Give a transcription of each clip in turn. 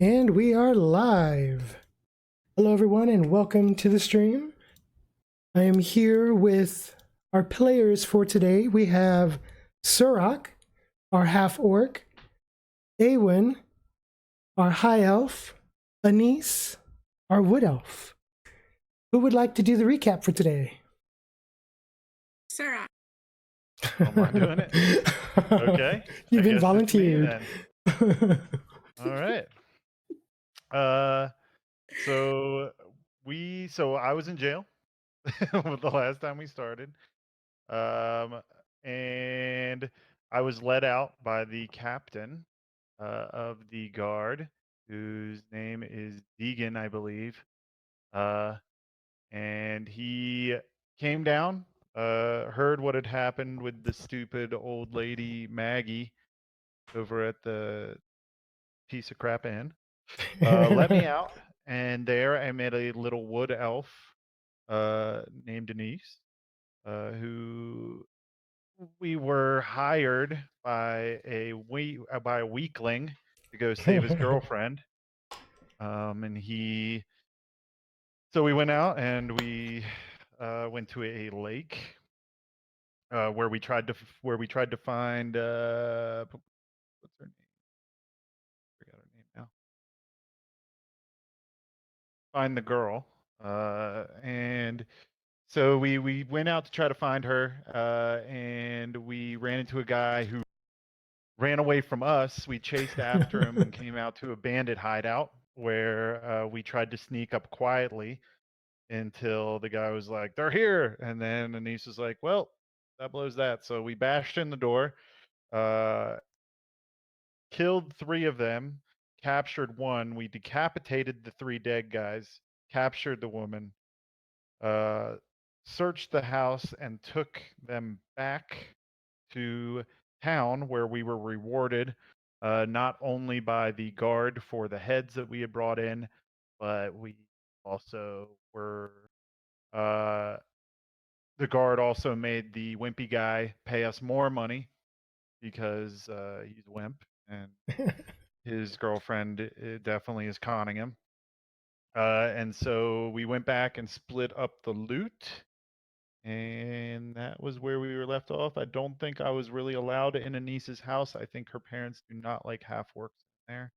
And we are live. Hello, everyone, and welcome to the stream. I am here with our players for today. We have Suroc, our half orc, Aewin, our high elf, Annesse, our wood elf. Who would like to do the recap for today? Suroc. Am I doing it? Okay. You've I been guess it's me volunteered. then. All right. So I was in jail the last time we started. And I was let out by the captain of the guard, whose name is Deegan, I believe. And he came down, heard what had happened with the stupid old lady Maggie over at the piece of crap inn. Let me out, and there I met a little wood elf named Denise, who we were hired by by a weakling to go save his girlfriend. So we went out and we went to a lake where we tried to find what's her name? Forgot her name now. Find the girl, and so we went out to try to find her, and we ran into a guy who ran away from us. We chased after him and came out to a bandit hideout where we tried to sneak up quietly until the guy was like, "They're here," and then Anise was like, "Well, that blows that." So we bashed in the door, uh, killed 3 of them, captured 1. We decapitated the 3 dead guys, captured the woman, uh, searched the house, and took them back to town where we were rewarded not only by the guard for the heads that we had brought in, but we also were. Uh, the guard also made the wimpy guy pay us more money because he's a wimp and his girlfriend definitely is conning him. And so we went back and split up the loot, and that was where we were left off. I don't think I was really allowed in Anissa's house. I think her parents do not like half works in there.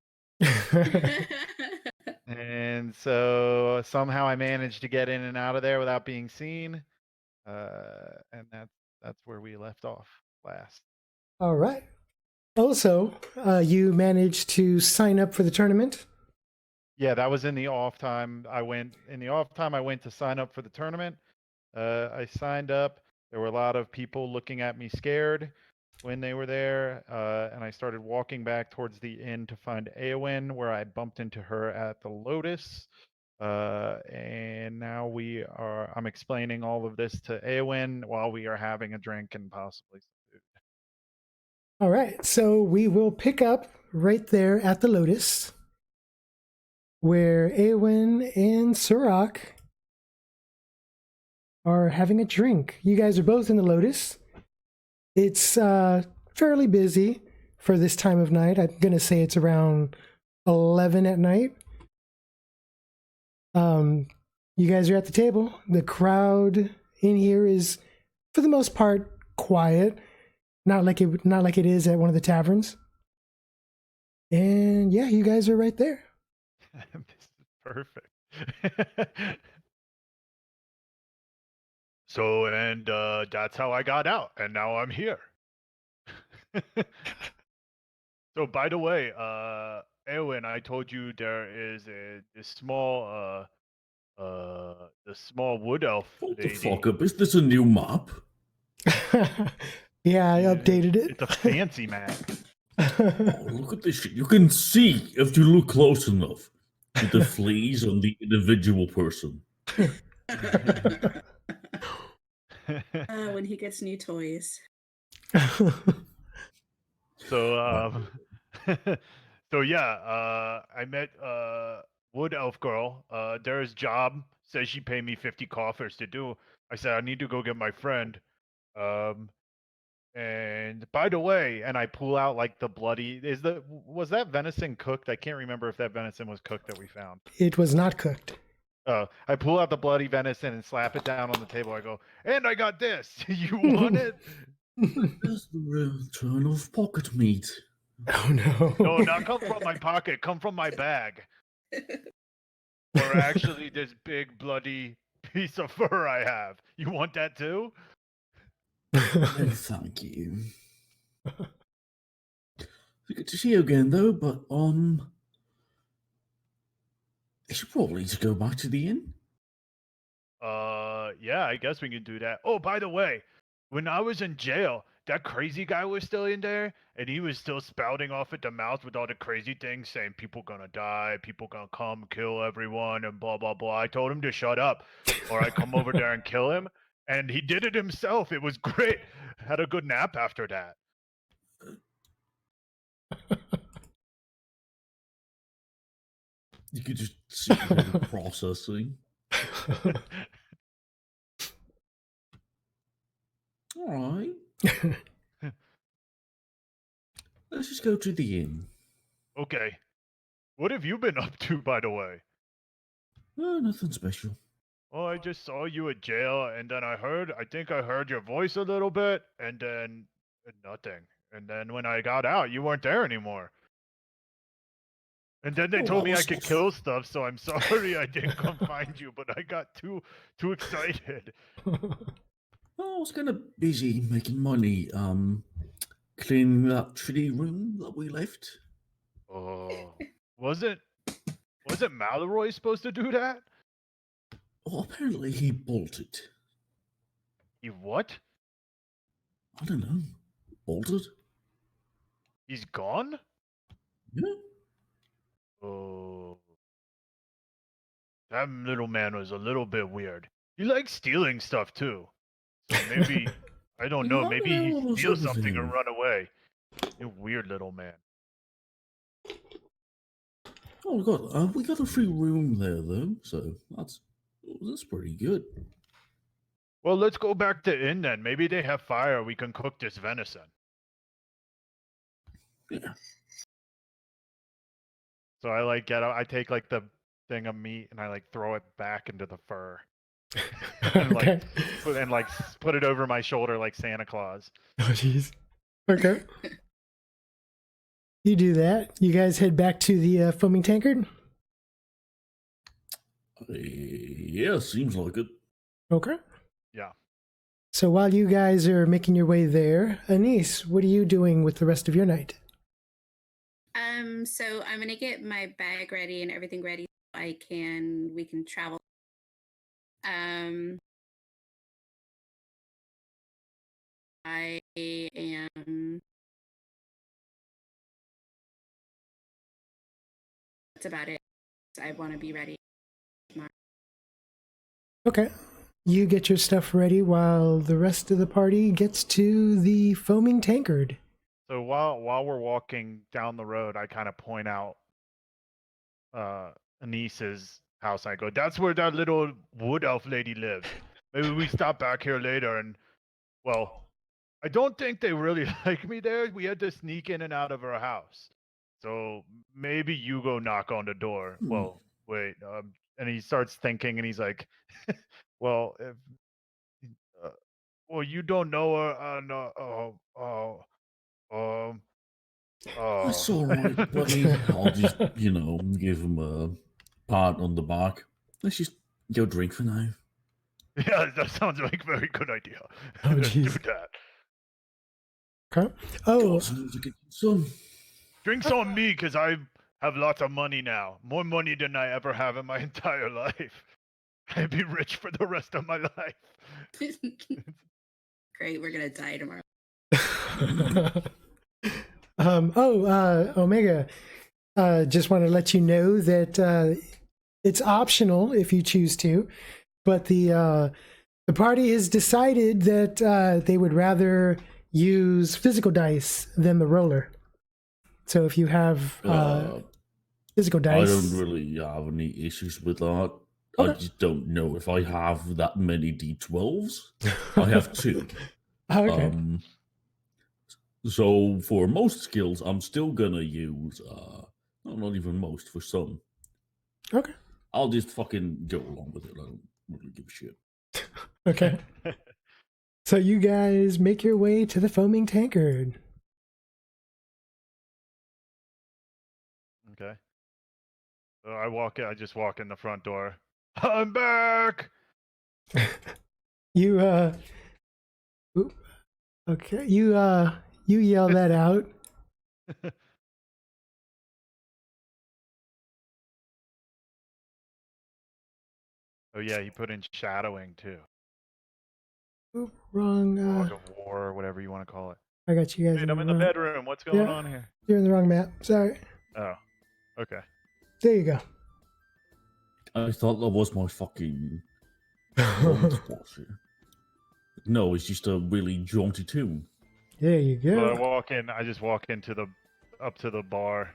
And so somehow I managed to get in and out of there without being seen. And that's where we left off last. All right. Also, you managed to sign up for the tournament. Yeah, that was in the off time. I went to sign up for the tournament. I signed up. There were a lot of people looking at me scared when they were there, and I started walking back towards the inn to find Aewin, where I bumped into her at the Lotus. And now I'm explaining all of this to Aewin while we are having a drink and possibly some food. All right, so we will pick up right there at the Lotus, where Aewin and Suroc are having a drink. You guys are both in the Lotus. It's fairly busy for this time of night. I'm gonna say it's around 11 at night. You guys are at the table. The crowd in here is, for the most part, quiet. Not like it is at one of the taverns. And yeah, you guys are right there. This is perfect. So, and that's how I got out, and now I'm here. So, by the way, Erwin, I told you there is this small the small wood elf Hold the lady. fuck up. Is this a new map? Yeah, I updated it. It's a fancy map. Oh, look at this shit. You can see if you look close enough with the fleas on the individual person. When he gets new toys. So, so yeah, I met wood elf girl. There's job. Says she paid me 50 coffers to do. I said I need to go get my friend. And by the way, and I pull out like the bloody. Was that venison cooked? I can't remember if that venison was cooked that we found. It was not cooked. I pull out the bloody venison and slap it down on the table. I go, and I got this. You want it? That's the return of pocket meat. Oh no. No, not come from my pocket. Come from my bag. Or actually, this big bloody piece of fur I have. You want that too? No, thank you. Good to see you again, though. But I should probably just go back to the inn. Yeah, I guess we can do that. Oh, by the way, when I was in jail, that crazy guy was still in there, and he was still spouting off at the mouth with all the crazy things, saying people gonna die, people gonna come kill everyone, and blah blah blah. I told him to shut up, or I come over there and kill him, and he did it himself. It was great. Had a good nap after that. You could just see the processing. All right. Let's just go to the inn. Okay. What have you been up to, by the way? Oh, nothing special. Oh, I just saw you at jail, and then I think I heard your voice a little bit, and then nothing. And then when I got out, you weren't there anymore. And then they told me I could kill stuff, so I'm sorry I didn't come find you, but I got too excited. I was kind of busy making money, cleaning that shitty room that we left. Oh, was it Malroy supposed to do that? Oh, apparently he bolted. He what? I don't know. Bolted? He's gone? Yeah. Oh. That little man was a little bit weird. He likes stealing stuff too. So maybe, I don't know, maybe he steals something and run away. You weird little man. Oh god, we got a free room there though, so that's pretty good. Well, let's go back to inn then. Maybe they have fire. We can cook this venison. Yeah. So I like I take like the thing of meat and I like throw it back into the fur. And Okay. put it over my shoulder like Santa Claus. Oh jeez. Okay. You do that. You guys head back to the foaming tankard. Yeah, seems like it. Okay. Yeah. So while you guys are making your way there, Annesse, what are you doing with the rest of your night? So I'm gonna get my bag ready and everything ready so we can travel. I am. That's about it. I want to be ready. Okay. You get your stuff ready while the rest of the party gets to the foaming tankard. So while we're walking down the road, I kind of point out Annis's house. I go, "That's where that little wood elf lady lives. Maybe we stop back here later." And well, I don't think they really like me there. We had to sneak in and out of her house. So maybe you go knock on the door. Well, wait. And he starts thinking, and he's like, "Well, if you don't know her, no, That's alright, buddy. I'll just, give him a pat on the back. Let's just go drink for now. Yeah, that sounds like a very good idea. Oh, Let's do jeez. that. Okay. Oh, Drinks on me, because I have lots of money now. More money than I ever have in my entire life. I'd be rich for the rest of my life. Great, we're gonna die tomorrow. Omega, just want to let you know that it's optional if you choose to, but the party has decided that they would rather use physical dice than the roller. So if you have physical dice, I don't really have any issues with that. Okay. I just don't know if I have that many D12s. I have 2. Okay. So for most skills, I'm still gonna use not even most, for some. Okay. I'll just fucking go along with it. I don't really give a shit. Okay. So you guys make your way to the foaming tankard. Okay. So I just walk in the front door. I'm back. You oop, okay, you yell that out. Oh yeah, you put in shadowing too. Oop, wrong. Fog of war, or whatever you want to call it. I got you guys. Dude, I'm in the wrong. bedroom. What's going Yeah. on here? You're in the wrong map. Sorry. Oh, okay. There you go. I thought that was my fucking spot here. No, it's just a really jaunty tune. There you So I go. walk in. I just walk up to the bar.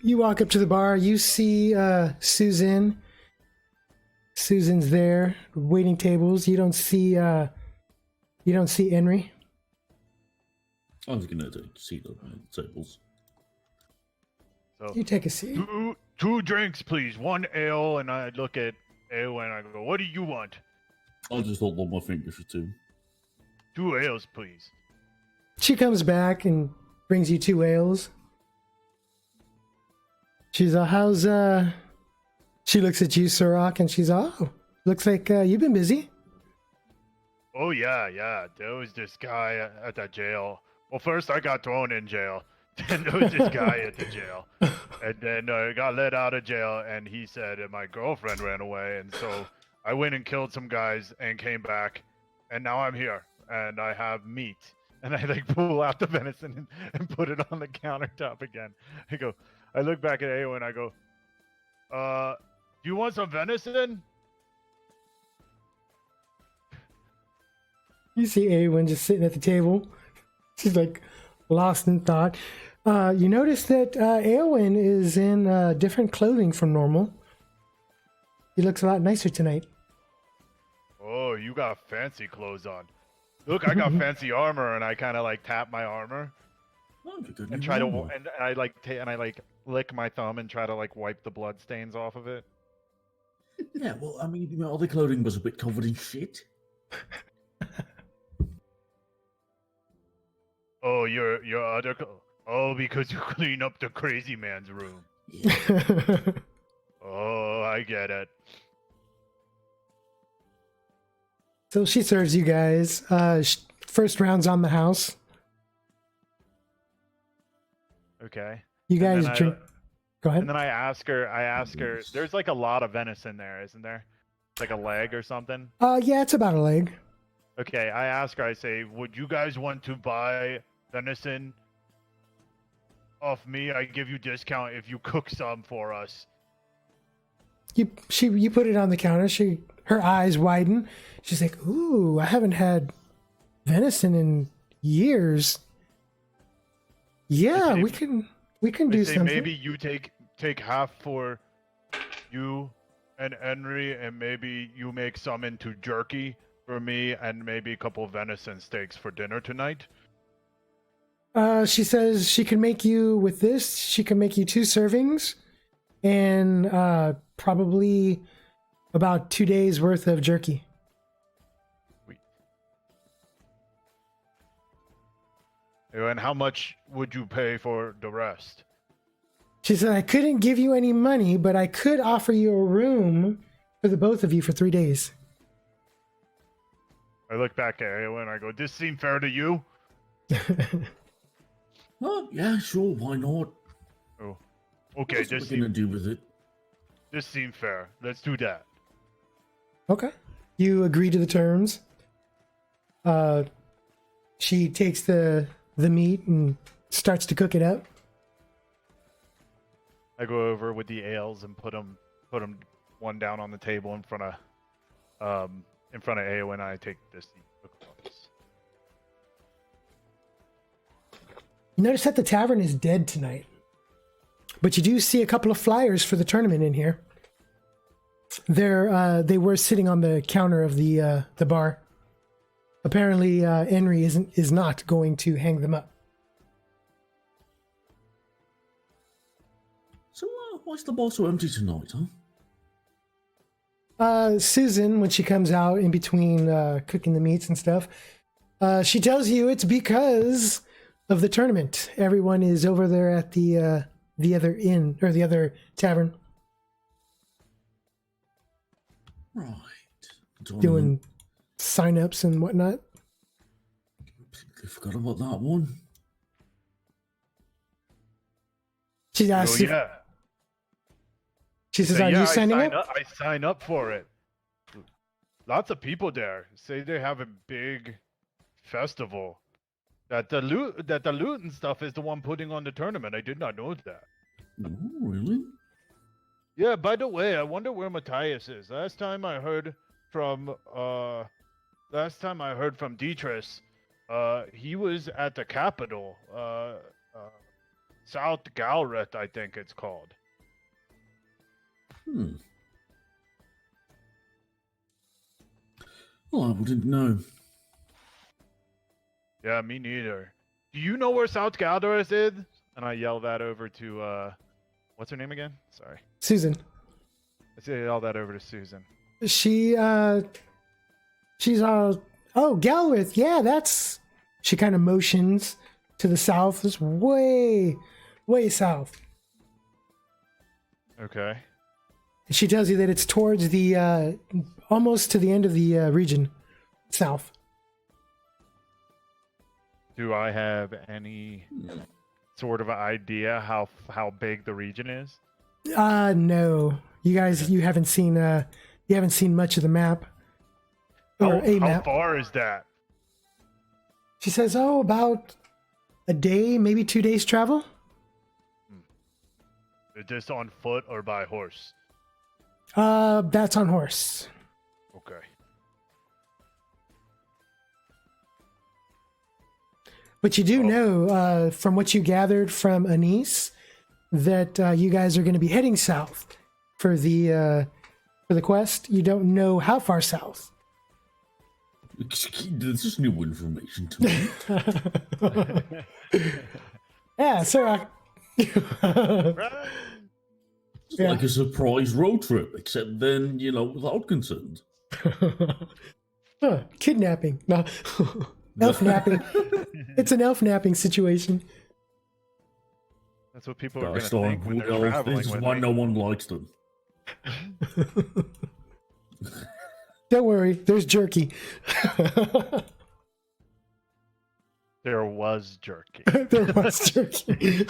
You walk up to the bar. You see Susan. Susan's there, waiting tables. You don't see Henry. I was gonna see the tables. So You take a seat. two drinks, please. One ale, and I look at Aewin and I go, "What do you want?" I'll just hold on my finger for two. 2 ales, please. She comes back and brings you 2 ales. She's how's she looks at you, Suroc, and she's looks like you've been busy. Oh yeah. There was this guy at the jail. Well, first I got thrown in jail. Then there was this guy at the jail, and then I got let out of jail. And he said my girlfriend ran away, and so I went and killed some guys and came back, and now I'm here and I have meat. And I like pull out the venison and put it on the countertop again. I look back at Aewin and I go, do you want some venison? You see Aewin just sitting at the table. She's like lost in thought. You notice that Aewin is in different clothing from normal. He looks a lot nicer tonight. Oh, you got fancy clothes on. Look, I got fancy armor, and I kind of like tap my armor and try to, and I like lick my thumb and try to like wipe the blood stains off of it. Yeah, well, I mean, all the clothing was a bit covered in shit. Oh, your other. Oh, because you clean up the crazy man's room. Yeah. Oh, I get it. So she serves you guys. First round's on the house. Okay. You And guys then drink. Go ahead. And then I ask her. There's like a lot of venison there, isn't there? Like a leg or something. Yeah, it's about a leg. Okay, I ask her. I say, would you guys want to buy venison off me? I give you discount if you cook some for us. You put it on the counter. Her eyes widen. She's like, "Ooh, I haven't had venison in years." Yeah, say- we can I do say something. maybe you take half for you and Henry, and maybe you make some into jerky for me, and maybe a couple venison steaks for dinner tonight. She says she can make you with this. She can make you 2 servings, and probably about 2 days worth of jerky. Sweet. And how much would you pay for the rest? She said, I couldn't give you any money, but I could offer you a room for the both of you for 3 days. I look back at Aewin and I go, "This seem fair to you?" Oh, yeah, sure, why not? Oh, okay. What's we gonna do with it? This seem fair. Let's do that. Okay. You agree to the terms. She takes the meat and starts to cook it up. I go over with the ales and put them one down on the table in front of Aewin. I take this. You notice that the tavern is dead tonight, but you do see a couple of flyers for the tournament in here. They were sitting on the counter of the bar, apparently Henry is not going to hang them up. So why's the bar so empty tonight, huh? Susan, when she comes out in between cooking the meats and stuff, she tells you it's because of the tournament. Everyone is over there at the other inn, or the other tavern. Right. Doing sign-ups and whatnot. Completely forgot about that one. She asks Oh, yeah. She says, Say, are yeah, you signing up? I sign up for it. Lots of people there say they have a big festival. That the loot and stuff is the one putting on the tournament. I did not know that. Oh, really? Yeah, by the way, I wonder where Matthias is. Last time I heard from Dietrich, he was at the capital, South Galrith, I think it's called. Well, I wouldn't know. Yeah, me neither. Do you know where South Galrith is? And I yell that over to, what's her name again? Sorry. Susan. I yell that over to Susan. She's oh, Galrith. Yeah, that's... She kind of motions to the south. It's way south. Okay. She tells you that it's towards the, almost to the end of the region, south. Do I have any sort of idea how big the region is? No. You haven't seen much of the map. Or a How map. far is that? She says, oh, about a day, maybe 2 days travel. Is this on foot or by horse? That's on horse. Okay. But you do know, from what you gathered from Annesse, that you guys are going to be heading south for the quest. You don't know how far south. This is new information to me. Yeah, Suroc. It's like a surprise road trip, except then, without consent. Kidnapping. No. Elf napping. It's an elf napping situation. That's what people are going to think when they're traveling This is with why me. no one likes them. Don't worry, there's jerky. There was jerky. There was jerky.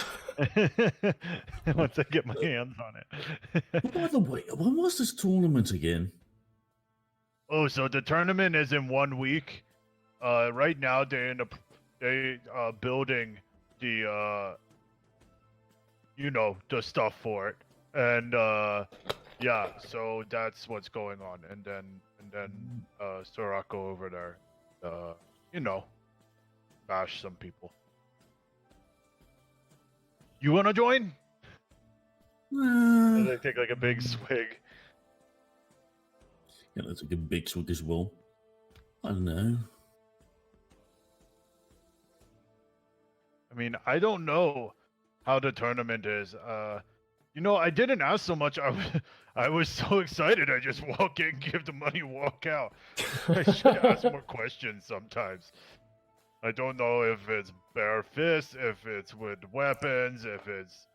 Once I get my hands on it. By the way, when was this tournament again? Oh, so the tournament is in 1 week. Right now they're building the the stuff for it, and yeah, so that's what's going on, and then Suroc go over there, bash some people. You want to join? They take like a big swig. Yeah, that's like a big swig as well. I don't know. I mean, I don't know how the tournament is. I didn't ask so much. I was so excited. I just walk in, give the money, walk out. I should ask more questions sometimes. I don't know if it's bare fists, if it's with weapons, if it's,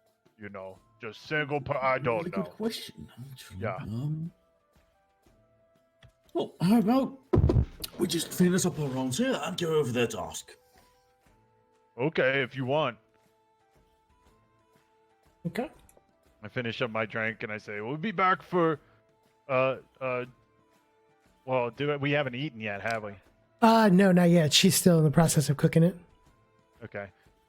just single. I don't know. Good question. Actually. Yeah. Well, how about we just finish up our rounds here and go over there to ask. Okay, if you want. Okay. I finish up my drink and I say, we'll be back for, we haven't eaten yet, have we? No, not yet. She's still in the process of cooking it. Okay.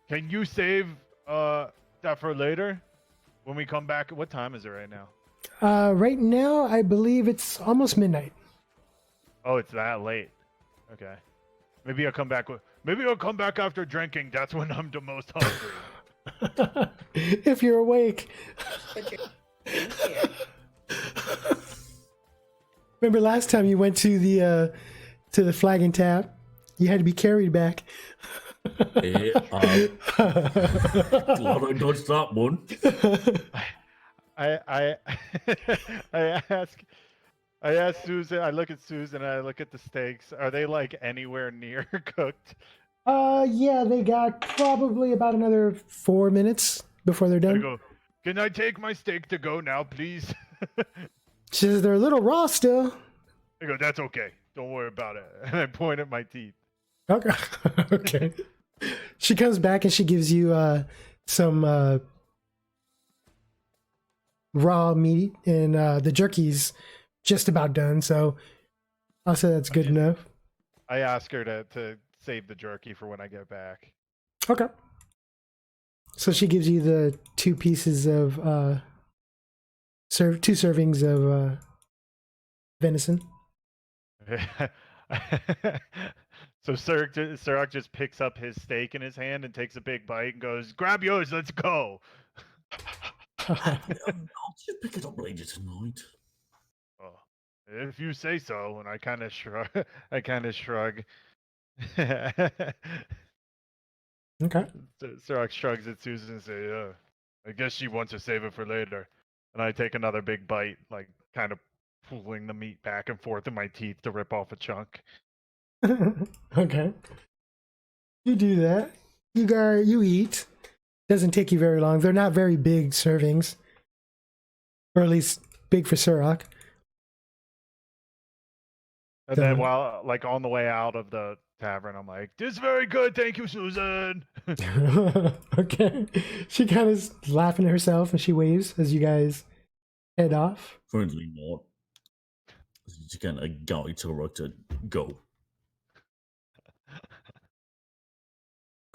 Can you save, that for later? When we come back, what time is it right now? Right now, I believe it's almost midnight. Oh, it's that late. Okay. Maybe I'll come back after drinking. That's when I'm the most hungry. If you're awake. Remember last time you went to the Flag and Tap You had to be carried back. Glad I dodged that one. I I ask Susan. I look at Susan. I look at the steaks. Are they like anywhere near cooked? Yeah, they got probably about another 4 minutes before they're I done. go, can I take my steak to go now, please? She says they're a little raw still. I go, that's okay. Don't worry about it. And I point at my teeth. Okay. Okay. She comes back and she gives you some raw meat, and the jerky's just about done, so I'll say that's good enough. I ask her to save the jerky for when I get back. Okay. So she gives you the 2 pieces of 2 servings of venison. So Suroc just picks up his steak in his hand and takes a big bite and goes, grab yours, let's go. I'll just pick it up later tonight. Oh, if you say so. And I kind of shrug. Okay. Suroc shrugs at Susan and says, I guess she wants to save it for later. And I take another big bite, like kind of pulling the meat back and forth in my teeth to rip off a chunk. Okay. You do that. You eat. Doesn't take you very long. They're not very big servings. Or at least big for Suroc. And then while like on the way out of the tavern, I'm like, this is very good, thank you, Susan. Okay. She kind of is laughing at herself and she waves as you guys head off. Friendly not. Just kind of guide Suroc to go.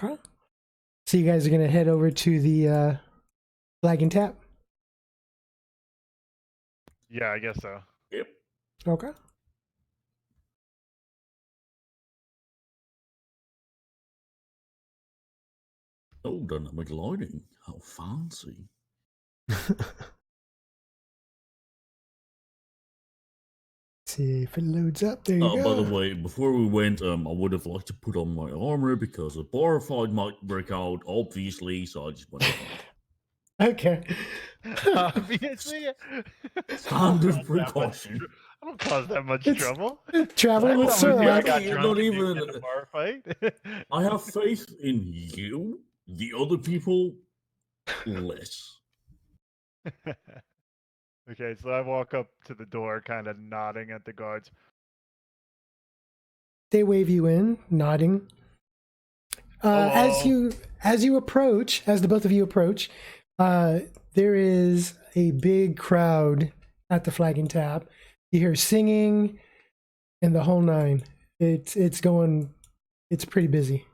Okay. So you guys are going to head over to the Flag and Tap? Yeah, I guess so. Yep. Okay. Oh, dynamic lighting. How fancy. See if it loads up. There you go. By the way, before we went, I would have liked to put on my armor because a bar fight might break out, obviously, so I just went. Okay. Obviously. Standard precaution. I don't cause that much It's- trouble. Traveling with Well, I Suroc. got You're drunk not and even- in a bar fight. I have faith in you. The other people, less. Okay, so I walk up to the door, kind of nodding at the guards. They wave you in, nodding. As you approach, as the both of you approach, there is a big crowd at the Flag and Tap. You hear singing and the whole nine. It's pretty busy.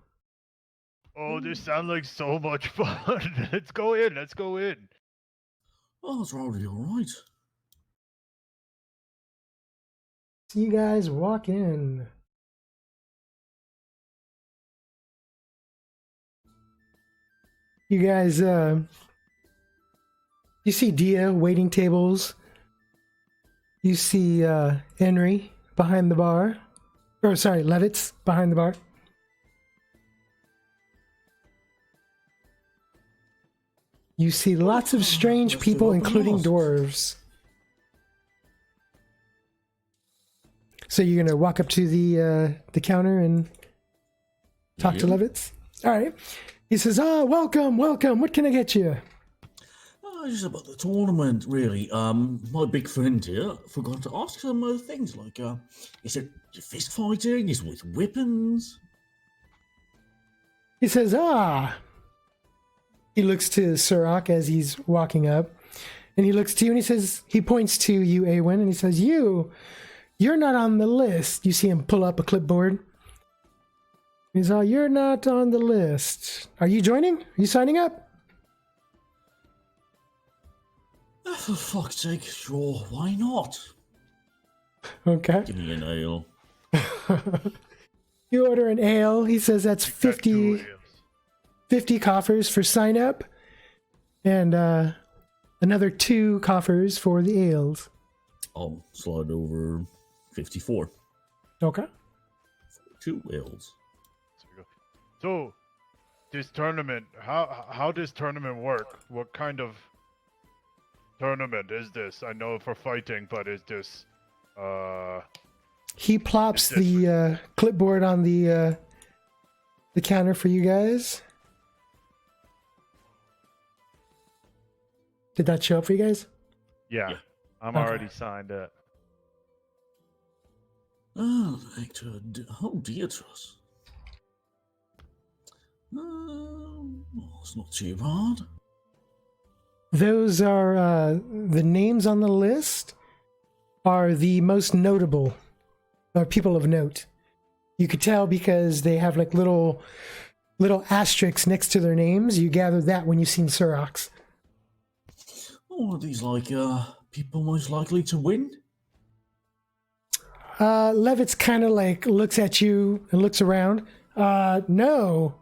Oh, this sounds like so much fun. Let's go in. Let's go in. Oh, it's already all right. So you guys walk in. You guys, you see Dia waiting tables. You see Henry behind the bar. Or sorry, Levitz behind the bar. You see lots of strange Let's people, do open including house. dwarves. So you're gonna walk up to the counter and talk to Yeah. Levitz? All right. He says, "Oh, welcome, welcome. What can I get you?" Just about the tournament, really. My big friend here forgot to ask some things like, is it fist fighting? Is it with weapons? He says, "Ah." He looks to Suroc as he's walking up, and he looks to you and he points to you, Aewin, and he says, You're not on the list." You see him pull up a clipboard. He's all, "You're not on the list. Are you joining? Are you signing up?" For fuck's sake, sure, why not? Okay. Give me an ale. You order an ale. He says that's 50 coffers for sign up, and another 2 coffers for the ales. I'll slide over 54. Okay. 2 L's. So, this tournament, how does tournament work? What kind of tournament is this? I know for fighting, but is this, He plops Is this- the clipboard on the counter for you guys. Did that show up for you guys? Yeah, Yeah. I'm Okay. already signed up. Oh, Hector, oh, Beatrice. It's not too bad. Those are the names on the list are the most notable, or people of note. You could tell because they have like little asterisks next to their names. You gathered that when you seen Surocs. Oh, are these like people most likely to win? Levitz kind of like looks at you and looks around. No.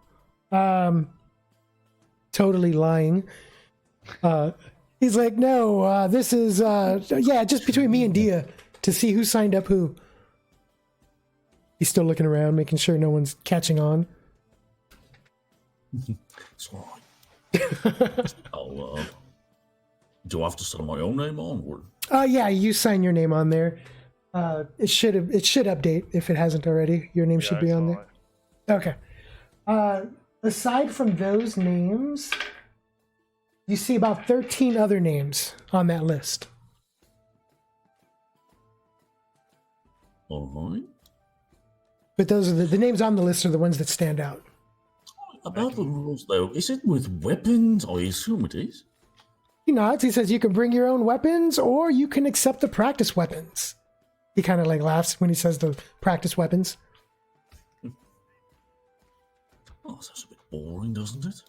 Totally lying. He's like, no, this is, just between me and Dia to see who signed up who. He's still looking around, making sure no one's catching on. It's alright. Do I have to sign my own name on? Or... Yeah, you sign your name on there. It should update if it hasn't already. Your name should I be on saw there. it. Okay. Aside from those names, you see about 13 other names on that list. Alright. But those are the names on the list are the ones that stand out. About the rules, though, is it with weapons? I assume it is. He nods. He says you can bring your own weapons or you can accept the practice weapons. He kind of like laughs when he says the practice weapons. Oh, that's a bit boring, doesn't it?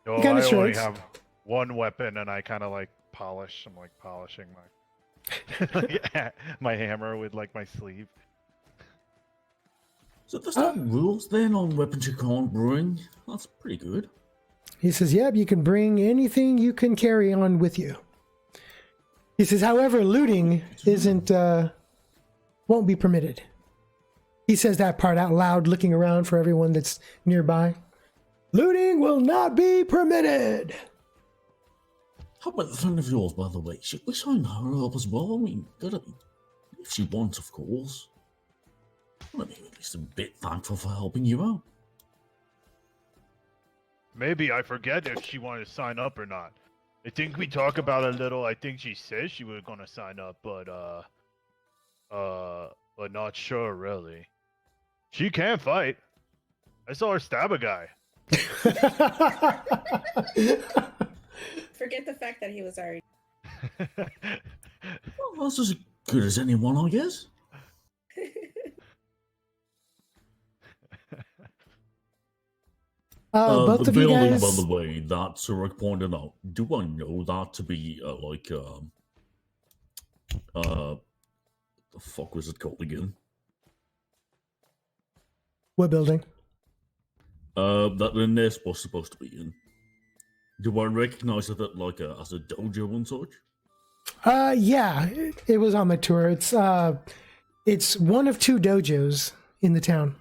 No, kinda I only shrugs. have one weapon, and I kind of like polish. I'm like polishing my my hammer with like my sleeve. So there's no rules then on weapons you can't bring? That's pretty good. He says, yep, you can bring anything you can carry on with you. He says, however, looting won't be permitted. He says that part out loud, looking around for everyone that's nearby. Looting will not be permitted. How about the friend of yours, by the way? Should we sign her up as well? I mean, gotta be. If she wants, of course. Let me at least a bit thankful for helping you out. Maybe I forget if she wanted to sign up or not. I think we talk about it a little. I think she said she was gonna sign up, but not sure really. She can fight. I saw her stab a guy. Forget the fact that he was already. Well, that's as good as anyone, I guess. Both the of you building, guys. by the way, that Suroc pointed out. Do I know that to be the fuck was it called again? What building? That Annesse was supposed to be in. Do I recognize it as a dojo and such? Yeah, it was on my tour. It's one of 2 dojos in the town.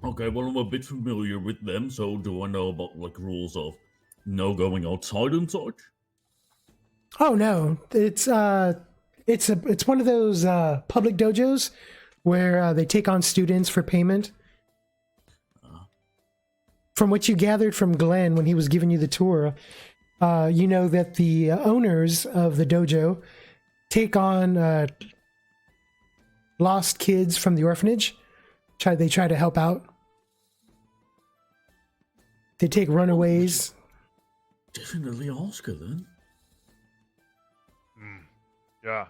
Okay, well, I'm a bit familiar with them, so do I know about rules of no going outside and such? Oh no, it's one of those public dojos where they take on students for payment. From what you gathered from Glenn when he was giving you the tour, you know that the owners of the dojo take on lost kids from the orphanage. They try to help out. They take runaways. Definitely ask her then. Yeah,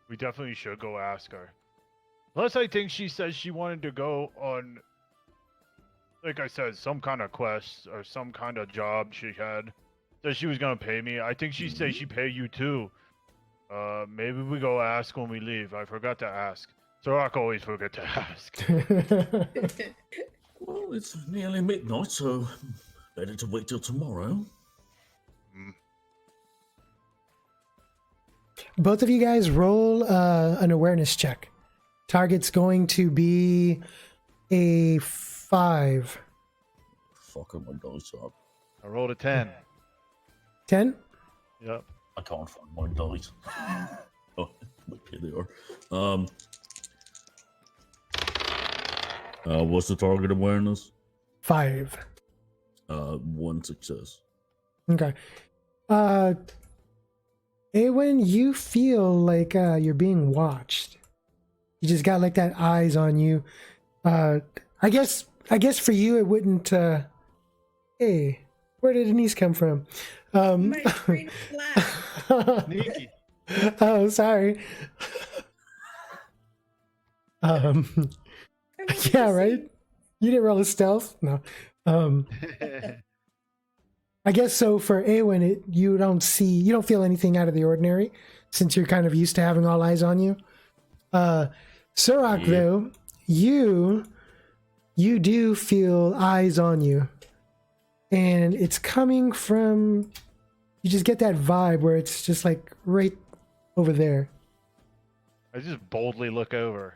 we definitely should go ask her. Plus, I think she said she wanted to go on, like I said, some kind of quest or some kind of job she had. Said she was gonna pay me. I think she said she pay you too. Maybe we go ask when we leave. I forgot to ask. Suroc always forget to ask. Well, it's nearly midnight, so better to wait till tomorrow. Both of you guys roll an awareness check. Target's going to be a 5. Fucking my dice up. I rolled a 10. 10? Yep. I can't find my dice. Oh, here they are. What's the target awareness? 5. 1 success. Okay. Aewin, you feel like you're being watched. You just got like that eyes on you. I guess for you it wouldn't. Hey, where did Annesse come from? My screen was black. Sneaky. Oh, sorry. I Yeah, right. You didn't roll a stealth, no. I guess so. For Aewin, you don't feel anything out of the ordinary, since you're kind of used to having all eyes on you. Suroc, though, you do feel eyes on you, and it's coming from. You just get that vibe where it's just like right over there. I just boldly look over.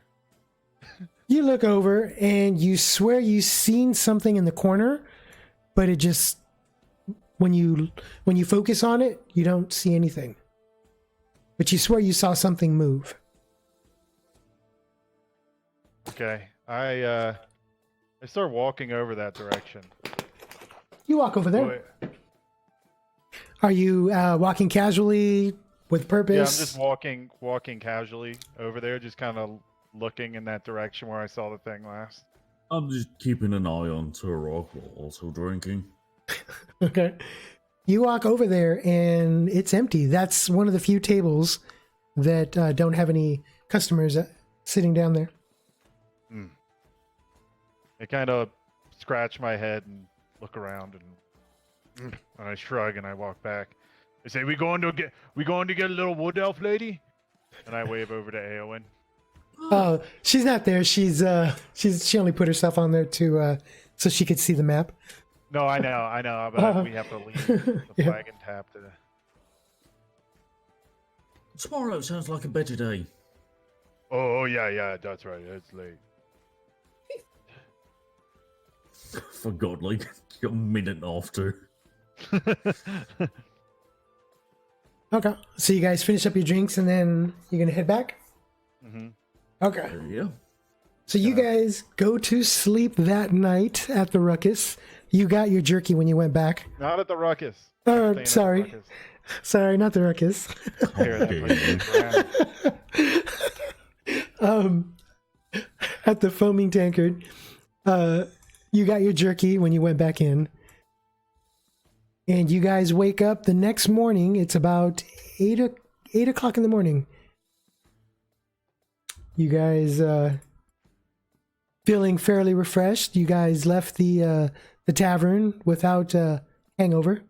You look over and you swear you've seen something in the corner, but it just when you focus on it, you don't see anything. But you swear you saw something move. Okay. I start walking over that direction. You walk over there. Boy, Are you walking casually with purpose? yeah, I'm just walking casually over there, just kind of looking in that direction where I saw the thing last. I'm just keeping an eye on Suroc while also drinking. Okay. You walk over there and it's empty. That's one of the few tables that don't have any customers sitting down there. I kind of scratch my head and look around, and I shrug and I walk back. They say, "We going to get a little wood elf lady?" And I wave over to Aewin. Oh, she's not there. She only put herself on there to so she could see the map. No, I know, but we have to leave the Yeah. flag and tap to. Tomorrow sounds like a better day. Oh yeah, that's right. It's late. For God, like a minute after. Okay. So you guys finish up your drinks and then you're gonna head back? Mm-hmm. Okay. There you go. So you guys go to sleep that night at the Ruckus. You got your jerky when you went back. Not at the ruckus. Staying at the Sorry. ruckus. Sorry, not the Ruckus. Here, that place is grand. At the foaming tankard. You got your jerky when you went back in. And you guys wake up the next morning. It's about 8 o'clock in the morning. You guys feeling fairly refreshed. You guys left the tavern without hangover.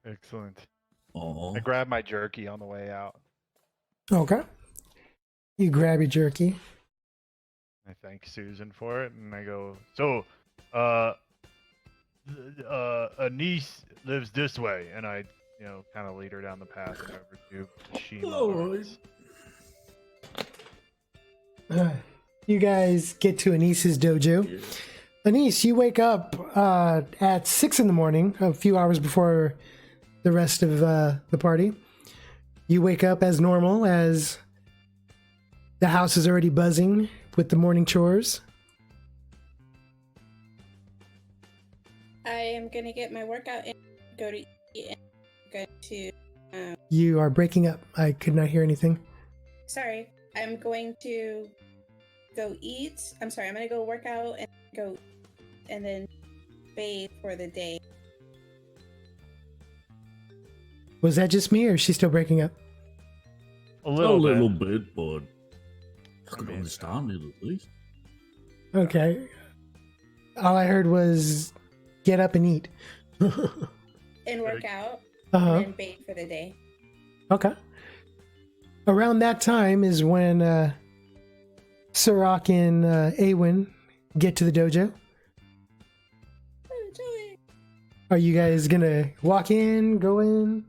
Excellent. Oh, I grabbed my jerky on the way out. Okay. You grab your jerky. I thank Susan for it, and I go, "So, a niece lives this way," and I, kind of lead her down the path and over to Shima. Alright. You guys get to Annesse's dojo. yeah. Annesse, you wake up at 6 in the morning, a few hours before the rest of the party. You wake up as normal, as the house is already buzzing with the morning chores. I am gonna get my workout and go to eat and go to. You are breaking up. I could not hear anything. Sorry, I'm going to go eat. I'm sorry, I'm gonna go work out and go, and then bathe for the day. Was that just me, or is she still breaking up? A A little, little bit. bit, but I could mean, understand it at least. Okay. All I heard was get up and eat. And work out Uh-huh. and then bathe for the day. Okay. Around that time is when Suroc and Aewin get to the dojo. Oh, joy. Are you guys gonna walk in, go in,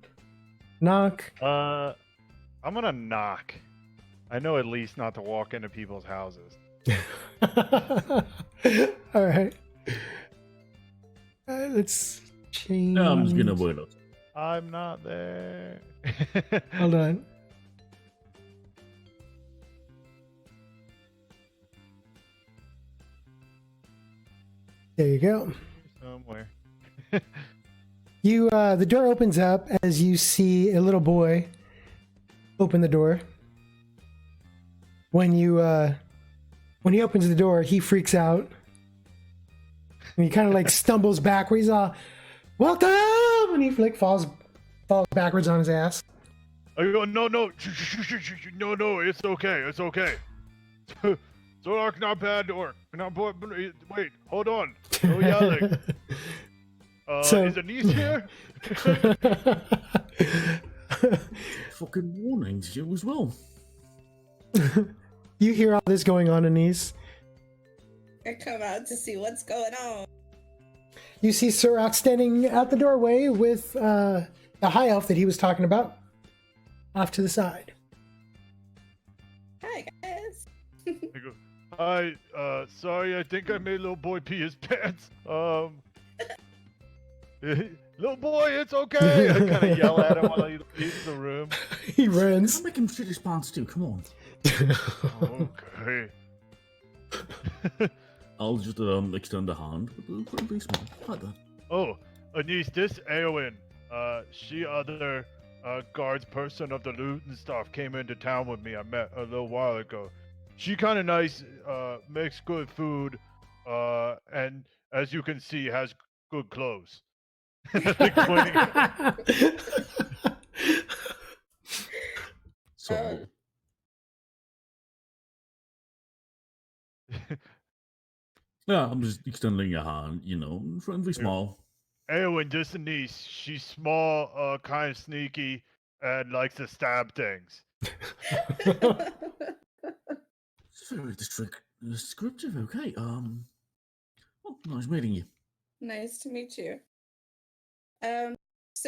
knock? I'm gonna knock. I know at least not to walk into people's houses. All right. Let's change. No, I'm just gonna wait up. I'm not there. Hold on. There you go. Somewhere. You, the door opens up as you see a little boy open the door. When he opens the door, he freaks out. And he kind of like stumbles backwards. He's all, "Welcome!" And he like falls backwards on his ass. I go, no, no, it's okay, it's okay. Suroc, not bad, or not boy. Wait, hold on, no yelling. Is Annesse here? Fucking warnings, you as well. You hear all this going on, Annesse. I come out to see what's going on. You see Suroc standing at the doorway with the high elf that he was talking about off to the side. Hi, guys. I go, hi, sorry, I think I made little boy pee his pants. Little boy, it's okay. I kind of yell at him while he leaves the room. He runs. I'll make him shit his pants too, come on. Okay. I'll just extend a hand, but incredibly small, like that. Oh, Annesse, this Aewin, she other guards person of the loot and stuff came into town with me. I met a little while ago. She kind of nice, makes good food, and as you can see, has good clothes. So, yeah, I'm just extending a hand, you know, friendly small. Aewin, this Annesse, she's small, kind of sneaky, and likes to stab things. It's very descriptive, okay. Well, nice meeting you. Nice to meet you. So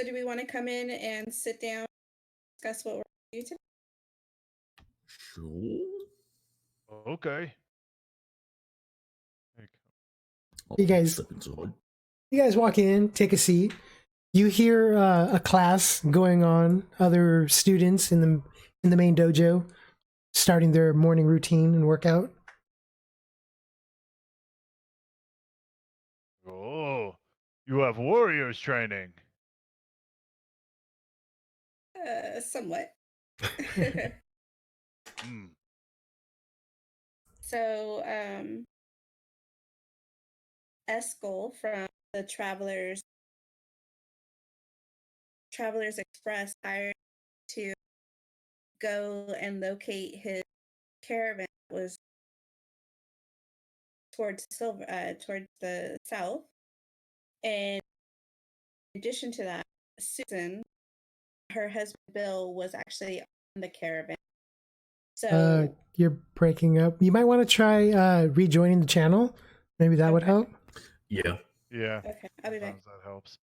do we want to come in and sit down, discuss what we're going to do today? Sure. Okay. You guys walk in, take a seat. You hear a class going on, other students in the main dojo starting their morning routine and workout. Oh, you have warriors training. Somewhat. Hmm. So, Eskel from the Travelers Express hired to go and locate his caravan that was towards the south. And in addition to that, Susan, her husband Bill, was actually on the caravan. So you're breaking up. You might want to try rejoining the channel. Maybe that would help. Yeah. Yeah. okay, I'll be back. Sometimes that helps.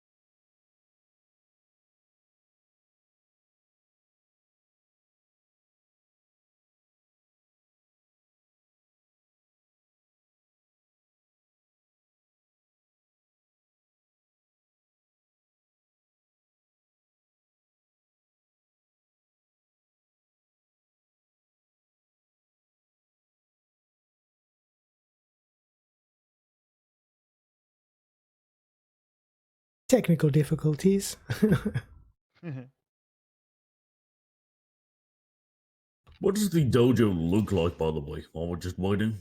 Technical difficulties. What does the dojo look like, by the way, while we're just waiting?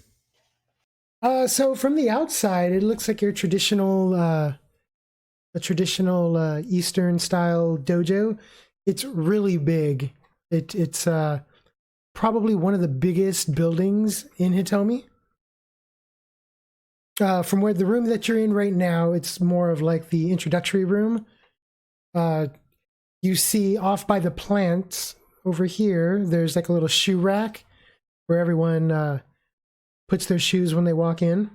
So from the outside, it looks like your traditional, a traditional Eastern style dojo. It's really big. It's probably one of the biggest buildings in Hitomi. From where the room that you're in right now, it's more of like the introductory room. You see off by the plants over here, there's like a little shoe rack where everyone puts their shoes when they walk in.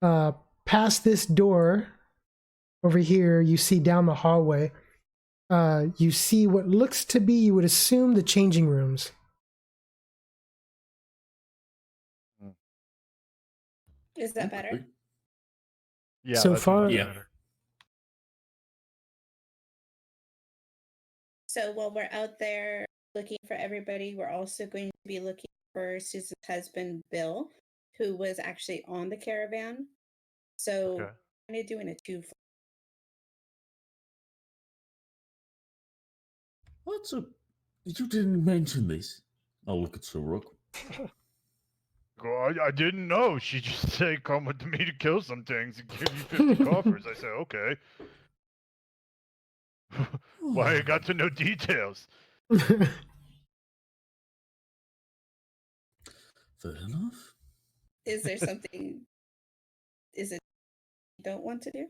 Past this door over here, you see down the hallway, you see what looks to be, you would assume, the changing rooms. Is that better? Okay. Yeah, So that's far- much Yeah. better. So while we're out there looking for everybody, we're also going to be looking for Susan's husband, Bill, who was actually on the caravan. So Okay. kind of doing a two. What's up? You didn't mention this. I'll look at Suroc. Well, I didn't know. She just said, "Come with me to kill some things and give you 50 coffers." I said, "Okay." Why I got to know details? Fair enough. Is there something? Is it you don't want to do?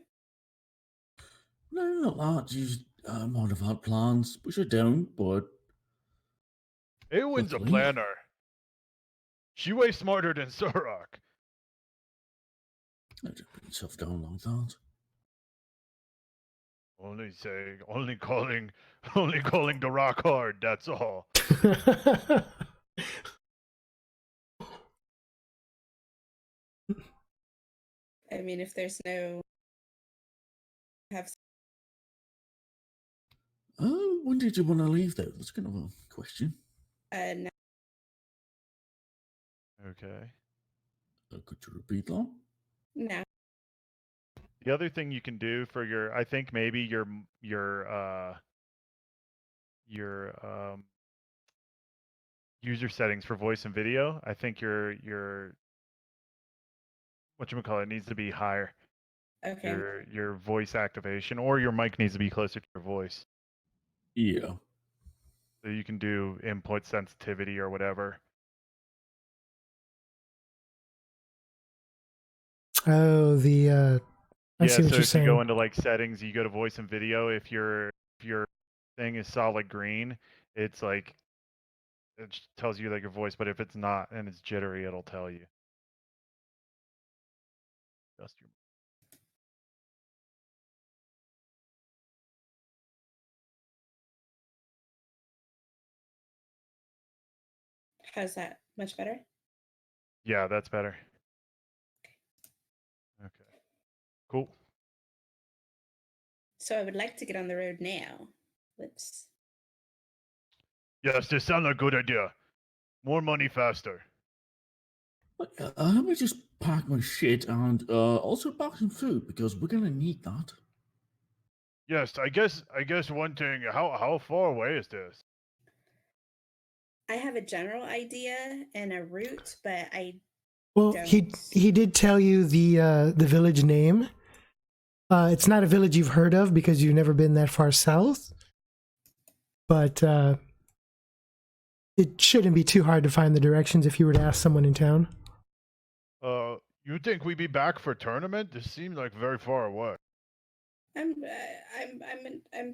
No, not that. Just might have had plans, which I don't, but Aewin's a Luckily. planner. She way smarter than Suroc. I don't put yourself down like that. Only calling the rock hard. That's all. I mean, if there's no have When did you want to leave, though? That's kind of a question. no, Okay. Could you repeat that? no. The other thing you can do for your, I think maybe your user settings for voice and video. I think your whatchamacallit needs to be higher. Okay. Your voice activation, or your mic needs to be closer to your voice. Yeah. So you can do input sensitivity or whatever. Oh, I see what So you're if you go saying. into like settings, you go to voice and video. If your thing is solid green, it's like it just tells you like your voice. But if it's not and it's jittery, it'll tell you. Just your How's that? Much better? Yeah, that's better. Okay. Cool. So I would like to get on the road now. Whoops. Yes, this sounds like a good idea. More money faster. Let me just pack my shit and also pack some food because we're gonna need that. Yes, I guess one thing, how far away is this? I have a general idea and a route, but I Well, he did tell you the village name. It's not a village you've heard of because you've never been that far south, but it shouldn't be too hard to find the directions if you were to ask someone in town. You think we'd be back for tournament? This seems like very far away. I'm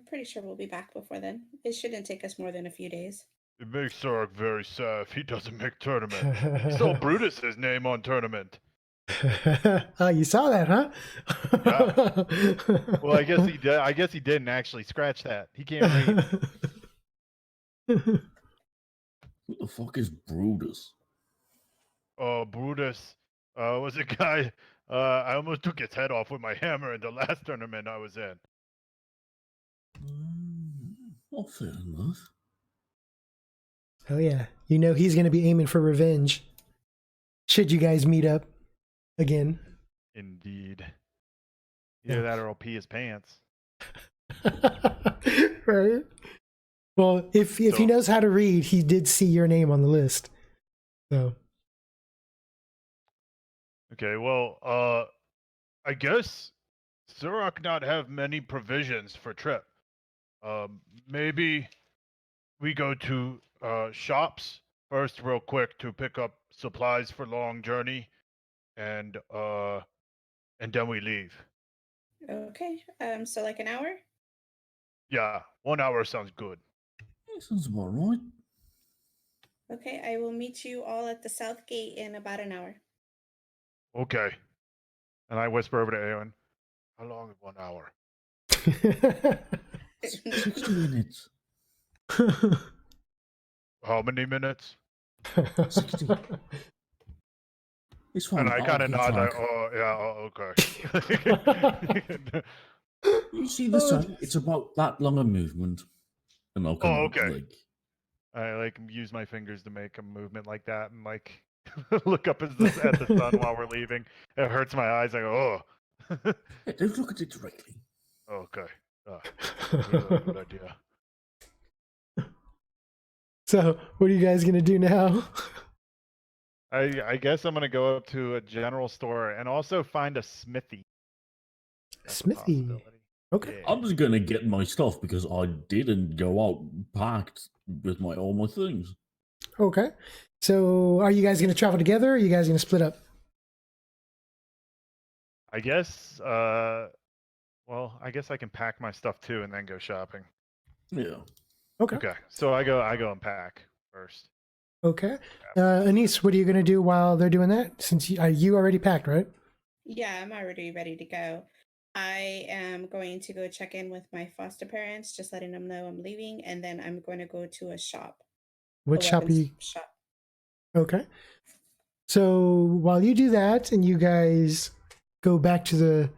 pretty sure we'll be back before then. It shouldn't take us more than a few days. It makes Suroc very sad if he doesn't make tournament. He saw Brutus's name on tournament. You saw that, huh? Yeah. Well, I guess he did. I guess he didn't actually scratch that. He can't read. Who the fuck is Brutus? Brutus was a guy. I almost took his head off with my hammer in the last tournament I was in. Well, fair enough. Oh yeah, you know he's gonna be aiming for revenge. Should you guys meet up again? Indeed. Either Yeah. that or I'll pee his pants. Right. Well, if he knows how to read, he did see your name on the list. So. Okay, well, I guess Suroc not have many provisions for trip. Maybe we go to shops first real quick to pick up supplies for long journey and then we leave. Okay. So like an hour? Yeah, 1 hour sounds good. That sounds about right. Okay, I will meet you all at the south gate in about an hour. Okay. And I whisper over to Aewin, how long is 1 hour? 60 minutes. How many minutes? 60. It's fine. And I I'll kind of keep nod like, track. oh yeah, okay. You see the sun? It's about that long a movement. And I'll kind Oh, of okay. like... I like use my fingers to make a movement like that, and like look up at the sun while we're leaving. It hurts my eyes. I go, oh. Yeah, don't look at it directly. Okay. Good idea. So, what are you guys gonna do now? I guess I'm gonna go up to a general store and also find a smithy. That's a Smithy. possibility. Okay. Yeah. I'm just gonna get my stuff because I didn't go out packed with all my things. Okay. So, are you guys gonna travel together? Or are you guys gonna split up? I guess. Well, I guess I can pack my stuff too and then go shopping. Yeah. Okay. Okay. So I go and pack first. Okay. Annesse, what are you gonna do while they're doing that? Since you already packed, right? Yeah, I'm already ready to go. I am going to go check in with my foster parents, just letting them know I'm leaving, and then I'm going to go to a shop. What a shop are weapons you? shop. Okay. So while you do that, and you guys go back to the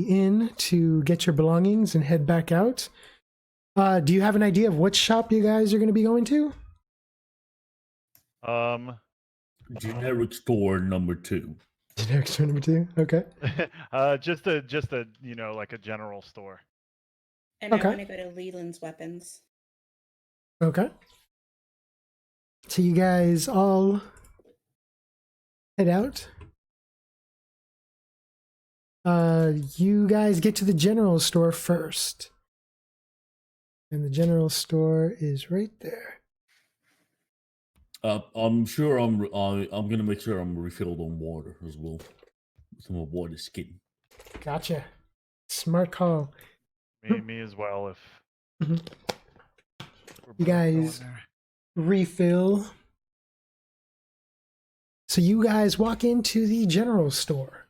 inn to get your belongings and head back out, do you have an idea of what shop you guys are going to be going to? Generic store number 2. Generic store number 2. Okay. just a like a general store. And Okay. I want to go to Leland's Weapons. Okay. So you guys all head out. You guys get to the general store first. And the general store is right there. I'm sure I'm gonna make sure I'm refilled on water as well. Some of water skin. Gotcha. Smart call. Me as well. If Mhm. we're You both going guys there. refill. So you guys walk into the general store.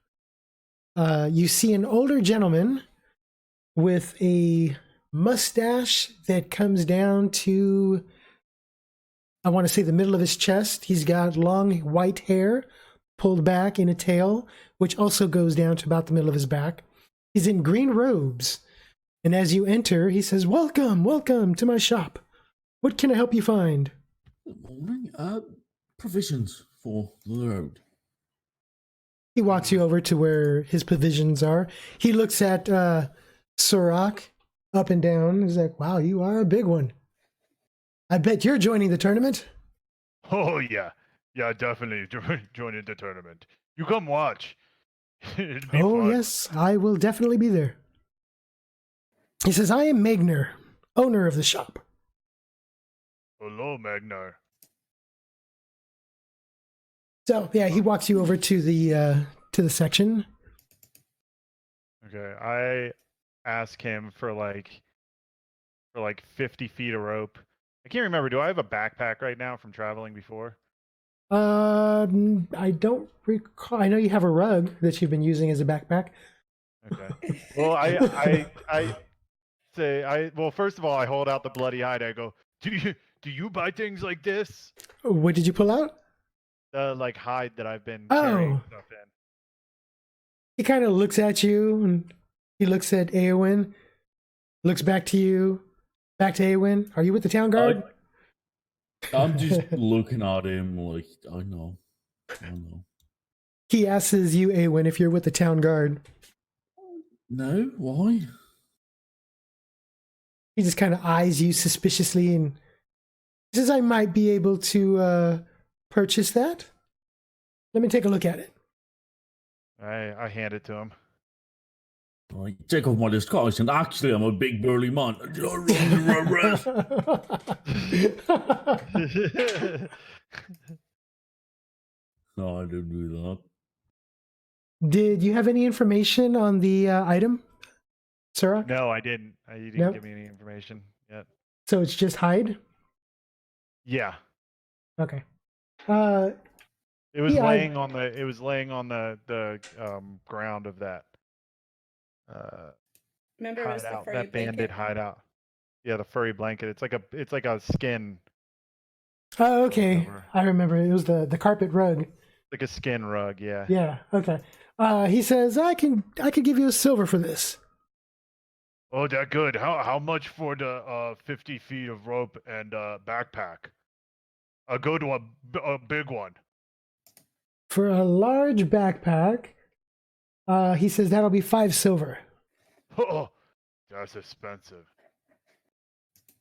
You see an older gentleman with a mustache that comes down to, I want to say, the middle of his chest. He's got long white hair pulled back in a tail, which also goes down to about the middle of his back. He's in green robes. And as you enter, he says, "Welcome, welcome to my shop. What can I help you find?" Good morning. Provisions for the road. He walks you over to where his provisions are. He looks at Suroc up and down. He's like, "Wow, you are a big one. I bet you're joining the tournament." Oh yeah, definitely joining the tournament. You come watch. It'd be "Oh, fun. yes, I will definitely be there." He says, "I am Magner, owner of the shop." Hello, Magnar. So, yeah, he walks you over to the section. Okay, I ask him for like 50 feet of rope. I can't remember. Do I have a backpack right now from traveling before? I don't recall. I know you have a rug that you've been using as a backpack. Okay. Well, I say well, first of all, I hold out the bloody hide. I go, do you buy things like this? What did you pull out? The like hide that I've been carrying stuff in. He kind of looks at you, and he looks at Aewin, looks back to you, back to Aewin. "Are you with the town guard?" I'm just looking at him like, I know. He asks you, Aewin, if you're with the town guard. No, why? He just kind of eyes you suspiciously and says, "I might be able to purchase that. Let me take a look at it." I hand it to him. I take off my disguise, and actually, I'm a big burly man. No, I didn't do that. Did you have any information on the item, Suroc? No, I didn't. You didn't give me any information yet. So it's just hide? Yeah. Okay. It was Yeah, laying on the ground of that Remember, it was the hideout, furry that bandit blanket? hideout. Yeah, the furry blanket. It's like a skin, Oh, or okay. whatever. I remember. It was the carpet rug. Like a skin rug. Yeah. Yeah. Okay. He says I could give you a silver for this. Oh, that good. How much for the 50 feet of rope and backpack? I'll go to a big one. For a large backpack, he says that'll be 5 silver. Oh, that's expensive.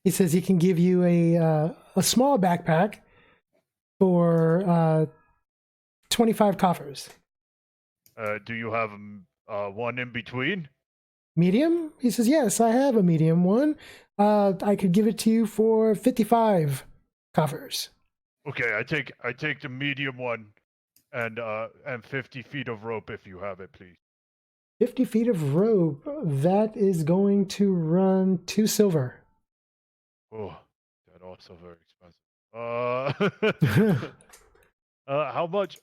He says he can give you a small backpack for 25 coffers. Do you have one in between? Medium? He says yes, I have a medium one. I could give it to you for 55 coffers. Okay, I take the medium one, and 50 feet of rope if you have it, please. 50 feet of rope. That is going to run 2 silver. Oh, that also very expensive. How much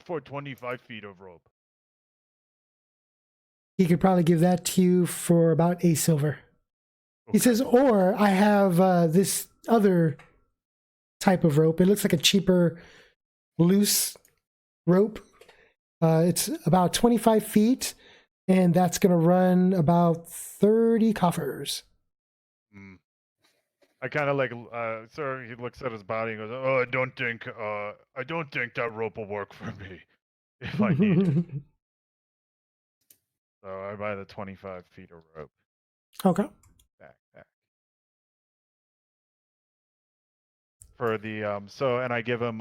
for 25 feet of rope? He could probably give that to you for about 8 silver. He Okay. says, or I have this other type of rope. It looks like a cheaper, loose rope. It's about 25 feet, and that's going to run about 30 coffers. I kind of like, sir, he looks at his body and goes, "Oh, I don't think that rope will work for me if I need it." So I buy the 25 feet of rope. Okay. Backpack. For the, and I give him,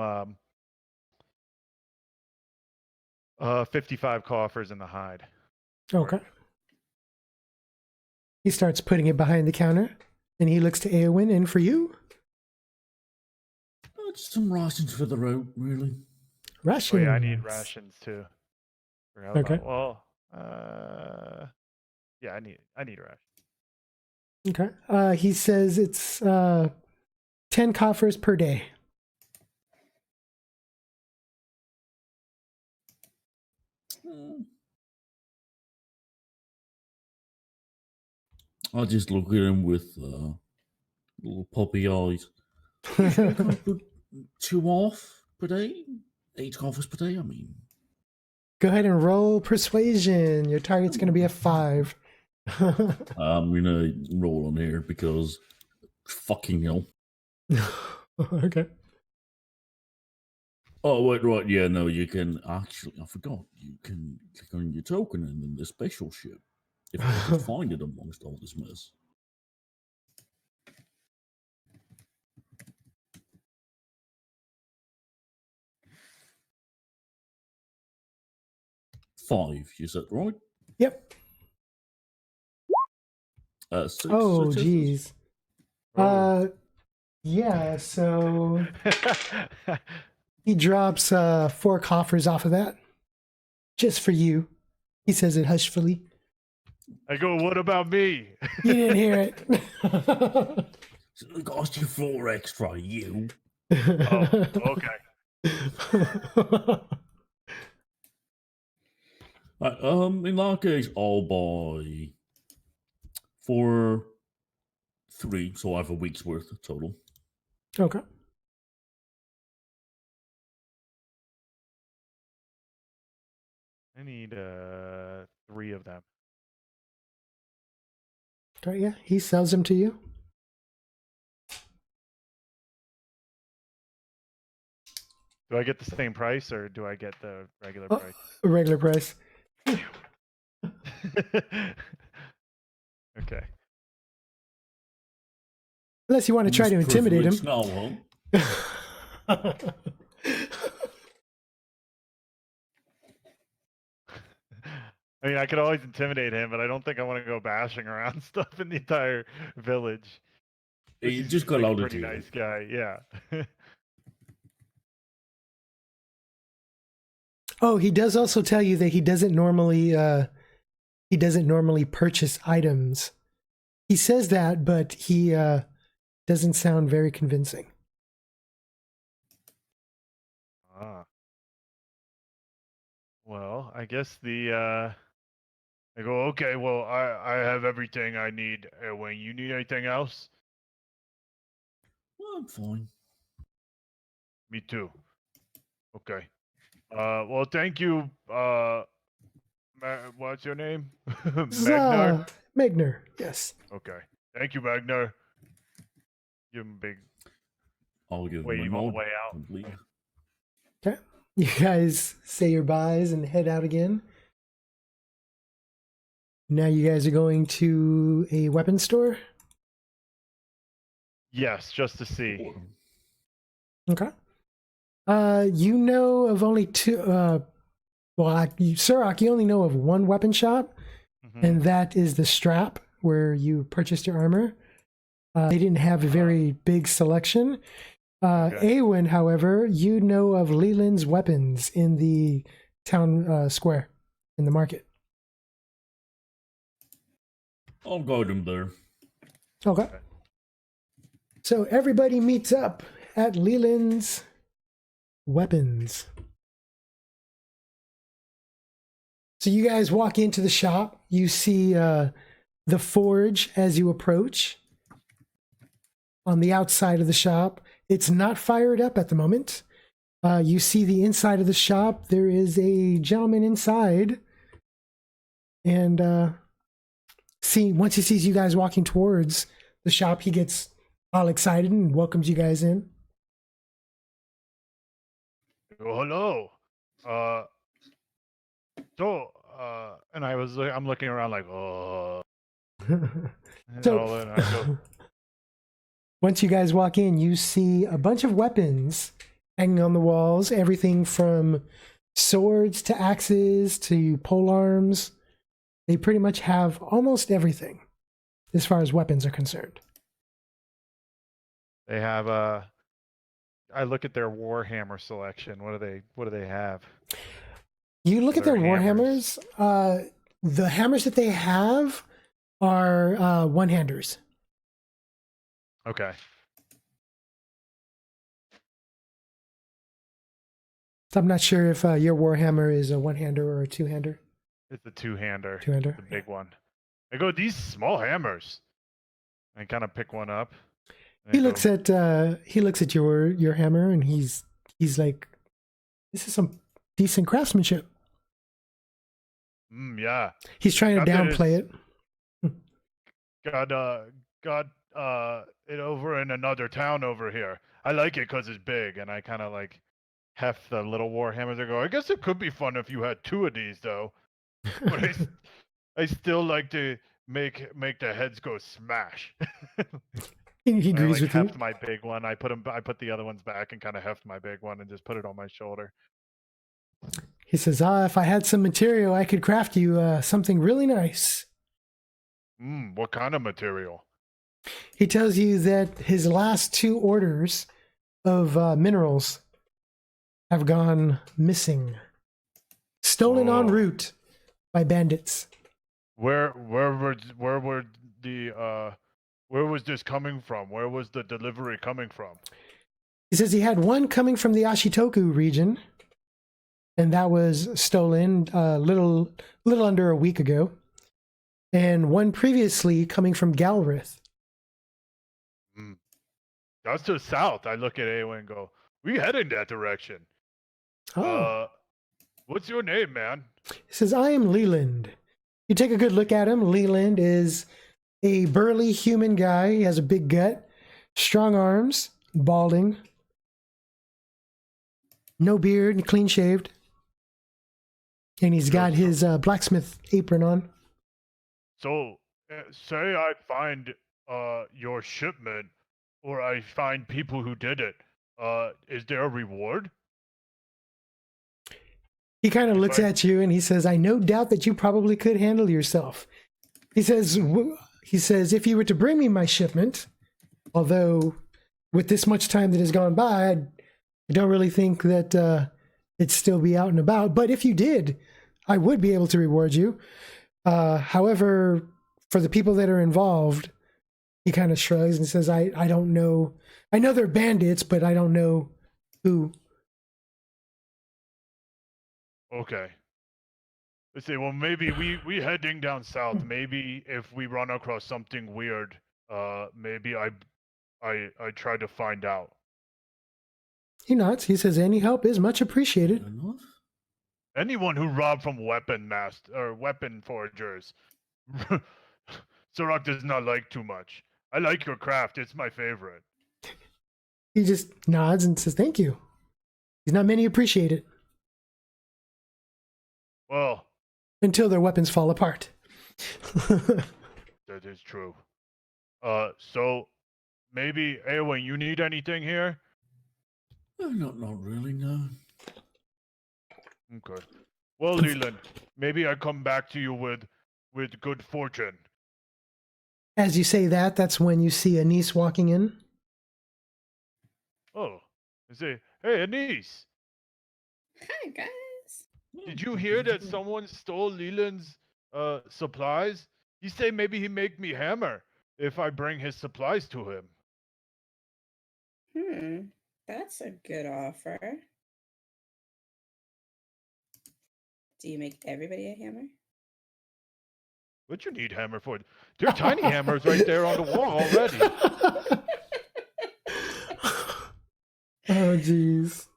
55 coffers in the hide. Okay. He starts putting it behind the counter, and he looks to Aewin, and for you? Just some rations for the road, really. Rations. Oh yeah, I need rations too. Forgot Okay. about, well, yeah, I need rations. Okay. He says it's 10 coffers per day. I just look at him with little puppy eyes. Should I kind of put 2 off per day? 8 coffers per day, I mean. Go ahead and roll persuasion. Your target's going to be a 5. I'm gonna roll on here because fucking hell. Okay. Oh, wait, right, yeah, no, you can actually, I forgot, you can click on your token and then the special ship. If I could find it amongst all this mess. Five, you said, right? Yep. 6 Oh, successes. geez. Oh. Yeah, so he drops 4 coffers off of that. Just for you. He says it hushfully. I go, what about me? You didn't hear it. So it cost you 4 extra, you. Oh, okay. In that case, I'll buy 3, so I have a week's worth total. Okay. I need 3 of them. Okay, yeah, he sells them to you. Do I get the same price or do I get the regular price? Regular price. Okay. Unless you want to try to intimidate him. Now, huh? I mean, I could always intimidate him, but I don't think I want to go bashing around stuff in the entire village. You He's just got like a out of pretty nice guy, yeah. Oh, he does also tell you that he doesn't normally purchase items. He says that, but he doesn't sound very convincing. Ah. Well, I guess the I go, okay, well, I have everything I need. When you need anything else, I'm fine. me too. Okay. Well, thank you. What's your name? This is Magnar. Magner, yes. Okay. Thank you, Magnar. Give him a big I'll give him a wave on the nod way out. and leave. Okay. You guys say your byes and head out again. Now you guys are going to a weapon store. Yes, just to see. Okay. You know of only two. Suroc, you only know of one weapon shop, and that is the Strap, where you purchased your armor. They didn't have a very big selection. Okay. Aewin, however, you know of Leland's Weapons in the town square, in the market. I'll guide him there. Okay. So everybody meets up at Leland's Weapons. So you guys walk into the shop. You see the forge as you approach. On the outside of the shop, it's not fired up at the moment. You see the inside of the shop. There is a gentleman inside, and once he sees you guys walking towards the shop, he gets all excited and welcomes you guys in. Oh, hello. And I'm looking around like, oh. So, And I go, once you guys walk in, you see a bunch of weapons hanging on the walls, everything from swords to axes to pole arms. They pretty much have almost everything as far as weapons are concerned. they have I look at their Warhammer selection. What do they have? You look at their Their warhammers. The hammers that they have are one-handers. Okay. So I'm not sure if your warhammer is a one-hander or a two-hander. It's a two-hander. Two-hander. The big one. I go, these small hammers. I kind of pick one up. He looks at your hammer and he's like, this is some decent craftsmanship. Yeah. He's trying to downplay it. Got it over in another town over here. I like it because it's big, and I kind of like heft the little warhammers. I go, I guess it could be fun if you had two of these, though. But I still like to make the heads go smash. He agrees with you. Heft my big one. I put the other ones back and kind of heft my big one and just put it on my shoulder. He says, if I had some material, I could craft you something really nice. What kind of material? He tells you that his last two orders of minerals have gone missing. Stolen en route by bandits. Where was this coming from? Where was the delivery coming from? He says he had one coming from the Ashitoku region, and that was stolen little under a week ago, and one previously coming from Galrith. That's to the south. I look at Aewin and go, we head in that direction. What's your name, man? He says, I am Leland. You take a good look at him. Leland is a burly human guy. He has a big gut, strong arms, balding, no beard, clean shaved. And he's got his blacksmith apron on. So, say I find your shipment, or I find people who did it. Is there a reward? He kind of looks at you and he says, I no doubt that you probably could handle yourself. He says, if you were to bring me my shipment, although with this much time that has gone by, I don't really think that it'd still be out and about. But if you did, I would be able to reward you. However, for the people that are involved, he kind of shrugs and says, I don't know. I know they're bandits, but I don't know who. Okay. I say, well, maybe we heading down south. Maybe if we run across something weird, maybe I try to find out. He nods. He says, any help is much appreciated. Fair enough. Anyone who robbed from weapon forgers, Suroc does not like too much. I like your craft; it's my favorite. He just nods and says, thank you. He's not many appreciate it Well, until their weapons fall apart. that is true. So maybe Aewin, you need anything here? Not really, no. Okay. Well, Leland, maybe I come back to you with good fortune. As you say that, that's when you see Annesse walking in. Oh, I say, hey, Annesse, Hi, guys. did you hear that someone stole Leland's supplies? He say maybe he make me hammer if I bring his supplies to him. That's a good offer. Do you make everybody a hammer? What you need hammer for? There are tiny hammers right there on the wall already. Oh, jeez.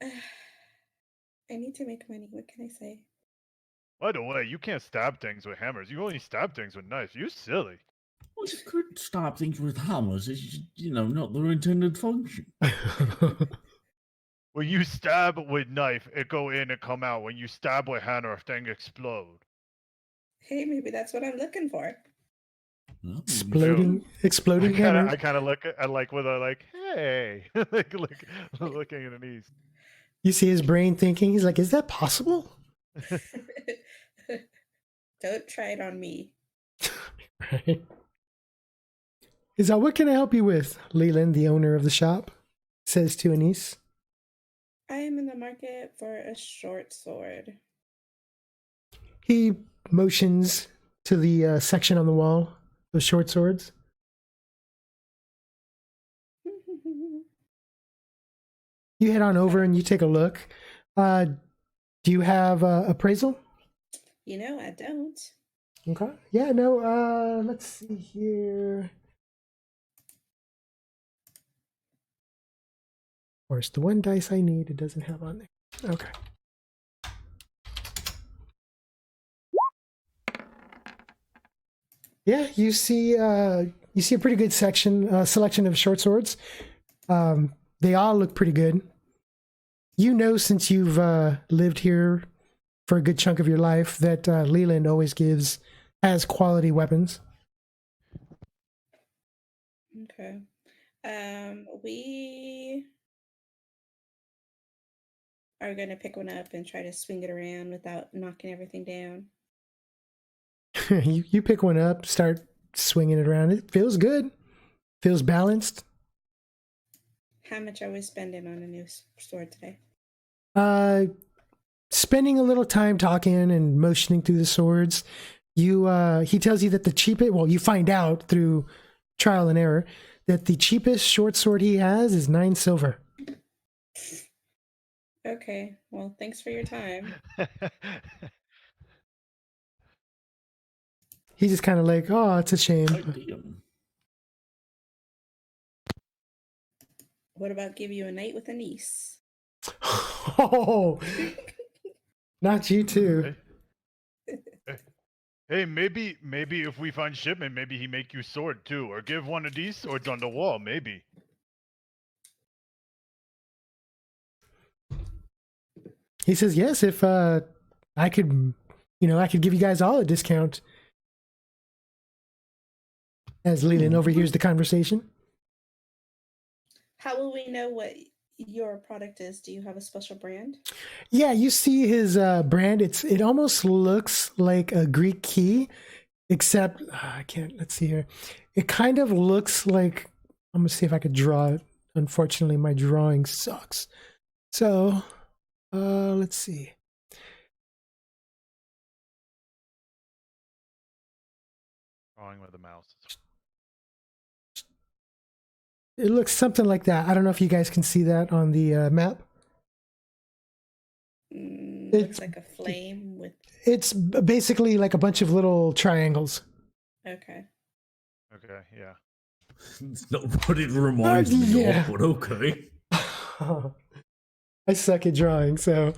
I need to make money. What can I say? By the way, you can't stab things with hammers. You only stab things with knives. You silly. Well, you could stab things with hammers. It's just, not their intended function. When you stab with knife, it go in and come out. When you stab with hammer, thing explode. Hey, maybe that's what I'm looking for. Well, Exploding hammer. I kind of look at like with a like, hey, like looking at an east. You see his brain thinking. He's like, is that possible? Don't try it on me. Right. He's like, what can I help you with? Leland, the owner of the shop, says to Annesse. I am in the market for a short sword. He motions to the section on the wall, those short swords. You head on over and you take a look. Do you have appraisal? I don't. Okay. Yeah, no, let's see here. Of course, the one dice I need, it doesn't have on there. Okay. Yeah, you see a pretty good selection of short swords. They all look pretty good. Since you've lived here for a good chunk of your life that Leland always has quality weapons. Okay. We are going to pick one up and try to swing it around without knocking everything down. You pick one up, start swinging it around. It feels good. Feels balanced. How much are we spending on a new sword today? Spending a little time talking and motioning through the swords. He tells you that the cheapest, well, you find out through trial and error that the cheapest short sword he has is 9 silver. Okay, well, thanks for your time. He's just kind of like, oh, it's a shame. What about give you a night with Annesse? Oh, not you too. Hey, maybe if we find shipment, maybe he make you sword too, or give one of these swords on the wall, maybe. He says, yes, if I could give you guys all a discount. As Leland overhears the conversation. How will we know what your product is? Do you have a special brand? Yeah, you see his brand. It almost looks like a Greek key, except I can't. Let's see here. It kind of looks like. I'm gonna see if I could draw it. Unfortunately, my drawing sucks. So, let's see. Drawing with a mouse. It looks something like that. I don't know if you guys can see that on the map. Looks like a flame with. It's basically like a bunch of little triangles. Okay. Okay, yeah. It's not what it reminds me yeah. of, but okay. I suck at drawing, so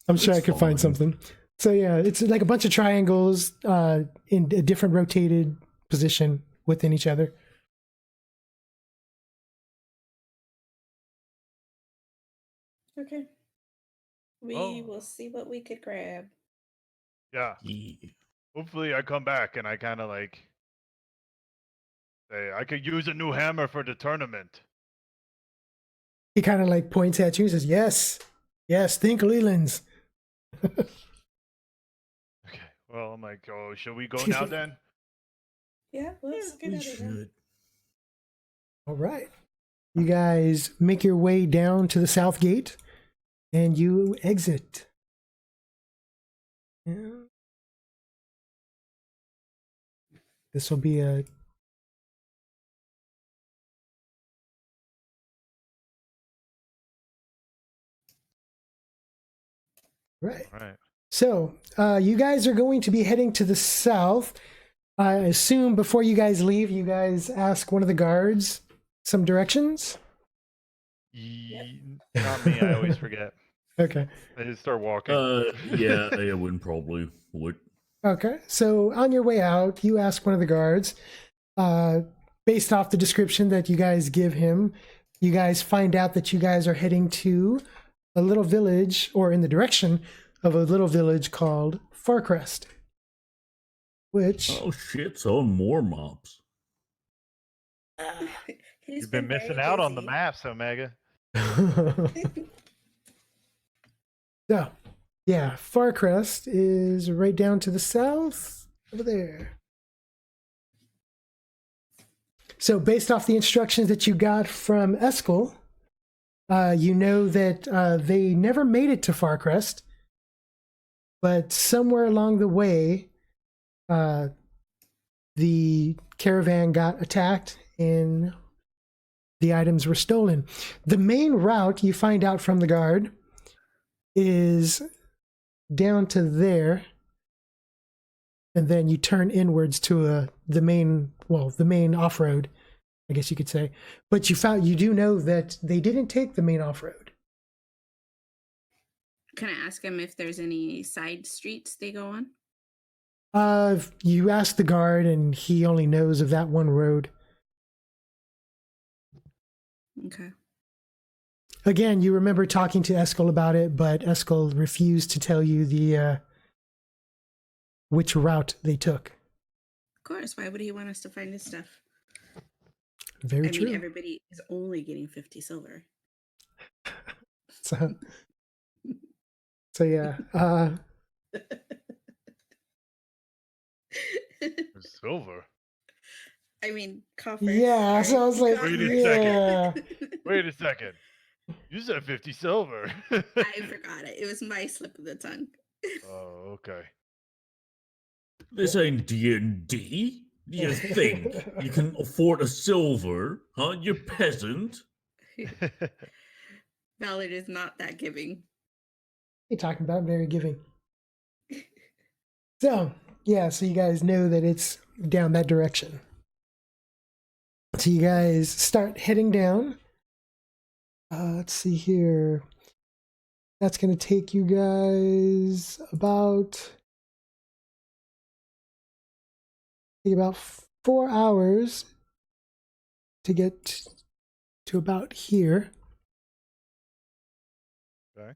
I'm sure I could find something. So yeah, it's like a bunch of triangles in a different rotated position within each other. Okay. We will see what we could grab. Yeah. Hopefully I come back and I kind of like say, I could use a new hammer for the tournament. He kind of like points at you and says, yes, think Leland's. Okay. Well, I'm like, oh, shall we go now then? Yeah, let's get out of here. All right. You guys make your way down to the south gate and you exit. Yeah. This will be a right. So you guys are going to be heading to the south. I assume before you guys leave, you guys ask one of the guards some directions. Not me. I always forget. Okay. I just start walking. Yeah, Aewin probably would. Okay. So on your way out, you ask one of the guards. Based off the description that you guys give him, you guys find out that you guys are heading to a little village, or in the direction of a little village called Farcrest. Which... Oh shit, so more mobs. You've been missing out on the maps, Omega. So, yeah, Farcrest is right down to the south, over there. So based off the instructions that you got from Eskel, you know that they never made it to Farcrest, but somewhere along the way, the caravan got attacked and the items were stolen. The main route, you find out from the guard, is down to there, and then you turn inwards to the main off-road, I guess you could say. But you do know that they didn't take the main off-road. Can I ask him if there's any side streets they go on? You ask the guard, and he only knows of that one road. Okay. Again, you remember talking to Eskel about it, but Eskel refused to tell you the which route they took. Of course. Why would he want us to find his stuff? Very true. I mean, everybody is only getting 50 silver. So yeah. Silver. I mean, coffers. Yeah, so I was like, Wait a second. You said 50 silver. I forgot it. It was my slip of the tongue. Oh, okay. This ain't D&D. You think you can afford a silver, huh? You peasant. Ballard is not that giving. You're talking about very giving. So, yeah, so you guys know that it's down that direction. So you guys start heading down. Let's see here. That's going to take you guys about 4 hours to get to about here. Okay.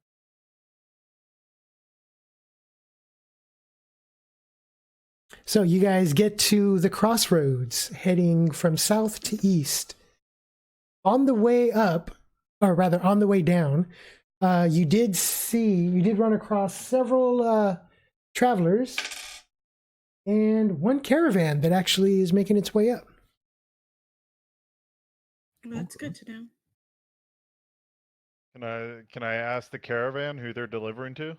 So you guys get to the crossroads heading from south to east. On the way up, or rather on the way down, you did run across several travelers and one caravan that actually is making its way up. Well, that's good to know. Can I ask the caravan who they're delivering to?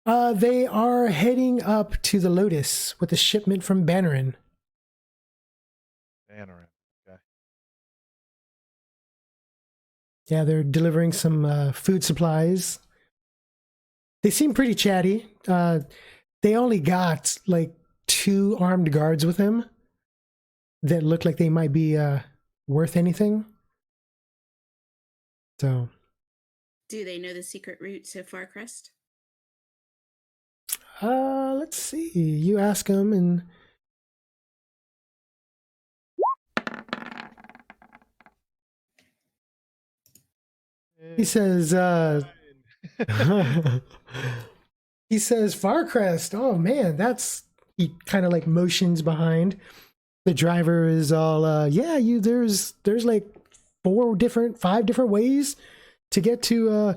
They are heading up to the Lotus with a shipment from Bannerin. Bannerin. Okay. Yeah, they're delivering some food supplies. They seem pretty chatty. They only got like 2 armed guards with them that look like they might be worth anything. So, Do they know the secret route to Farcrest? let's see. You ask them, and he says, he says, Farcrest. Oh man, that's. He kind of like motions behind. The driver is all, yeah, there's like 5 different ways to get to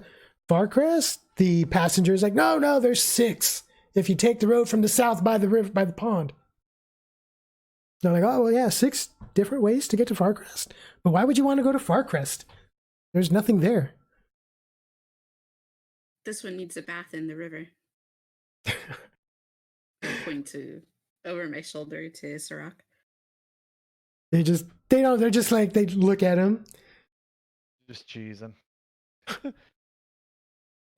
Farcrest. The passenger's like, no, there's 6. If you take the road from the south by the river, by the pond. They're like, oh well, yeah, 6 different ways to get to Farcrest. But why would you want to go to Farcrest? There's nothing there. This one needs a bath in the river. I point to over my shoulder to Suroc. They're just like, they look at him. Just cheesing.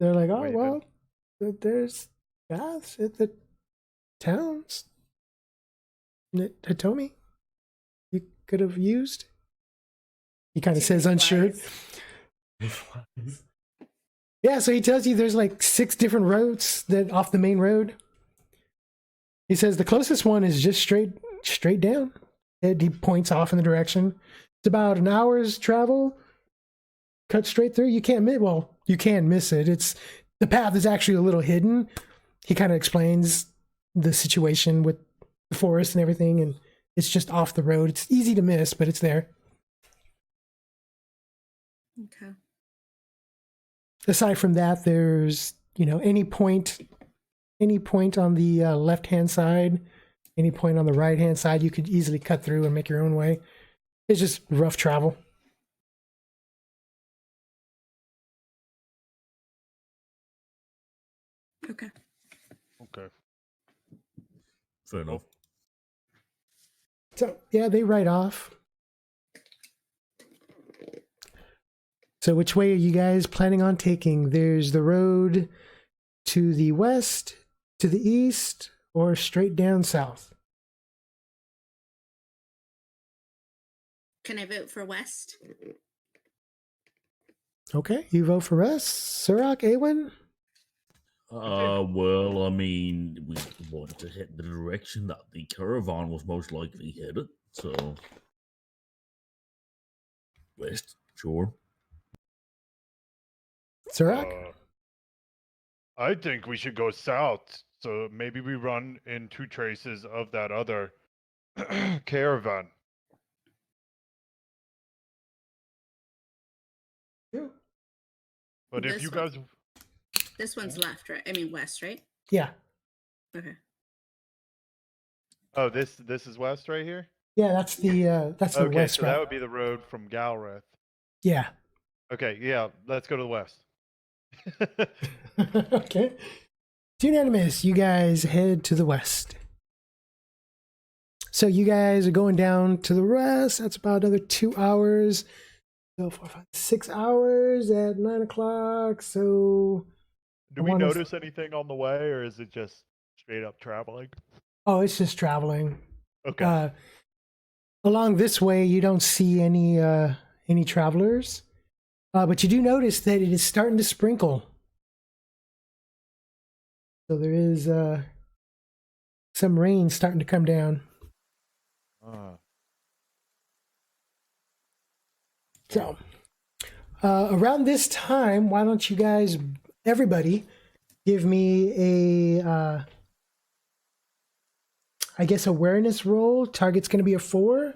They're like, oh, Waving. well, there's baths at the towns that Hitomi you could have used. He kind of says unsure. Yeah, so he tells you there's like 6 different roads that off the main road. He says the closest one is just straight down. And he points off in the direction. It's about an hour's travel. Cut straight through. You can't miss. Well, you can miss it. The path is actually a little hidden. He kind of explains the situation with the forest and everything, and it's just off the road. It's easy to miss, but it's there. Okay. Aside from that, there's any point on the left-hand side, any point on the right-hand side, you could easily cut through and make your own way. It's just rough travel. Okay. Okay. Fair enough. So yeah, they ride off. So which way are you guys planning on taking? There's the road to the west, to the east, or straight down south? Can I vote for West? Okay, you vote for us. Suroc, Aewin? Well, I mean, we wanted to hit the direction that the caravan was most likely headed, so west, sure. Suroc? I think we should go south. So maybe we run in 2 traces of that other caravan. Yeah. But if This you one. guys, This one's left, right? I mean West, right? Yeah. Okay. oh, this is west right here. Yeah, that's the Okay, west so that route. would be the road from Galrith. Yeah. Okay, yeah, let's go to the west. Okay. It's unanimous. You guys head to the west. So you guys are going down to the west. That's about another 2 hours. So 4, 5, 6 hours at 9 o'clock. So Do we notice anything on the way, or is it just straight up traveling? oh, it's just traveling. Okay. Along this way, you don't see any travelers, but you do notice that it is starting to sprinkle. So there is some rain starting to come down. So around this time, why don't you guys, everybody, give me a, I guess, awareness roll. Target's going to be a 4.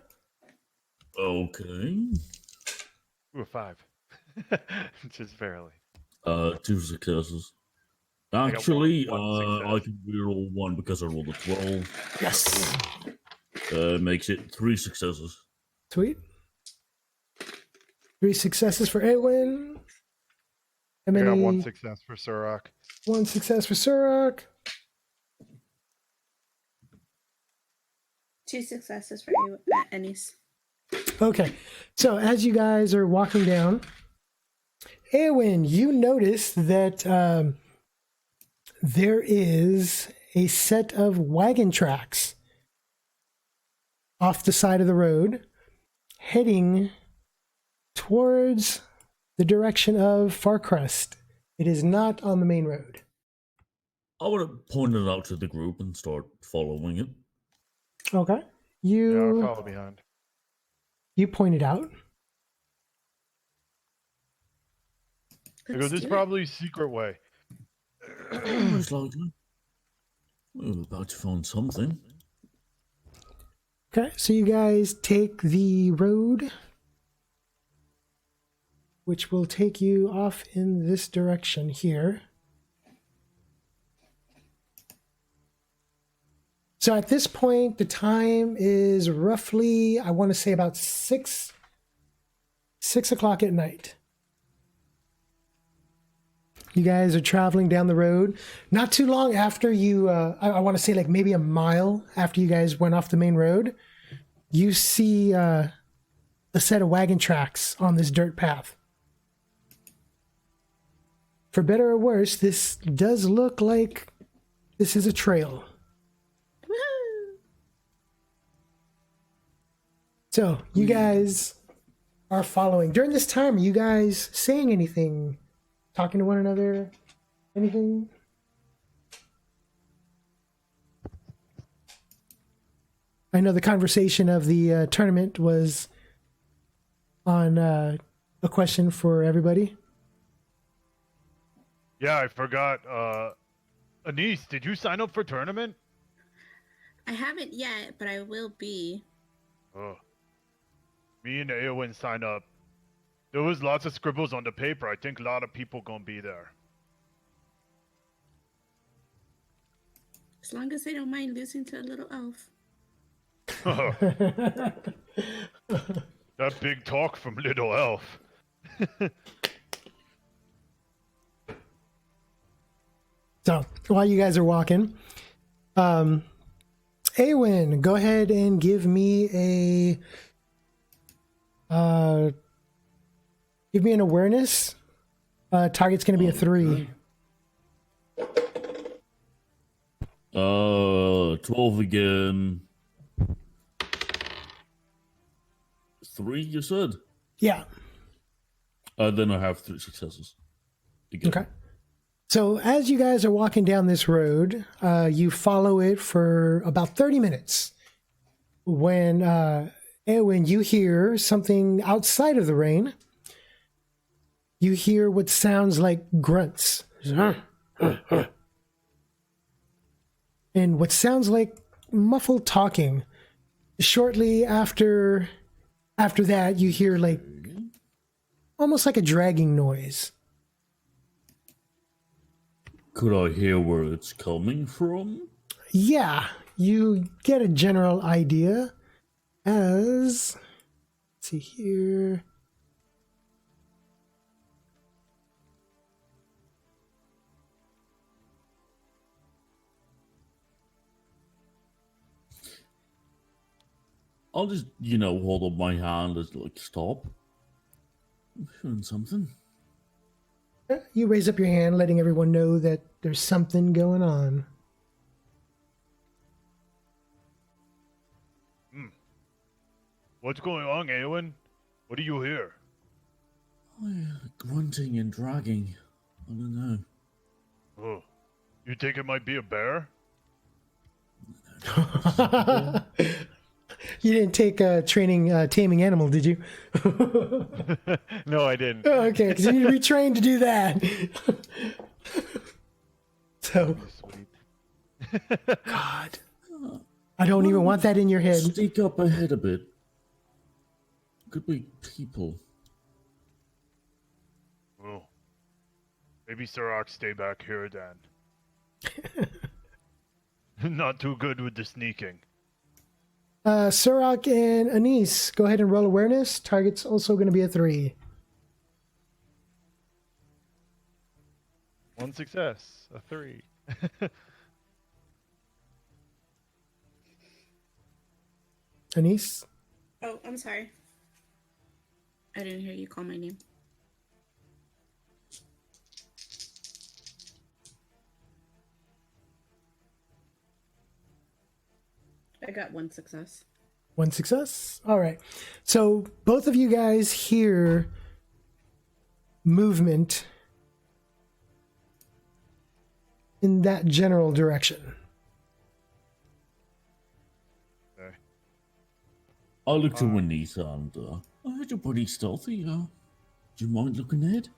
Okay. Ooh, a 5. Just barely. 2 successes. got Actually, one I success. can reroll 1 because I rolled a 12. Yes. Makes it 3 successes. Sweet. 3 successes for Aewin. And I got then 1 success for Suroc. 1 success for Suroc. 2 successes for Annesse. Okay. So as you guys are walking down, Aewin, you notice that there is a set of wagon tracks off the side of the road heading towards the direction of Farcrest. It is not on the main road. I would have pointed it out to the group and start following it. Okay. Yeah, I'll follow behind. You pointed out. I go, Let's this is do it. probably a secret way. Most likely. We were about to find something. Okay, so you guys take the road, which will take you off in this direction here. So at this point, the time is roughly, I want to say about 6 o'clock at night. You guys are traveling down the road. Not too long after you, I want to say like maybe a mile after you guys went off the main road, you see a set of wagon tracks on this dirt path. For better or worse, this does look like this is a trail. Woohoo! So you guys are following. During this time, are you guys saying anything? Talking to one another? Anything? I know the conversation of the tournament was on a question for everybody. Yeah, I forgot. Annesse, did you sign up for tournament? I haven't yet, but I will be. Oh. Me and Aewin signed up. There was lots of scribbles on the paper. I think a lot of people gonna be there. As long as they don't mind losing to a little elf. That big talk from Little Elf. So while you guys are walking, Aewin, go ahead and give me an awareness. Target's going to be a 3. 12 again. 3, you said? Yeah. Then I have 3 successes. Again. Okay. So as you guys are walking down this road, you follow it for about 30 minutes. When Aewin, you hear something outside of the rain. You hear what sounds like grunts. And what sounds like muffled talking. Shortly after that, you hear like almost like a dragging noise. Could I hear where it's coming from? Yeah, you get a general idea as, let's see here. I'll just, hold up my hand as like, stop. I'm hearing something. You raise up your hand, letting everyone know that there's something going on. What's going on, Aewin? What do you hear? Grunting and dragging. I don't know. Oh, you think it might be a bear? You didn't take training taming animal, did you? No, I didn't. Oh, okay, because you need to be trained to do that. So, Sweet. God, I don't even want that in your head. Sneak up ahead a bit. Could be people. Oh, maybe Suroc stay back here then. Not too good with the sneaking. Suroc and Annesse, go ahead and roll awareness. Target's also going to be a 3. 1 success, a 3. Annesse? Oh, I'm sorry. I didn't hear you call my name. I got one success. One success. All right. So both of you guys hear movement in that general direction. Okay. I look to Annesse and I heard you're pretty stealthy. Do you mind looking ahead?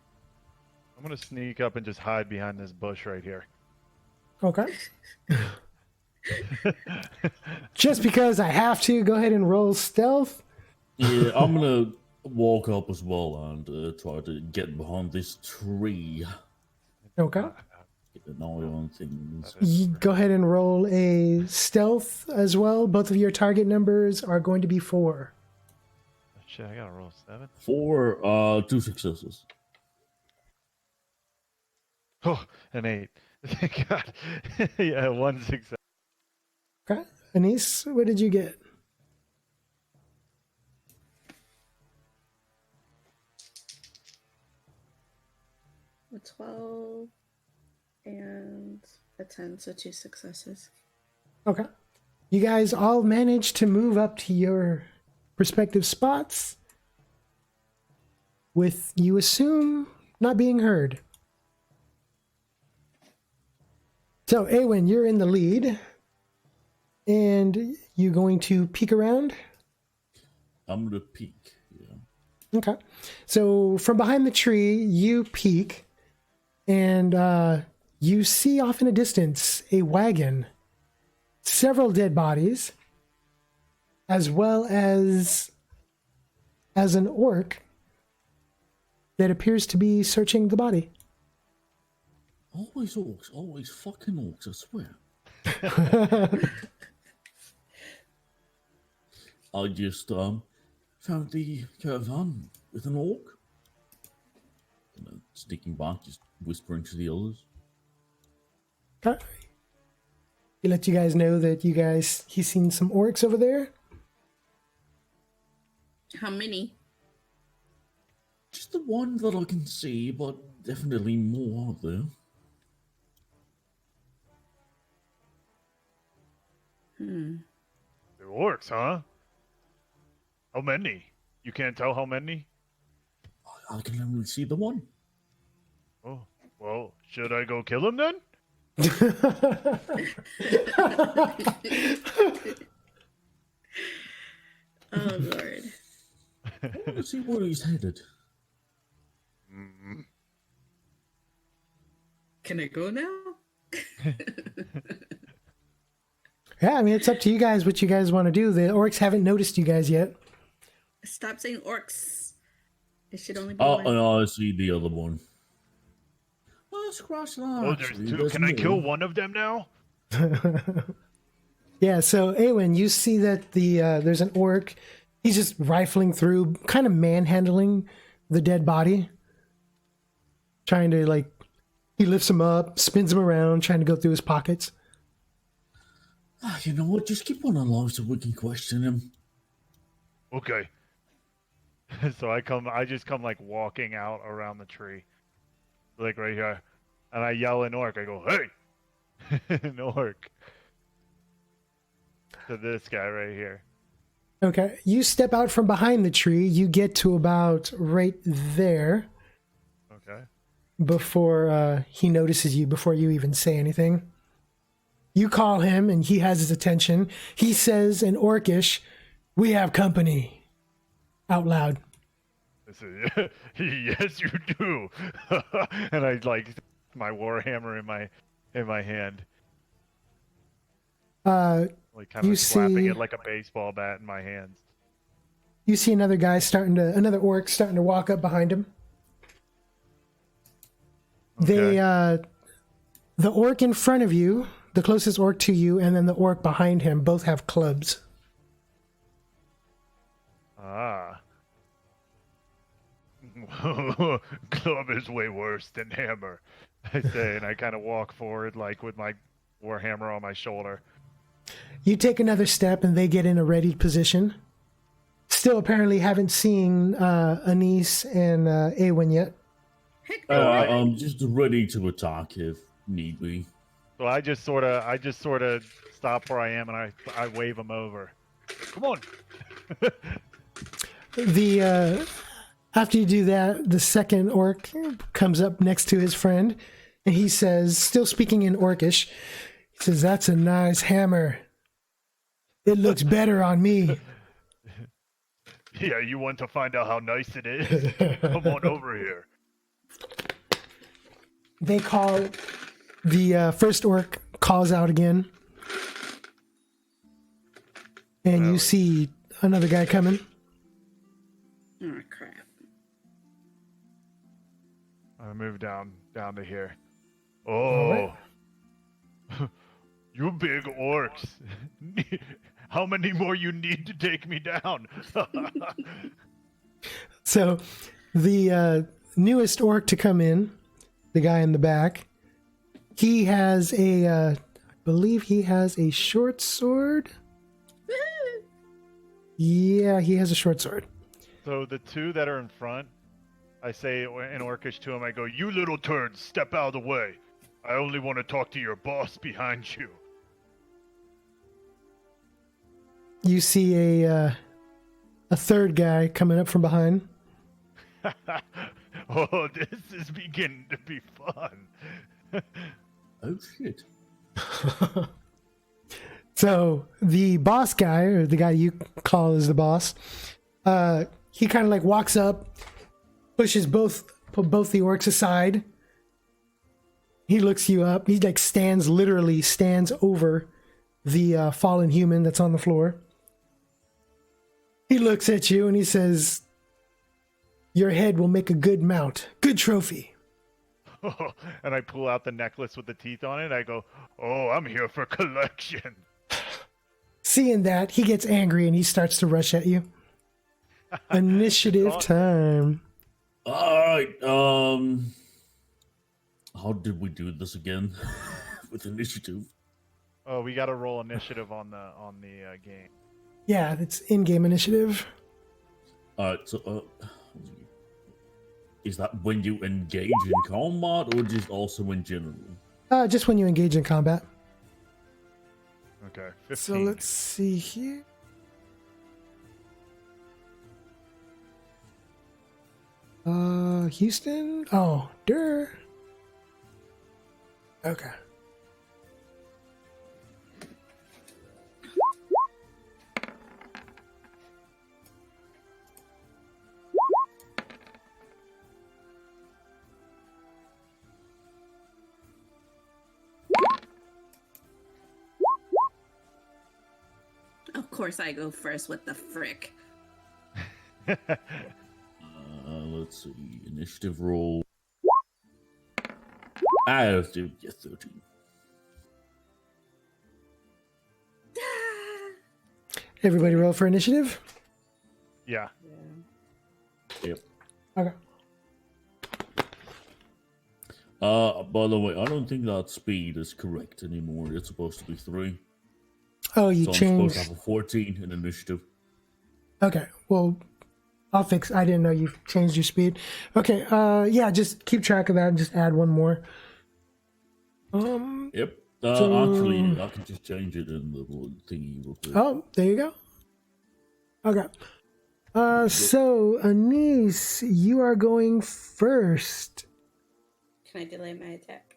I'm gonna sneak up and just hide behind this bush right here. Okay. Just because I have to, go ahead and roll stealth. Yeah, I'm gonna walk up as well and try to get behind this tree. Okay. Get an eye on things. You go ahead and roll a stealth as well. Both of your target numbers are going to be 4. Shit, I gotta roll 7. 4, 2 successes. Oh, an 8. Thank God. Yeah, 1 success. Okay. Annesse, what did you get? A 12 and a 10, so 2 successes. Okay. You guys all managed to move up to your respective spots with, you assume, not being heard. So, Aewin, you're in the lead. And you're going to peek around? I'm gonna peek, yeah. Okay. So, from behind the tree, you peek. And you see off in a distance a wagon, several dead bodies, as well as an orc that appears to be searching the body. Always orcs, always fucking orcs, I swear. I just found the caravan with an orc. Sneaking back, just whispering to the others. Okay. He let you guys know that he's seen some orcs over there. How many? Just the one that I can see, but definitely more out there. They're orcs, huh? How many? You can't tell how many? I can only see the one. Oh, well, should I go kill him then? Oh, Lord. I want to see where he's headed. Can I go now? Yeah, I mean, it's up to you guys what you guys want to do. The orcs haven't noticed you guys yet. Stop saying orcs. It should only be Oh, one. I see the other one. Well, scratch that. Oh, there's actually. 2. There's Can I more. kill one of them now? Yeah, so Aewin, you see that there's an orc. He's just rifling through, kind of manhandling the dead body. Trying to, he lifts him up, spins him around, trying to go through his pockets. You know what? Just keep one alive so we can question him. Okay. So I just come walking out around the tree. Like right here. And I yell in orc. I go, hey! In orc. To this guy right here. Okay, you step out from behind the tree. You get to about right there Okay. before he notices you, before you even say anything. You call him, and he has his attention. He says in Orcish, "We have company," out loud. I say, yes, you do. And I my warhammer in my hand. Kind You of slapping see- it like a baseball bat in my hands. You see another another orc starting to walk up behind him. Okay. The orc in front of you, the closest orc to you, and then the orc behind him both have clubs. Ah. Club is way worse than hammer, I say, and I kind of walk forward with my warhammer on my shoulder. You take another step, and they get in a ready position. Still, apparently, haven't seen Annesse and Aewin yet. Heck no. I'm just ready to attack if need be. So I just sort of stop where I am and I wave him over. Come on. The after you do that, the second orc comes up next to his friend, and he says, still speaking in Orcish, he says, "That's a nice hammer. It looks better on me." Yeah, you want to find out how nice it is? Come on over here. They call the first orc calls out again, and you see another guy coming. Oh crap! I move down to here. Oh, All you big orcs! How many more you need to take me down? So, the newest orc to come in, the guy in the back, he has I believe he has a short sword. Yeah, he has a short sword. So the two that are in front, I say in Orcish to him, I go, "You little turds, step out of the way. I only want to talk to your boss behind you." You see a third guy coming up from behind. Oh, this is beginning to be fun. Oh shit. So the boss guy, or the guy you call as the boss, he kind of like walks up, pushes both the orcs aside. He looks you up. He like literally stands over the fallen human that's on the floor. He looks at you and he says, "Your head will make a good mount, good trophy." And I pull out the necklace with the teeth on it. I go, "Oh, I'm here for collection." Seeing that, he gets angry and he starts to rush at you. Initiative time. Alright, how did we do this again? With initiative? Oh, we got to roll initiative on the game. Yeah, it's in-game initiative. Alright, so, is that when you engage in combat, or just also in general? Just when you engage in combat. Okay, 15. So let's see here. Houston? Oh, Durr. Okay. Of course, I go first. What the frick? Let's see. Initiative roll. I have to get 13. Everybody roll for initiative? Yeah. Yep. Okay. By the way, I don't think that speed is correct anymore. It's supposed to be 3. Oh, you So I'm supposed changed. to have a 14 in initiative. Okay, well, I'll fix. I didn't know you changed your speed. Okay, yeah, just keep track of that and just add one more. Yep. So- Actually, I can just change it in the little thingy real quick. Oh, there you go. Okay. So Annesse, you are going first. Can I delay my attack?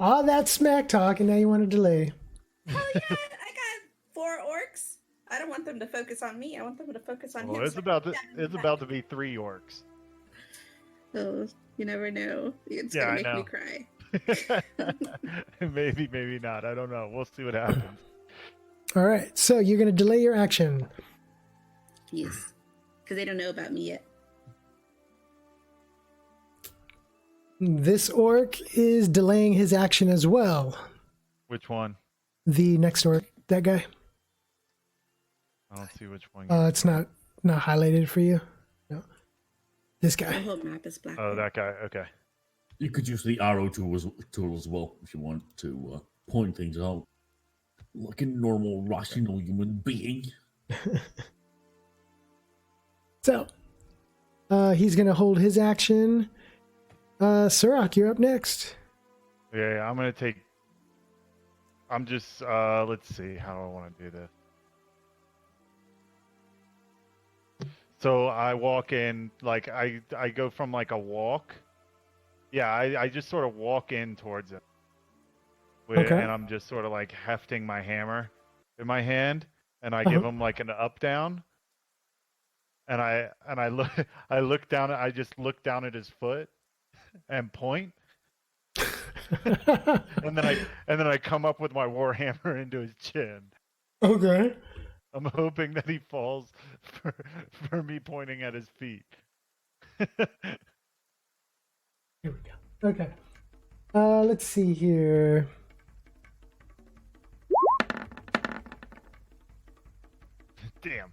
All that smack talk, and now you want to delay. Oh yeah, I got 4 orcs. I don't want them to focus on me. I want them to focus on him. Well, it's so about yeah, to be 3 orcs. Oh, you never know. It's Yeah, gonna I make me know. cry. maybe not. I don't know. We'll see what happens. All right, so you're going to delay your action. Yes, because they don't know about me yet. This orc is delaying his action as well. Which one? The next orc, that guy. I don't see which one. It's not highlighted for you. No, this The guy. whole map is black. Oh, that guy. Okay. You could use the arrow tool as well if you want to point things out. Like a normal, rational human being. So, he's going to hold his action. Suroc, you're up next. Yeah, I'm gonna take. I'm just. Let's see how I want to do this. So I walk in, like I go from like a walk. Yeah, I just sort of walk in towards him, Okay. and I'm just sort of like hefting my hammer in my hand, and I Uh-huh. give him like an up down, and I look I look down I just look down at his foot and point, and then I come up with my war hammer into his chin. Okay. I'm hoping that he falls for me pointing at his feet. Here we go. Okay. Let's see here. Damn.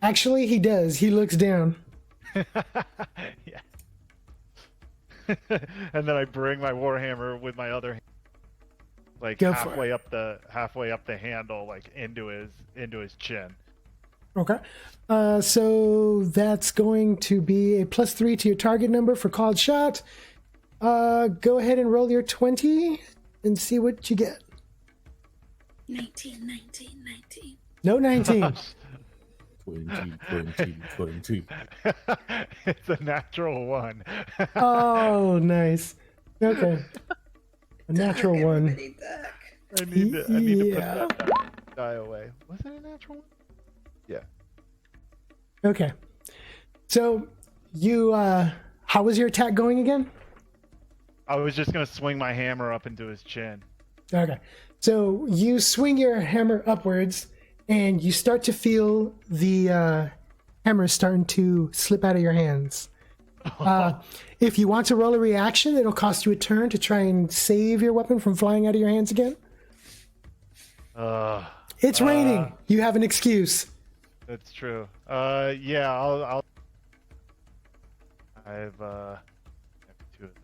Actually, he does. He looks down. Yeah. And then I bring my warhammer with my other hand, like Go for halfway up the handle, like into his chin. Okay. So that's going to be a +3 to your target number for called shot. Go ahead and roll your 20 and see what you get. 19, 19, 19. No 19. 20. It's a natural one. Oh, nice. Okay. A natural Duck, one. everybody duck. I need to Yeah. put that die away. Was it a natural one? Yeah. Okay. So you how was your attack going again? I was just gonna swing my hammer up into his chin. Okay. So you swing your hammer upwards and you start to feel the hammer starting to slip out of your hands. If you want to roll a reaction, it'll cost you a turn to try and save your weapon from flying out of your hands again. It's raining. You have an excuse. That's true. Yeah, I'll I have 2 of them.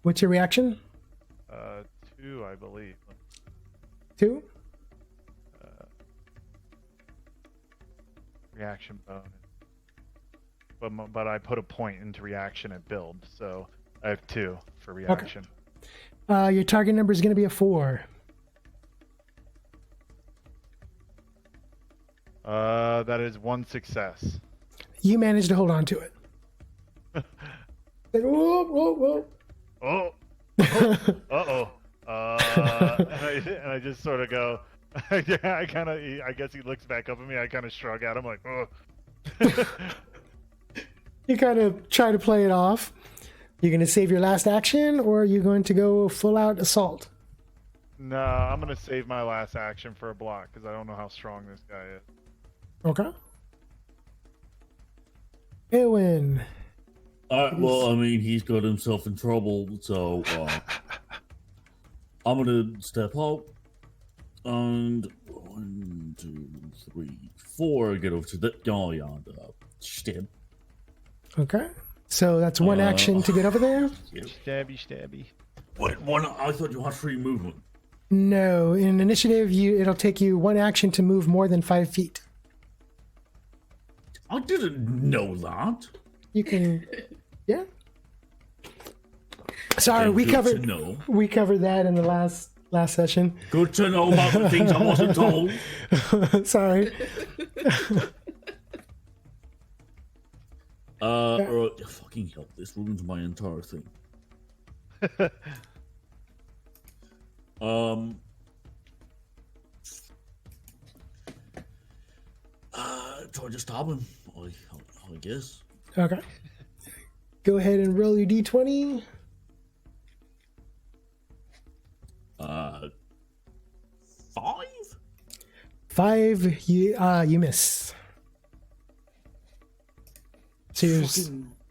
What's your reaction? 2, I believe. 2? Reaction bonus. But I put a point into reaction at build, so I have 2 for reaction. Your target number is going to be a 4. That is 1 success. You managed to hold on to it. Whoa, whoa, whoa. Oh. Uh-oh. And I just sort of go, yeah, I guess he looks back up at me. I kind of shrug at him like, oh. You kind of try to play it off. You're going to save your last action, or are you going to go full out assault? No, I'm going to save my last action for a block because I don't know how strong this guy is. Okay. Aewin. Well, I mean, he's got himself in trouble, so I'm gonna step out and 1, 2, 3, 4 get over to that guy and stab. Okay. So that's one action to get over there? Stabby. Wait, one. I thought you had free movement. No. In initiative, it'll take you one action to move more than 5 feet. I didn't know that. You can... Yeah. Sorry, Okay, good to know. we covered that in the last session. Good to know about the things I wasn't told. Sorry. Fucking hell, this ruins my entire thing. Try to stab him, I guess. Okay. Go ahead and roll your d20. 5? 5, you miss. So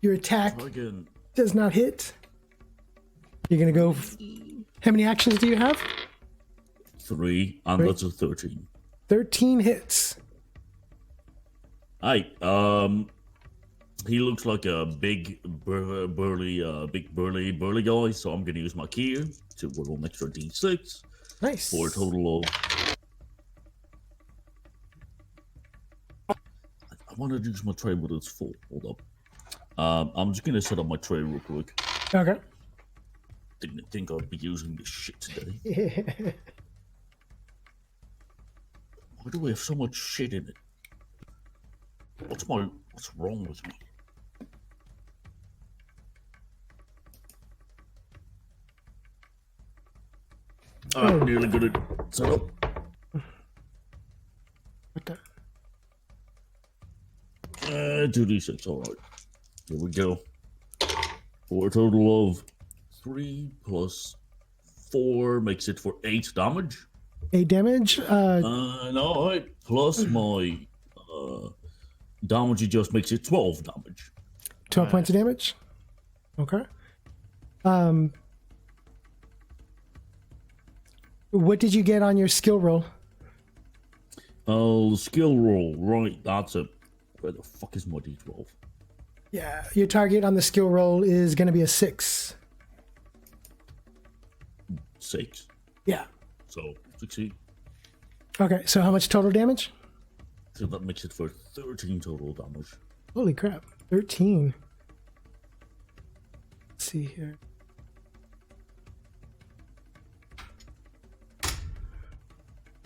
your attack Again. does not hit. You're gonna go. How many actions do you have? 3, and Wait. that's a 13. 13 hits. Hey, he looks like a big, burly guy, so I'm gonna use my key to roll an extra d6 Nice. for a total of. I wanted to use my tray, but it's full. Hold up. I'm just gonna set up my tray real quick. Okay. Didn't think I'd be using this shit today. Why do we have so much shit in it? What's wrong with me? I'm nearly good at set up. What the? 2d6, alright. Here we go. For a total of 3 plus 4 makes it for 8 damage. 8 damage? No, 8 plus my damage, it just makes it 12 damage. 12 points of damage? Okay. What did you get on your skill roll? Oh, the skill roll, right, that's it. Where the fuck is my d12? Yeah, your target on the skill roll is going to be a 6. 6. Yeah. So, succeed. Okay, so how much total damage? So that makes it for 13 total damage. Holy crap, 13. Let's see here.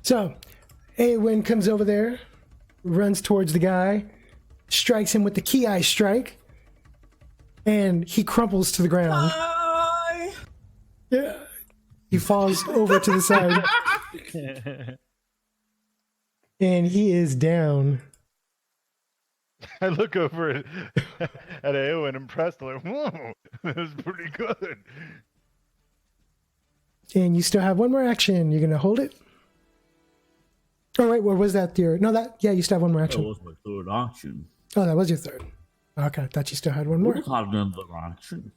So, Aewin comes over there, runs towards the guy, strikes him with the key eye strike, and he crumples to the ground. Yeah. He falls over to the side. And he is down. I look over at Aewin impressed, like, whoa, that was pretty good. And you still have one more action. You're going to hold it? Oh, wait, what was that? Yeah, you still have one more That action. was my third action. Oh, that was your third. Okay, I thought you still had one more. I had another action.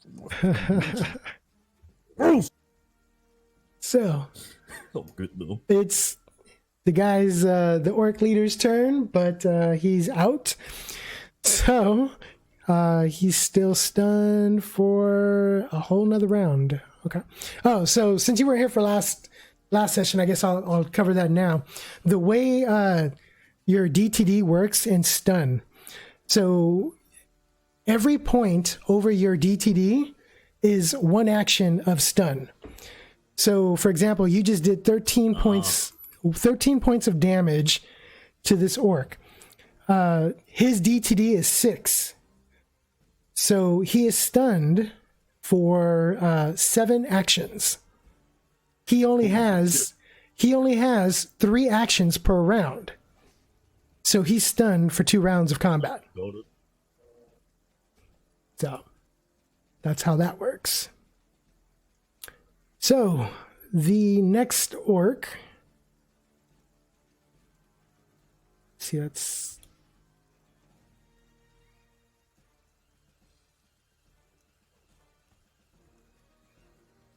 So, Oh, good though. it's the guy's, the orc leader's turn, but he's out. So, he's still stunned for a whole nother round. Okay. Oh, so since you were here for last session, I guess I'll cover that now. The way your DTD works in stun. So every point over your DTD is one action of stun. So for example, you just did 13 points of damage to this orc. His DTD is 6. So he is stunned for 7 actions. He only has 3 actions per round. So he's stunned for 2 rounds of combat. Got it. So that's how that works. So the next orc. See, that's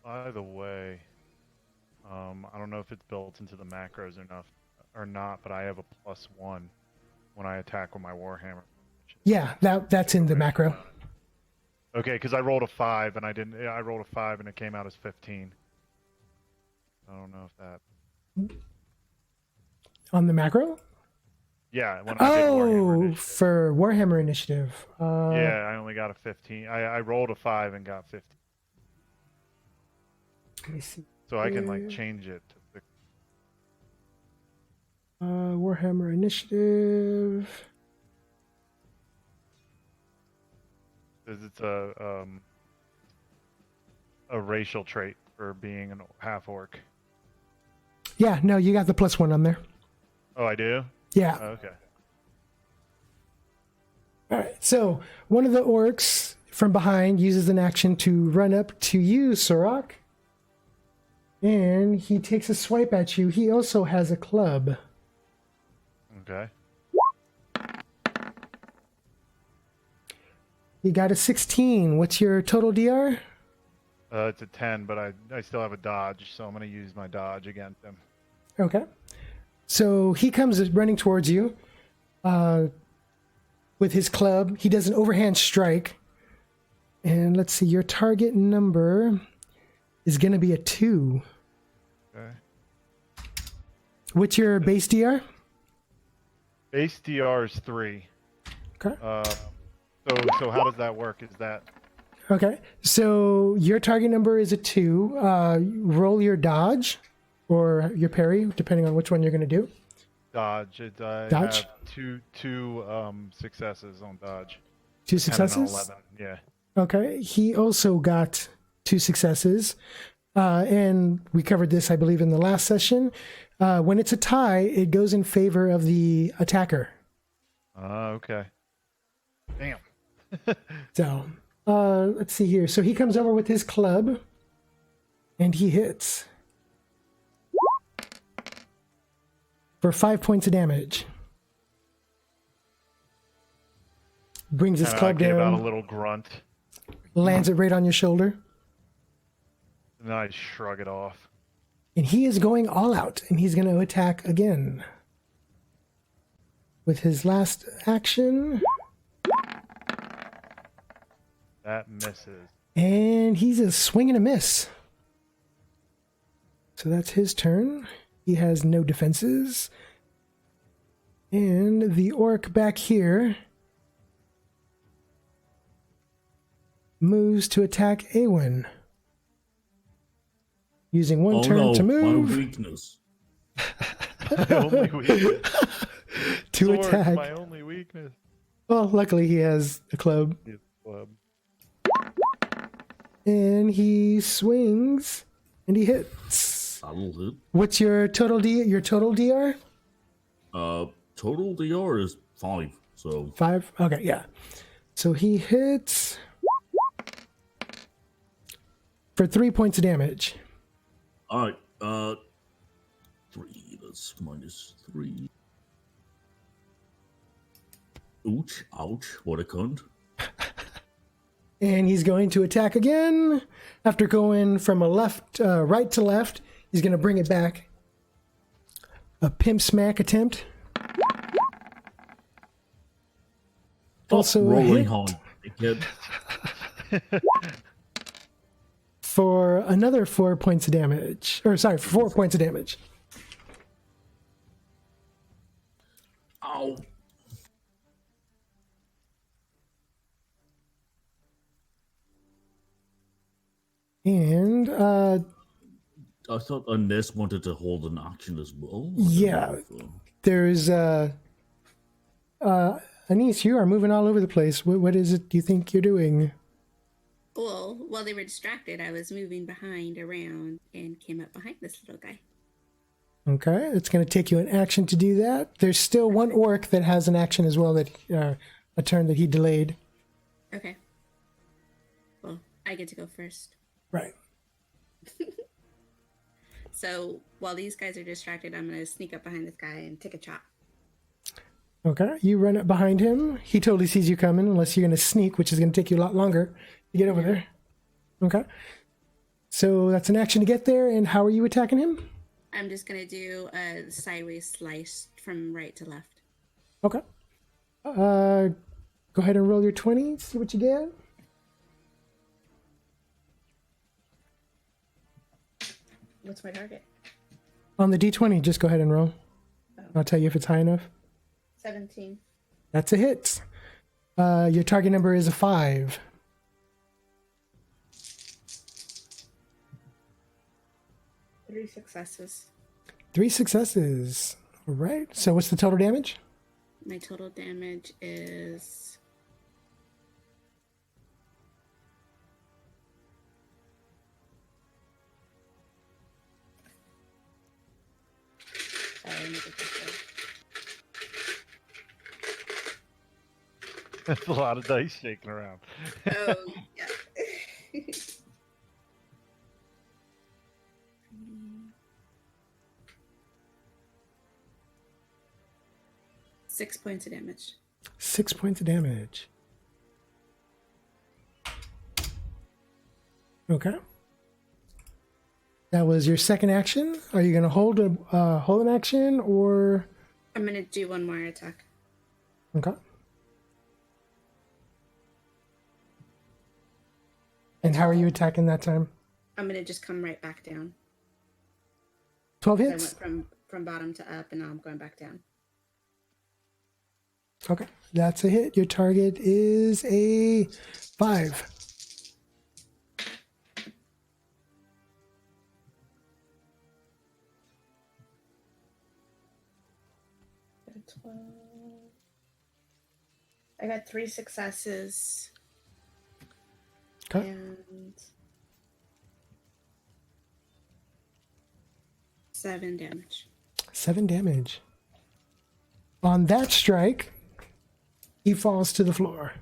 By the way, I don't know if it's built into the macros or not, but I have a +1 when I attack with my Warhammer. yeah, that's in the macro. Okay, because I rolled a 5 and I rolled a 5 and it came out as 15. I don't know if that. On the macro? Yeah, when I did Warhammer Oh, Initiative. for Warhammer Initiative. Yeah, I only got a 15. I rolled a 5 and got 15. Let me see. So I can like change it to the Warhammer Initiative. because it's a racial trait for being a half orc. Yeah, no, you got the +1 on there. Oh, I do? Yeah. Oh, okay. All right. So one of the orcs from behind uses an action to run up to you, Suroc. And he takes a swipe at you. He also has a club. Okay. You got a 16. What's your total DR? It's a 10, but I still have a dodge, so I'm going to use my dodge against him. Okay. So he comes running towards you with his club. He does an overhand strike. And let's see, your target number is going to be a 2. Okay. What's your base DR? Base DR is 3. Okay. So how does that work? Is that Okay. So your target number is a 2. Roll your dodge or your parry, depending on which one you're going to do. Dodge. I Dodge? have two successes on dodge. 2 10 and an successes? 11. Yeah. Okay. He also got 2 successes. And we covered this, I believe, in the last session. When it's a tie, it goes in favor of the attacker. Okay. Damn. So, let's see here. So he comes over with his club, and he hits for 5 points of damage. Brings his club give out a down, little grunt, lands it right on your shoulder, and then I shrug it off. and he is going all out, and he's going to attack again. With his last action, That misses. and he's a swing and a miss. So that's his turn. He has no defenses. And the orc back here moves to attack Aewin. Using one turn to move. My weakness. My only weakness. To Sword's attack. my only weakness. Well, luckily he has a club. His club. And he swings and he hits. That'll hit. What's your total DR? Total DR is 5. So 5? Okay, yeah. So he hits for 3 points of damage. all right. 3. That's -3. Ouch! Ouch! What a cunt. And he's going to attack again. After going from a right to left, he's going to bring it back. A pimp smack attempt. Also a rolling hit hard, kid. for another 4 points of damage. Or sorry, for 4 points of damage. Ow! And I thought Annesse wanted to hold an action as well. Yeah. there's Annesse, you are moving all over the place. What is it you think you're doing? Well, while they were distracted, I was moving behind around and came up behind this little guy. Okay, it's going to take you an action to do that. There's still one orc that has an action as well, that a turn that he delayed. Okay. Well, I get to go first. Right. So while these guys are distracted, I'm going to sneak up behind this guy and take a chop. Okay, you run up behind him. He totally sees you coming, unless you're going to sneak, which is going to take you a lot longer to get over there. Okay. So that's an action to get there, and how are you attacking him? I'm just going to do a sideways slice from right to left. Okay. Go ahead and roll your 20, see what you get. What's my target? On the D20, just go ahead and roll. I'll tell you if it's high enough. 17. That's a hit. Your target number is a 5. Three successes. 3 successes. All right. So what's the total damage? My total damage is... Sorry, let me get this right. That's a lot of dice shaking around. Oh, yeah. 6 points of damage. 6 points of damage. Okay. That was your second action. Are you going to hold an action, or? I'm going to do one more attack. Okay. And how are you attacking that time? I'm going to just come right back down. 12 I hits? went from bottom to up, and now I'm going back down. Okay. That's a hit. Your target is a 5. I got 3 successes. Okay. And 7 damage. 7 damage. On that strike, he falls to the floor.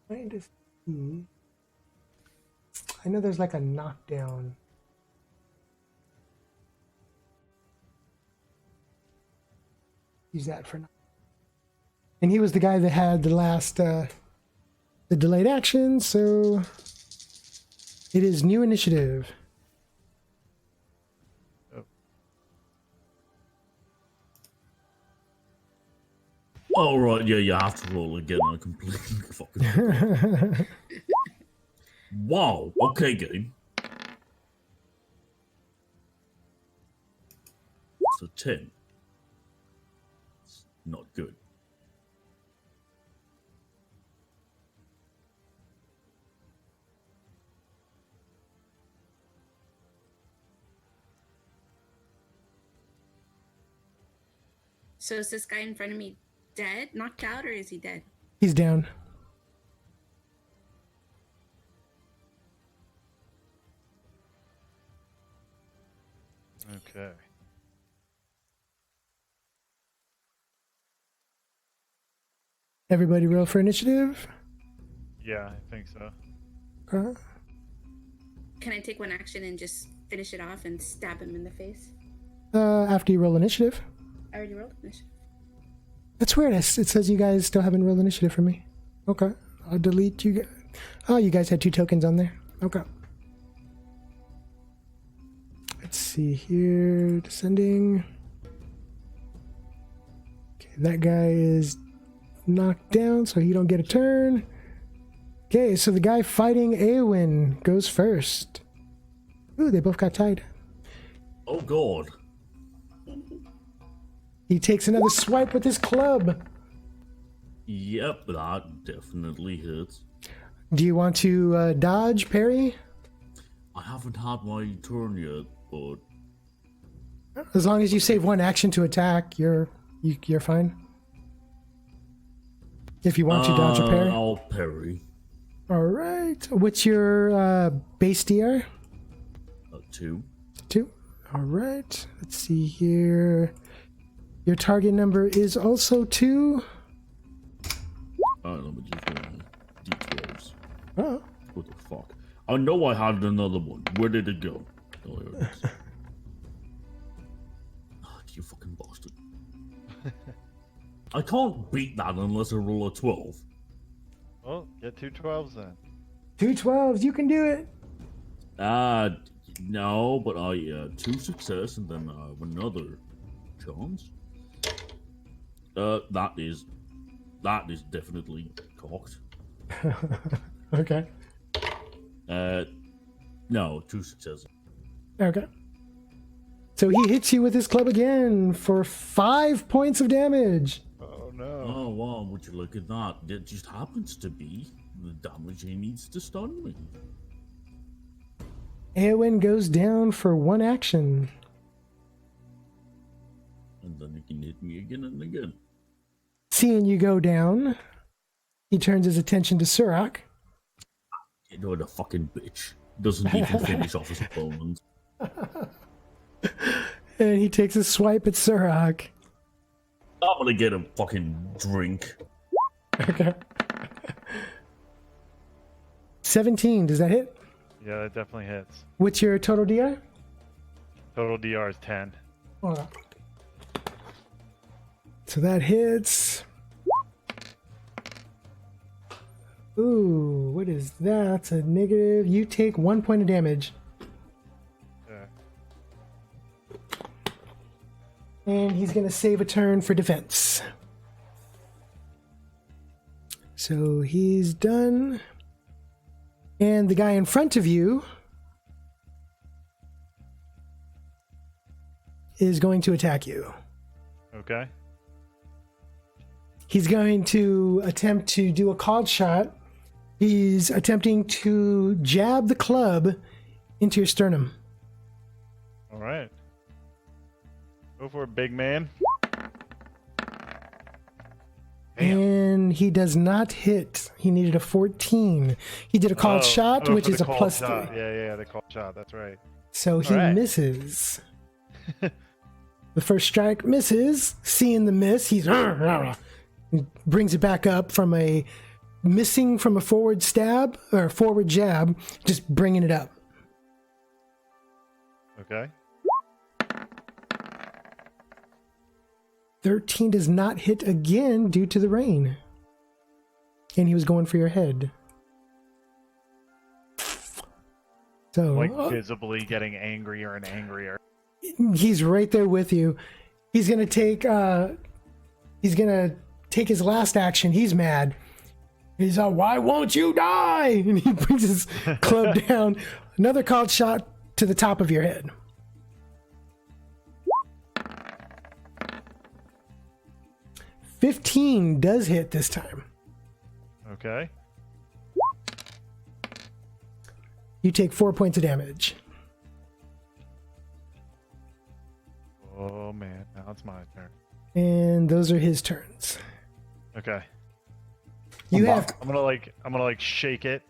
Trying to see. I know there's like a knockdown. Use that for now. And he was the guy that had the last the delayed action, so it is new initiative. Oh, right, yeah, you have to roll again. I completely fucking... Wow, okay, game. It's a 10. It's not good. So is this guy in front of me dead, knocked out, or is he dead? He's down. Okay. Everybody roll for initiative. Yeah, I think so. Can I take one action and just finish it off and stab him in the face? After you roll initiative. I already rolled initiative. That's weird. It says you guys still haven't rolled initiative for me. Okay. I'll delete you guys. Oh, you guys had 2 tokens on there. Okay. Let's see here. Descending. Okay, that guy is knocked down, so he don't get a turn. Okay, so the guy fighting Aewin goes first. Ooh, they both got tied. Oh, God. He takes another swipe with his club. Yep, that definitely hits. Do you want to dodge, parry? I haven't had my turn yet, but... As long as you save 1 action to attack, you're fine. If you want to dodge or parry. I'll parry. All right. What's your base DR? 2. 2. All right. Let's see here. Your target number is also 2. Let me just D12s. Oh. What the fuck? I know I had another one. Where did it go? Oh, there it is. Oh, you fucking bastard. I can't beat that unless I roll a 12. Well, get 2 12s then. 2 12s. You can do it. No, but I 2 success and then another chance. That is definitely cocked. Okay. No, 2 successes. Okay. So he hits you with his club again for 5 points of damage. Oh no. Oh wow, would you look at that? It just happens to be the damage he needs to stun me. Aewin goes down for 1 action. And then he can hit me again and again. Seeing you go down, he turns his attention to Suroc. You know, the fucking bitch. Doesn't even finish off his opponent. And he takes a swipe at Suroc. I'm gonna get a fucking drink. Okay. 17, does that hit? Yeah, that definitely hits. What's your total DR? Total DR is 10. Hold on. So that hits. Ooh, what is that? That's a negative. You take 1 point of damage. Yeah. And he's going to save a turn for defense. So he's done. And the guy in front of you is going to attack you. Okay. He's going to attempt to do a called shot. He's attempting to jab the club into your sternum. All right. Go for it, big man. Damn. And he does not hit. He needed a 14. He did a called shot, which for is the a called plus shot. 3. Yeah, the called shot. That's right. So he right. misses. The first strike misses. Seeing the miss, he's brings it back up from a missing from a forward stab or forward jab, just bringing it up. Okay. 13 does not hit again due to the rain. And he was going for your head. So Like visibly getting angrier and angrier. he's right there with you. He's gonna take his last action. He's mad. He's why won't you die? And he brings his club down. Another called shot to the top of your head. $15 does hit this time. Okay. You take 4 points of damage. Oh man, now it's my turn. And those are his turns. Okay. You have I'm gonna shake it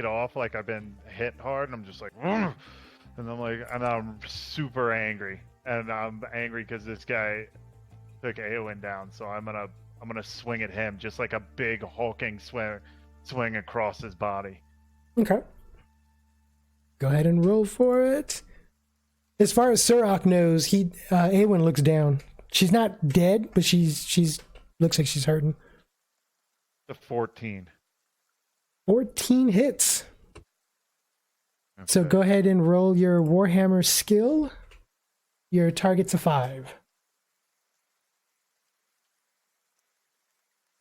off like I've been hit hard, and I'm just like, "Ugh." And I'm super angry, and I'm angry because this guy took Aewin down, so I'm gonna swing at him just like a big hulking swing across his body. Okay. Go ahead and roll for it. As far as Suroc knows, Aewin looks down. She's not dead, but she's looks like she's hurting. The 14. 14 hits. Okay. So go ahead and roll your Warhammer skill. Your target's a 5.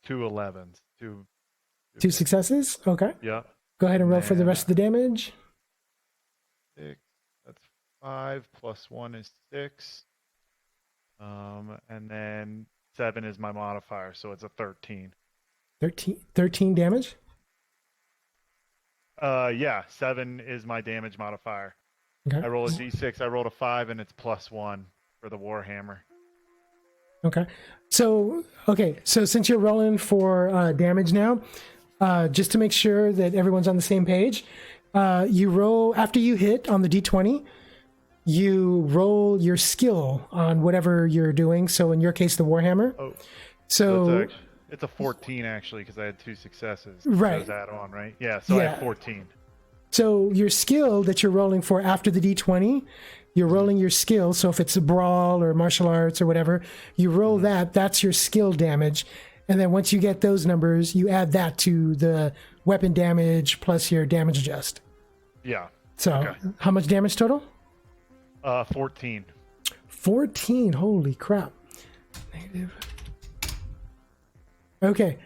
2 11s. Two successes? Okay. Yeah. Go ahead and roll for the rest of the damage. 6. That's 5 plus 1 is 6. And then 7 is my modifier, so it's a 13. 13 damage? Yeah, 7 is my damage modifier. Okay. I roll a d6, I rolled a 5, and it's plus 1 for the Warhammer. Okay. So since you're rolling for damage now, just to make sure that everyone's on the same page, you roll after you hit on the d20. You roll your skill on whatever you're doing. So in your case, the Warhammer. Oh, So it's a 14 actually because I had 2 successes. Right. Those add on, right? Yeah. So I Yeah. have 14. So your skill that you're rolling for after the d20, you're rolling your skill. So if it's a brawl or martial arts or whatever, you roll that. That's your skill damage. And then once you get those numbers, you add that to the weapon damage plus your damage adjust. Yeah. So Okay. how much damage total? 14. 14. Holy crap. Negative. Okay.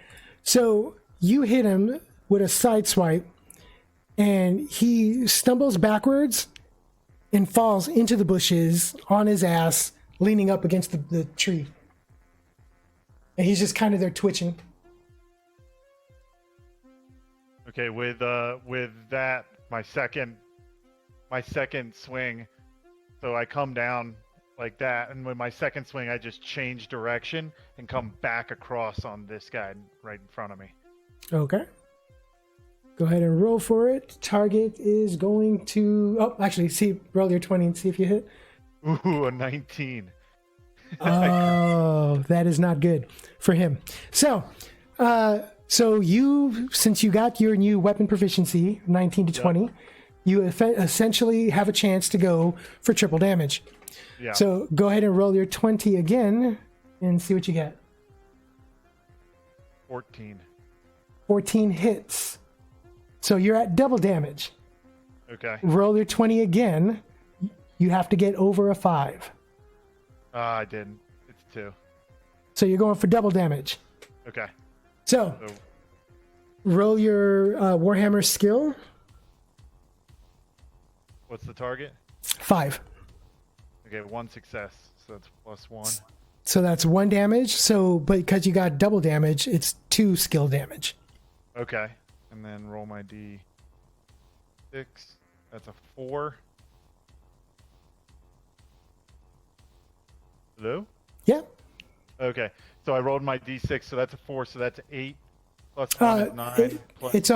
So you hit him with a side swipe and he stumbles backwards and falls into the bushes on his ass, leaning up against the tree. And he's just kind of there twitching. Okay, with that, my second swing, so I come down like that, and with my second swing, I just change direction and come back across on this guy right in front of me. Okay. Go ahead and roll for it. Target is going to... Oh, actually, roll your 20 and see if you hit. Ooh, a 19. Oh, that is not good for him. So you, since you got your new weapon proficiency, 19 to 20, you essentially have a chance to go for triple damage. Yeah. So go ahead and roll your 20 again and see what you get. 14. 14 hits. So you're at double damage. Okay. Roll your 20 again. You have to get over a 5. I didn't. It's 2. So you're going for double damage. Okay. So roll your Warhammer skill. What's the target? 5. Okay, 1 success, so that's plus 1. So that's 1 damage. So, but because you got double damage, it's 2 skill damage. Okay, and then roll my d6. That's a 4. Hello? Yep. Okay. So I rolled my d6, so that's a 4, so that's 8 plus 1 is 9 plus It's 2.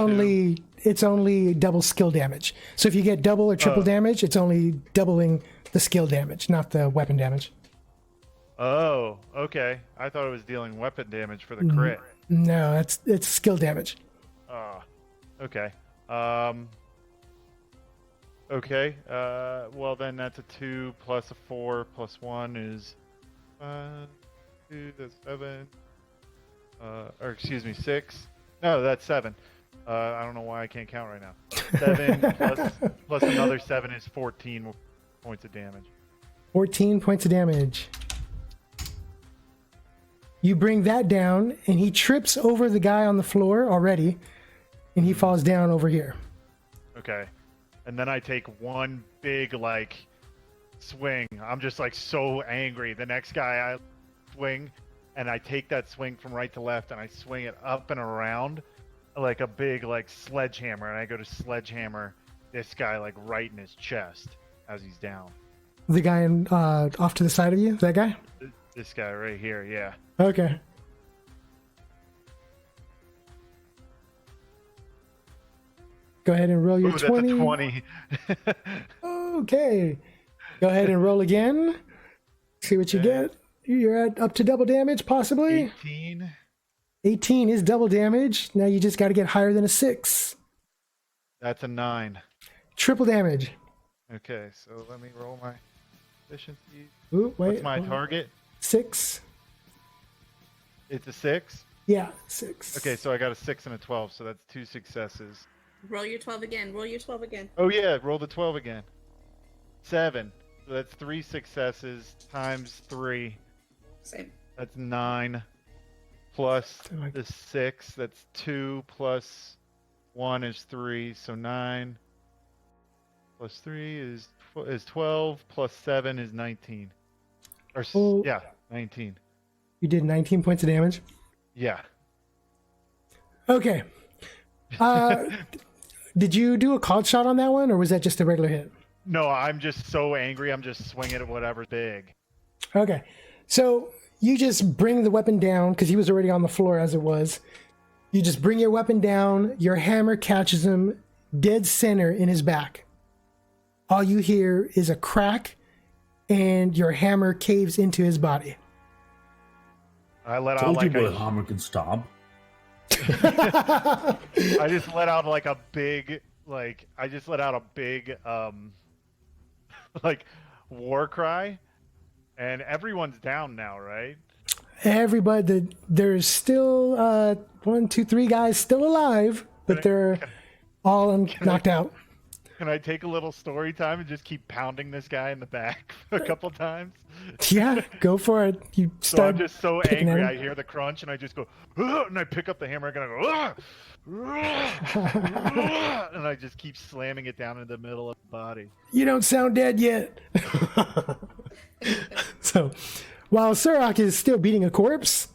only double skill damage. So if you get double or triple damage, it's only doubling the skill damage, not the weapon damage. Oh, okay. I thought it was dealing weapon damage for the crit. No, it's skill damage. Okay. Okay. Well, then that's a 2 plus a 4 plus 1 is 2. That's 7. Or excuse me, 6. No, that's 7. I don't know why I can't count right now. 7 plus another 7 is 14 points of damage. 14 points of damage. You bring that down, and he trips over the guy on the floor already, and he falls down over here. Okay. And then I take one big, like, swing. I'm just, like, so angry. The next guy I swing, and I take that swing from right to left, and I swing it up and around like a big, like, sledgehammer. And I go to sledgehammer this guy, like, right in his chest as he's down. The guy off to the side of you? That guy? This guy right here, yeah. Okay. Go ahead and roll your 20. That's a 20. Okay. Go ahead and roll again. See what you get. You're at up to double damage, possibly. 18. 18 is double damage. Now you just got to get higher than a 6. That's a 9. Triple damage. Okay, so let me roll my efficiency. Ooh, wait. What's my target? 6. It's a 6? Yeah, 6. Okay, so I got a 6 and a 12, so that's 2 successes. Roll your 12 again. Roll your 12 again. Oh yeah, roll the 12 again. 7. So that's 3 successes times 3. Same. That's 9. Plus Like- the 6. That's 2 plus 1 is 3. So 9 plus 3 is 12. Plus 7 is 19. Or Oh. yeah, 19. You did 19 points of damage. Yeah. Okay. Did you do a called shot on that one, or was that just a regular hit? No, I'm just so angry. I'm just swinging at whatever's big. Okay. So you just bring the weapon down, because he was already on the floor as it was. You just bring your weapon down. Your hammer catches him dead center in his back. All you hear is a crack, and your hammer caves into his body. I let out Told you like where a hammer can stab. I just let out like a big, like, like, war cry, and everyone's down now, right? Everybody, there's still 1, 2, 3 guys still alive, but they're all knocked out. Can I take a little story time and just keep pounding this guy in the back a couple times? Yeah, go for it. You So start I'm just so picking angry. at I him. hear the crunch, and I just go, "Ugh," and I pick up the hammer, and I go, "Ugh, ugh, ugh," and I just keep slamming it down in the middle of the body. You don't sound dead yet. So, while Suroc is still beating a corpse,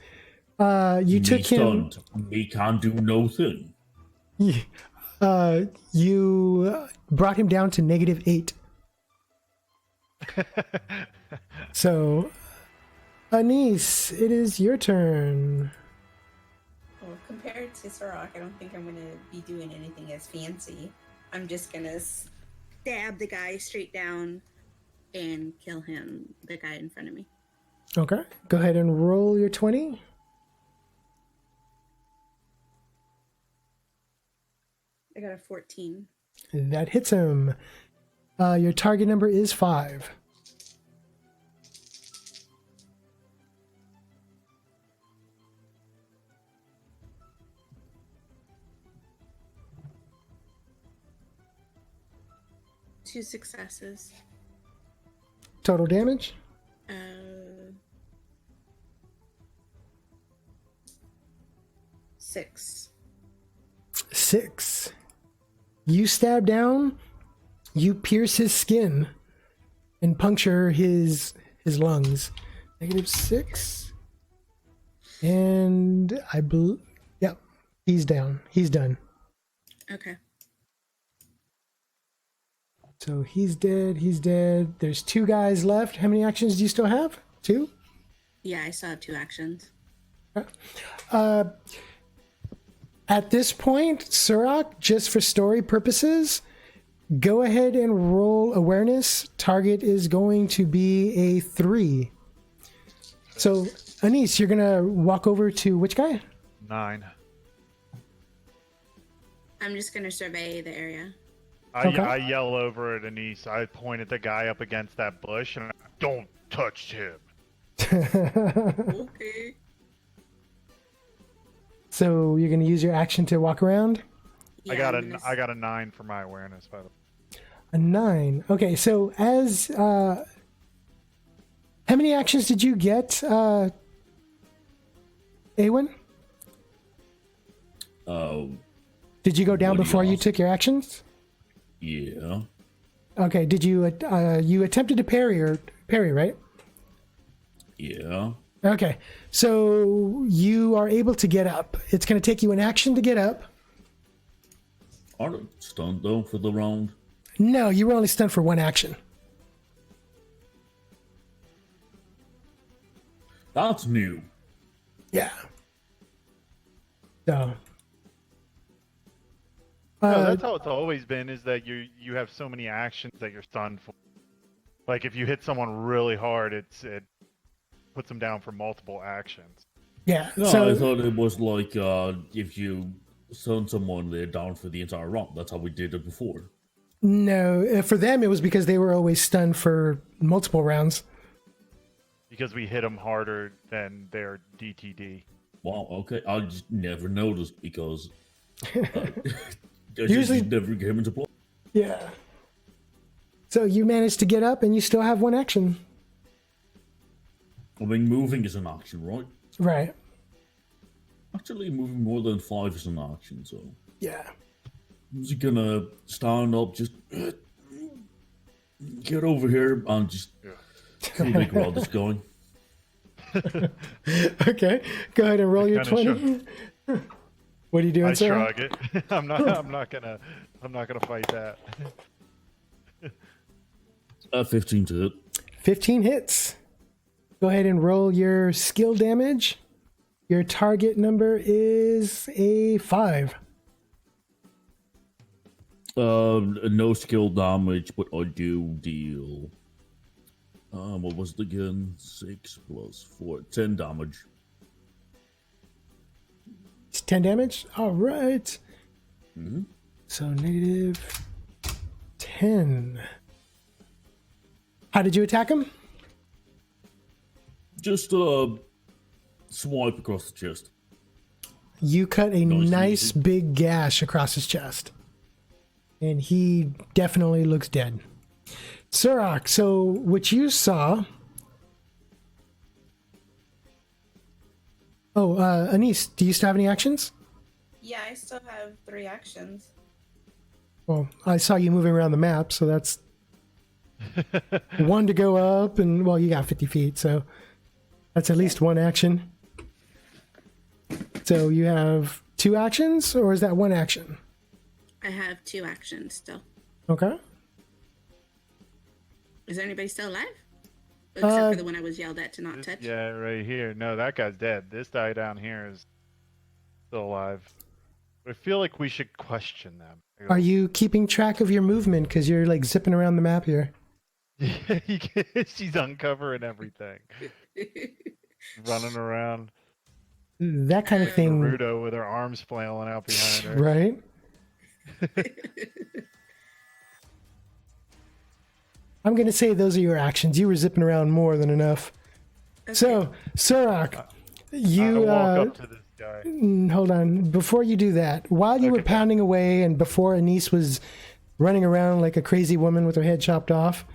you took him. Stunned. Me can't do nothing. You brought him down to -8. So, Annesse, it is your turn. Well, compared to Suroc, I don't think I'm going to be doing anything as fancy. I'm just going to stab the guy straight down and kill him, the guy in front of me. Okay, go ahead and roll your 20. I got a 14. That hits him. Your target number is 5. Two successes. Total damage? 6. 6. You stab down, you pierce his skin and puncture his lungs. -6. And yep, he's down. He's done. Okay. So he's dead. He's dead. There's 2 guys left. How many actions do you still have? 2? Yeah, I still have 2 actions. At this point, Suroc, just for story purposes, go ahead and roll awareness. Target is going to be a 3. So, Annesse, you're going to walk over to which guy? 9. I'm just going to survey the area. I yell over at Annesse. I point at the guy up against that bush, and don't touch him. Okay. So you're going to use your action to walk around? Yeah, I got a 9 for my awareness, by the way. A 9. Okay, so as... how many actions did you get, Aewin? Did you go down What do you before you ask? took your actions? Yeah. Okay, did you... you attempted to parry, right? Yeah. Okay, so you are able to get up. It's going to take you an action to get up. Are they stunned though for the round? No, you were only stunned for 1 action. That's new. Yeah. So. No, that's how it's always been. Is that you have so many actions that you're stunned for. Like if you hit someone really hard, it puts them down for multiple actions. Yeah. No, So I thought it was like if you stun someone, they're down for the entire round. That's how we did it before. no, for them it was because they were always stunned for multiple rounds. Because we hit them harder than their DTD. Wow, okay. I just never noticed because Usually- just never came into play. Yeah. So you managed to get up and you still have 1 action. I mean, moving is an action, right? Right. Actually, moving more than 5 is an action, so... Yeah. I'm just gonna stand up, just... get over here and just... see the crowd is going. Okay. Go ahead and roll your kinda 20. What are you doing, I sir? shrug it. I'm not gonna fight that. 15 to hit. 15 hits. Go ahead and roll your skill damage. Your target number is a 5. No skill damage, but I do deal... what was it again? 6 plus 4, 10 damage. It's 10 damage? All right. Mm-hmm. So negative 10. How did you attack him? Just swipe across the chest. You cut a Nice and nice easy. big gash across his chest. And he definitely looks dead. Suroc, so what you saw... Oh, Annesse, do you still have any actions? Yeah, I still have 3 actions. Well, I saw you moving around the map, so that's 1 to go up, and, well, you got 50 feet, so that's at least 1 action. So you have 2 actions, or is that 1 action? I have 2 actions still. Okay. Is there anybody still alive? Except for the one I was yelled at to not touch. Yeah, right here. No, that guy's dead. This guy down here is still alive. But I feel like we should question them. Are you keeping track of your movement? Because you're, like, zipping around the map here. She's uncovering everything. Running around. That kind of thing, Naruto with her arms flailing out behind her. right? I'm going to say those are your actions. You were zipping around more than enough. Okay. So, Suroc, you... I walk up to this guy. hold on. Before you do that, while you were Okay. pounding away and before Annesse was running around like a crazy woman with her head chopped off,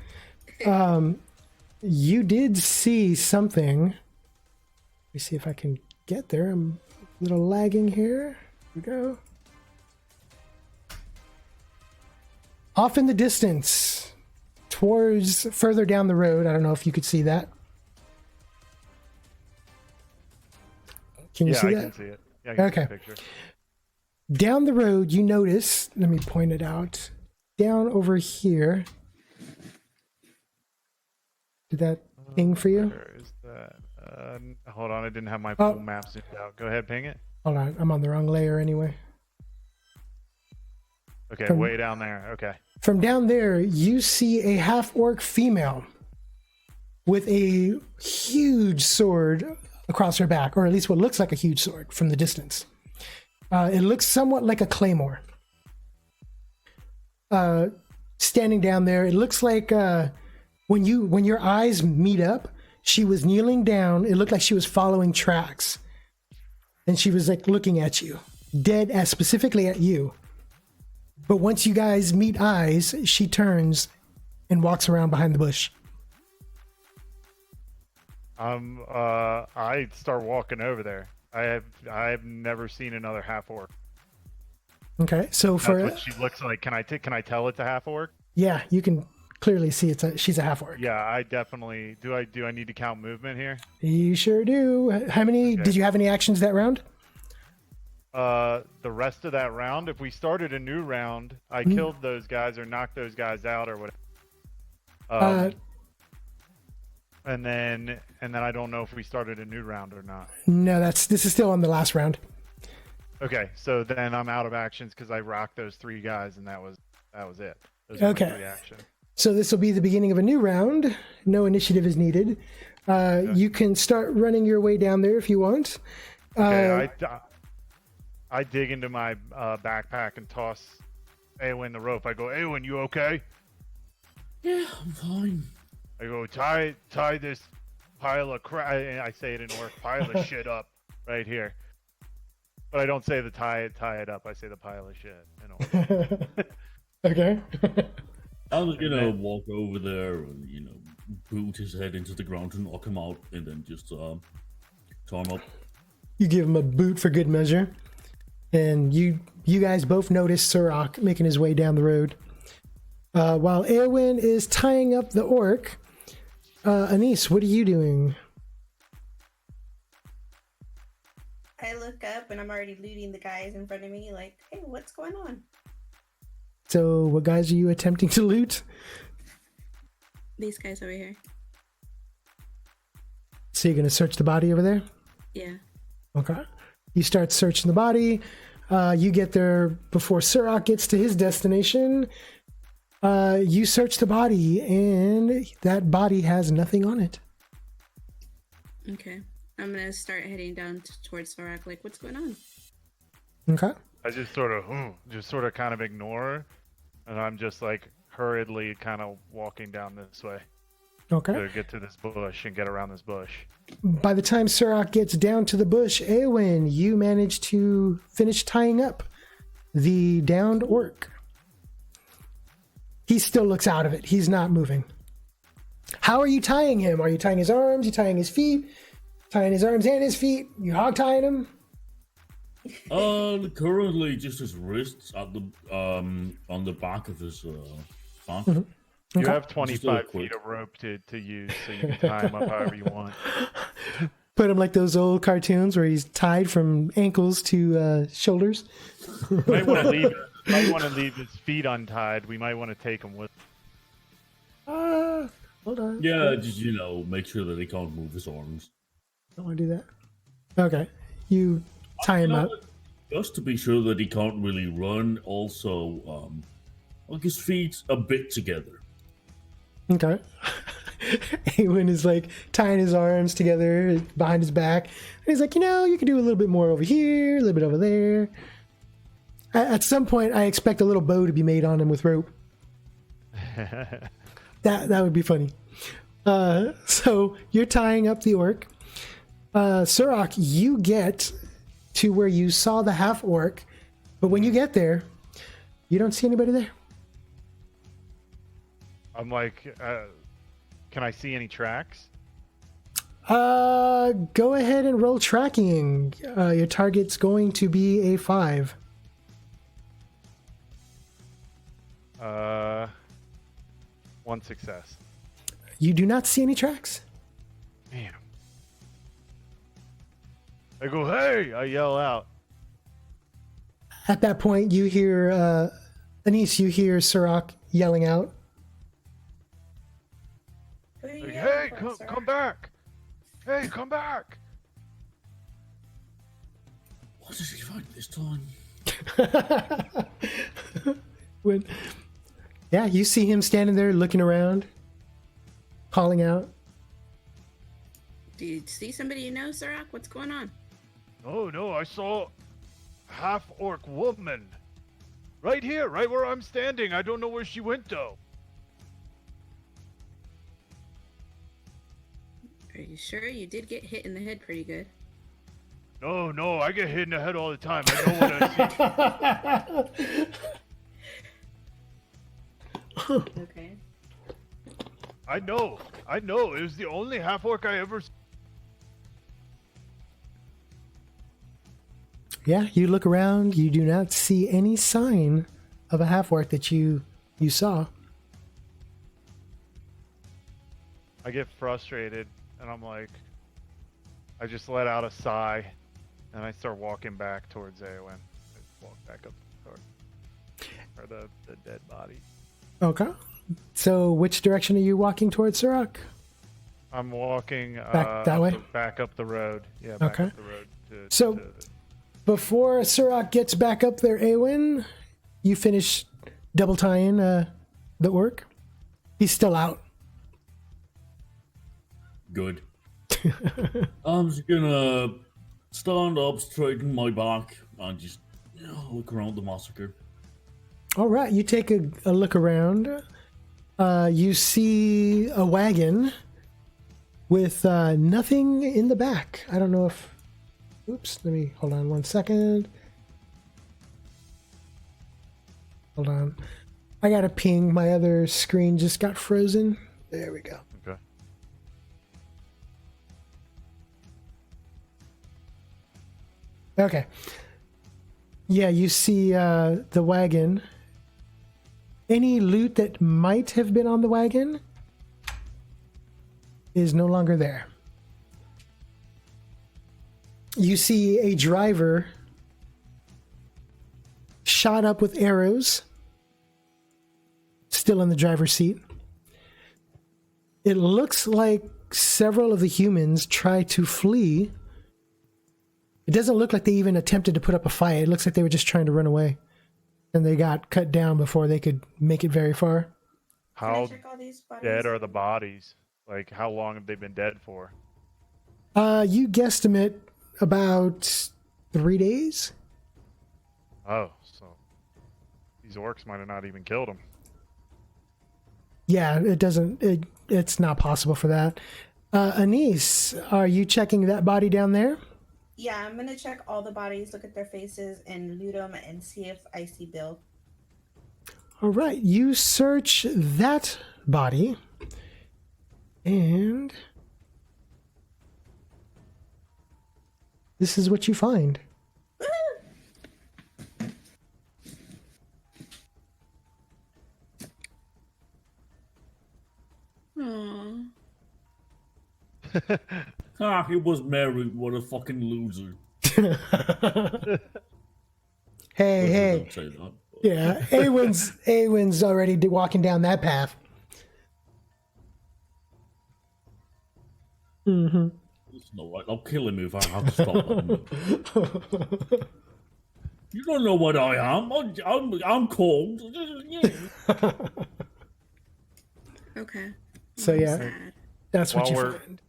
you did see something. Let me see if I can get there. I'm a little lagging here. Here we go. Off in the distance, towards further down the road. I don't know if you could see that. Can you Yeah, see I that? can see it. Yeah, I can see Okay. the picture. Down the road, you notice, let me point it out, down over here, Did that ping for you? Where is that? Hold on, I didn't have my Oh. full map zoomed out. Go ahead, ping it. Hold on, I'm on the wrong layer anyway. Okay, From- way down there. Okay. From down there, you see a half-orc female with a huge sword across her back, or at least what looks like a huge sword from the distance. It looks somewhat like a claymore. Standing down there, it looks like when your eyes meet up, she was kneeling down. It looked like she was following tracks, and she was like looking at you, dead as specifically at you. But once you guys meet eyes, she turns and walks around behind the bush. I start walking over there. I have never seen another half orc. Okay, so for That's what she looks like. Can I tell it's a half orc? yeah, you can clearly see she's a half orc. Yeah, I definitely do. I need to count movement here? You sure do. How many? Okay. Did you have any actions that round? The rest of that round, if we started a new round, I killed those guys or knocked those guys out or whatever. And then I don't know if we started a new round or not. No, this is still on the last round. Okay, so then I'm out of actions because I rocked those 3 guys and that was it. Those were my Okay. 3 actions. So this will be the beginning of a new round. No initiative is needed. You can start running your way down there if you want. Okay, I dig into my backpack and toss Aewin the rope. I go, Aewin, you okay? Yeah, I'm fine. I go, tie this pile of crap. I say it in orc, pile of shit up right here. But I don't say the tie it up. I say the pile of shit. Okay. I'll, walk over there and, boot his head into the ground to knock him out and then just tie him up. You give him a boot for good measure. And you guys both notice Suroc making his way down the road. While Aewin is tying up the orc, Annesse, what are you doing? I look up and I'm already looting the guys in front of me, like, hey, what's going on? So what guys are you attempting to loot? These guys over here. So you're going to search the body over there? Yeah. Okay. You start searching the body. You get there before Suroc gets to his destination. You search the body, and that body has nothing on it. Okay. I'm going to start heading down towards Suroc, like, what's going on? Okay. I just sort of kind of ignore, and I'm just like hurriedly kind of walking down this way Okay. to get to this bush and get around this bush. By the time Suroc gets down to the bush, Aewin, you manage to finish tying up the downed orc. He still looks out of it. He's not moving. How are you tying him? Are you tying his arms? You tying his feet? Tying his arms and his feet? You hog tying him? Currently just his wrists at the on the back of his back. Mm-hmm. You Okay. have 25 feet of rope to use, so you can tie him up however you want. Put him like those old cartoons where he's tied from ankles to shoulders. You might want to leave his feet untied. We might want to take him with. Hold on. Yeah, just make sure that he can't move his arms. Don't want to do that. Okay. You tie him up. Just to be sure that he can't really run. Also, like his feet a bit together. Okay. Aewin is like tying his arms together behind his back. And he's like, you can do a little bit more over here, a little bit over there. At some point, I expect a little bow to be made on him with rope. That would be funny. So you're tying up the orc. Suroc, you get to where you saw the half orc, but when you get there, you don't see anybody there. I'm like, can I see any tracks? Go ahead and roll tracking. Your target's going to be a 5. 1 success. You do not see any tracks. Man. I go, hey! I yell out. At that point, you hear Annesse, you hear Suroc yelling out. Who are you Like, yelling Hey, for come, us, sir. come back! Hey, come back! What did he find this time? when, yeah, you see him standing there looking around, calling out. Do you see somebody you know, Suroc? What's going on? Oh no, I saw half-orc woman. Right here, right where I'm standing. I don't know where she went though. Are you sure you did get hit in the head pretty good? No, I get hit in the head all the time. I know what I see. Okay. I know. It was the only half-orc I ever saw. Yeah, you look around, you do not see any sign of a half-orc that you saw. I get frustrated, and I'm like, I just let out a sigh, and I start walking back towards Aewin. I walk back up or the dead body. Okay. So which direction are you walking towards, Suroc? I'm walking Back that way? back up the road. Yeah, back Okay. up the road. So- Before Suroc gets back up there, Aewin, you finish double tying the orc. He's still out. Good. I'm just gonna stand up, straighten my back, and just look around the massacre. All right, you take a look around. You see a wagon with nothing in the back. I don't know if... Oops, let me... Hold on 1 second. Hold on. I got a ping. My other screen just got frozen. There we go. Okay. Okay. Yeah, you see the wagon. Any loot that might have been on the wagon is no longer there. You see a driver shot up with arrows, still in the driver's seat. It looks like several of the humans try to flee. It doesn't look like they even attempted to put up a fight. It looks like they were just trying to run away. And they got cut down before they could make it very far. Can I How check all these bodies? dead are the bodies? Like, how long have they been dead for? You guesstimate about 3 days. Oh, so these orcs might have not even killed him. Yeah, it's not possible for that. Annesse, are you checking that body down there? Yeah, I'm gonna check all the bodies, look at their faces, and loot them, and see if I see Bill. All right, you search that body, and this is what you find. Aww. He was married. What a fucking loser. Hey. Don't say that, but- Yeah, Aewin's already walking down that path. Mm-hmm. It's not right. I'll kill him if I have to stop him. You don't know what I am. I'm cold. Okay. So I'm yeah, sad. that's what While you we're- find.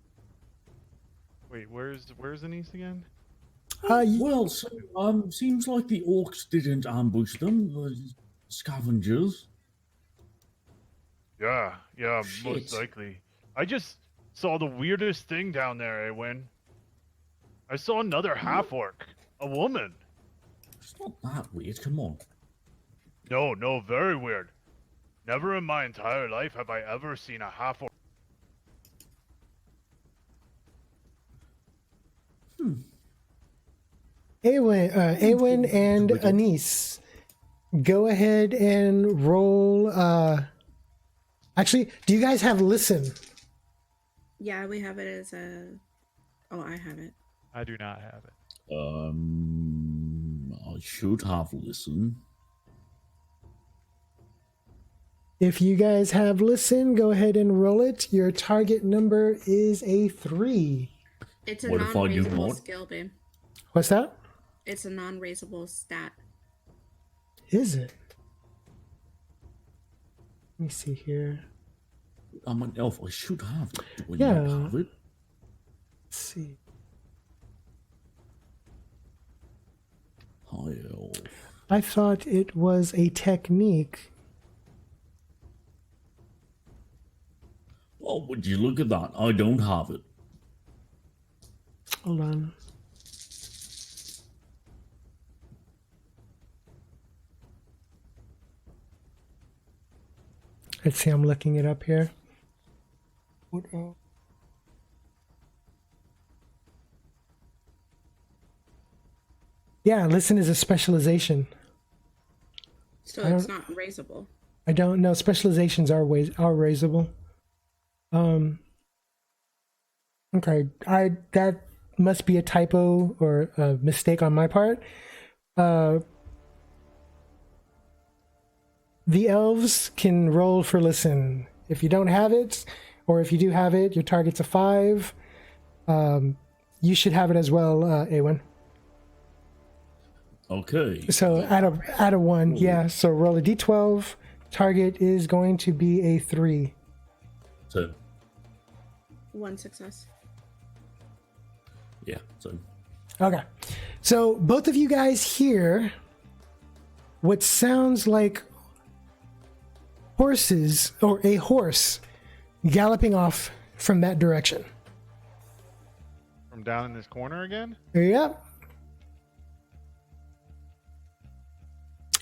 Wait, where's Annesse again? Well, so, seems like the orcs didn't ambush them. The scavengers. Yeah, most Shit. likely. I just saw the weirdest thing down there, Aewin. I saw another half-orc. A woman. It's not that weird. Come on. No, very weird. Never in my entire life have I ever seen a half-orc. Aewin and Annesse, go ahead and roll. Actually, do you guys have listen? Yeah, we have it as a. Oh, I have it. I do not have it. I should have listened. If you guys have listen, go ahead and roll it. Your target number is a 3. It's a What if I do non-raisable not? skill, babe. What's that? It's a non-raisable stat. Is it? Let me see here. I'm an elf. I should have it. Do I Yeah. not have it? Let's see. High elf. I thought it was a technique. Oh, would you look at that? I don't have it. Hold on. Let's see, I'm looking it up here. What else? Yeah, listen is a specialization. So I it's don't- not raisable. I don't know. Specializations are raisable. Okay, that must be a typo or a mistake on my part. The elves can roll for listen. If you don't have it, or if you do have it, your target's a 5. You should have it as well, Aewin. Okay. So out of 1, yeah. So roll a d12. Target is going to be a 3. So, 1 success. yeah. So, Okay. So both of you guys hear what sounds like horses or a horse galloping off from that direction. From down in this corner again? Yep.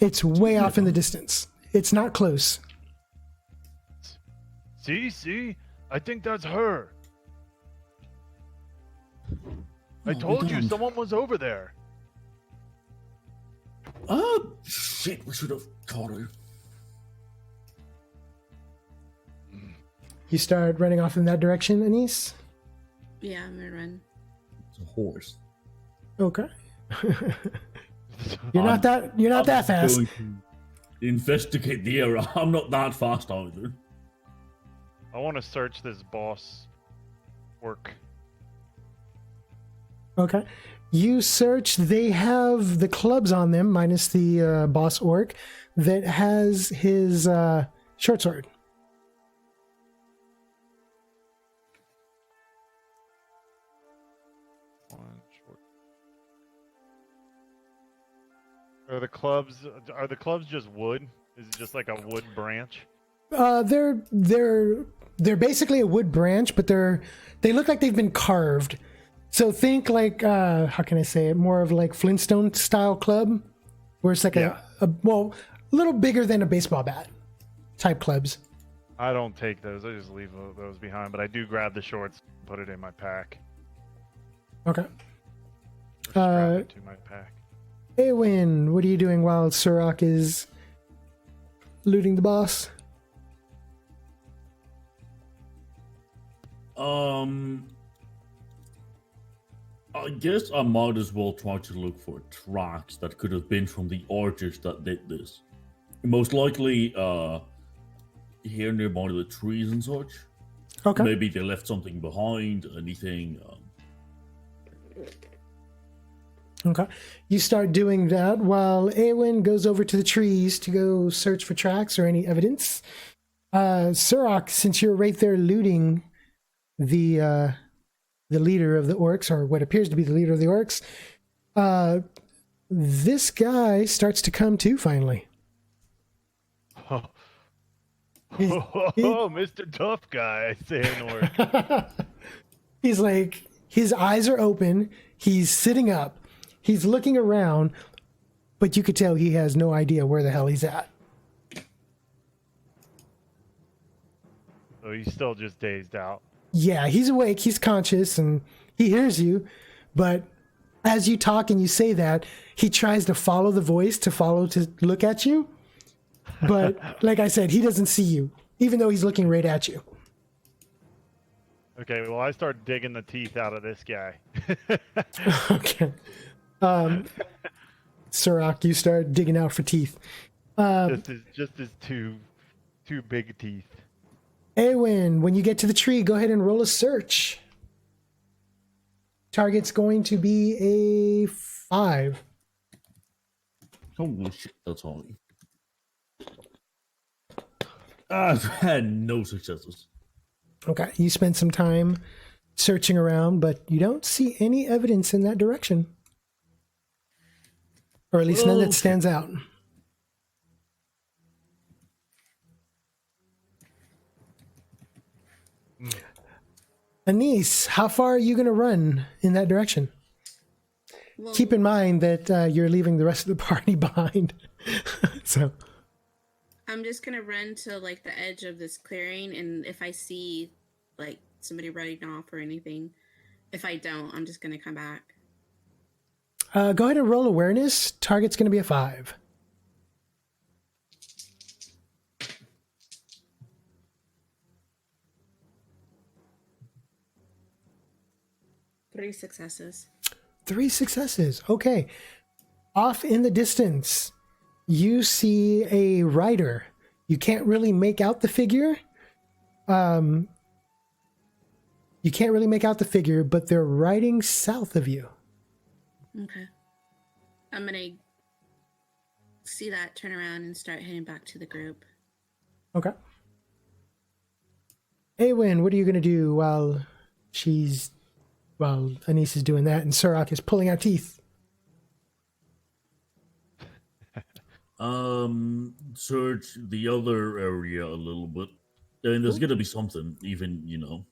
It's way off in the distance. It's not close. See? I think that's her. I Oh, told we you don't. someone was over there. Shit, we should have caught her. You start running off in that direction, Annesse? Yeah, I'm gonna run. It's a horse. Okay. You're not that fast. Going to investigate the area. I'm not that fast either. I want to search this boss work. Okay. You search. They have the clubs on them, minus the boss orc that has his short sword. One short. Are the clubs just wood? Is it just like a wood branch? They're basically a wood branch, but they look like they've been carved. So think like how can I say it? More of like Flintstone style club, where it's like Yeah. a little bigger than a baseball bat type clubs. I don't take those. I just leave those behind. But I do grab the shorts, and put it in my pack. Okay. Or strap Uh, it to my pack. Aewin, what are you doing while Suroc is looting the boss? I guess I might as well try to look for tracks that could have been from the archers that did this. Most likely, here nearby the trees and such. Okay. Maybe they left something behind, anything. Okay. You start doing that while Aewin goes over to the trees to go search for tracks or any evidence. Suroc, since you're right there looting the leader of the orcs, or what appears to be the leader of the orcs, this guy starts to come to finally. Oh, He's- Mr. Tough Guy, I say in orc. He's like, his eyes are open. He's sitting up. He's looking around, but you could tell he has no idea where the hell he's at. So he's still just dazed out. Yeah, he's awake. He's conscious, and he hears you. But as you talk and you say that, he tries to follow the voice to look at you. But like I said, he doesn't see you, even though he's looking right at you. Okay, well, I start digging the teeth out of this guy. Okay. Suroc, you start digging out for teeth. just his two Two big teeth. Aewin, when you get to the tree, go ahead and roll a search. Target's going to be a 5. Holy shit, that's all. I've had no successes. Okay, you spent some time searching around, but you don't see any evidence in that direction. Or at least none that stands out. Annesse, how far are you going to run in that direction? Well, Keep in mind that you're leaving the rest of the party behind. So I'm just gonna run to like the edge of this clearing, and if I see like somebody running off or anything, if I don't, I'm just gonna come back. go ahead and roll awareness. Target's going to be a 5. 3 successes. 3 successes. Okay. Off in the distance, you see a rider. You can't really make out the figure. You can't really make out the figure, but they're riding south of you. Okay. I'm gonna see that, turn around, and start heading back to the group. Okay. Aewin, what are you going to do while Annesse is doing that and Suroc is pulling out teeth? Search the other area a little bit. And there's gonna be something, even,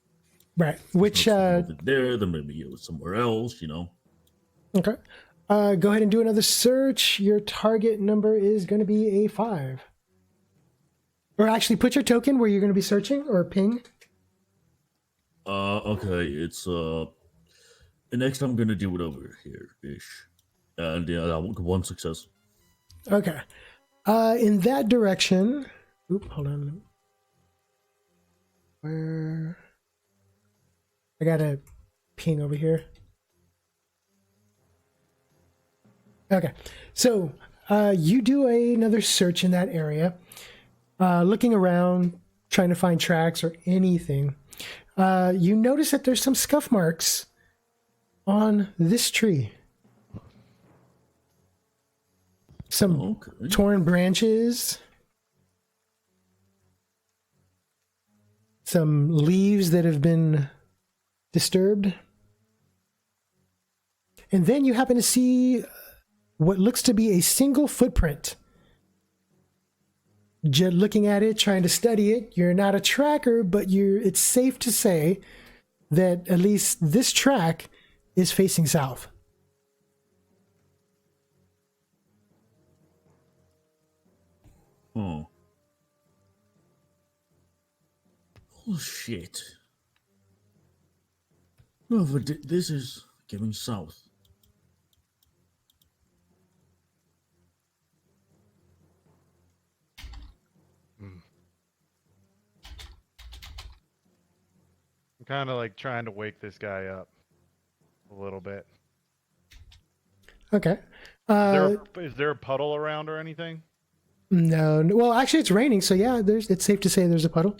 Right. Which, there, then maybe it was somewhere else, okay. Go ahead and do another search. Your target number is going to be a 5. Or actually, put your token where you're going to be searching, or ping. Okay, it's, the next I'm gonna do it over here-ish. And yeah, that one success. Okay. In that direction. Oop, hold on. Where? I got a ping over here. Okay. So you do another search in that area, looking around, trying to find tracks or anything. You notice that there's some scuff marks on this tree. Some torn branches, some leaves that have been disturbed. And then you happen to see what looks to be a single footprint. Looking at it, trying to study it, you're not a tracker, but it's safe to say that at least this track is facing south. Oh. Oh, shit. No, but this is going south. I'm kind of like trying to wake this guy up a little bit. Okay. Is there a puddle around or anything? No. Well, actually, it's raining, so yeah, it's safe to say there's a puddle.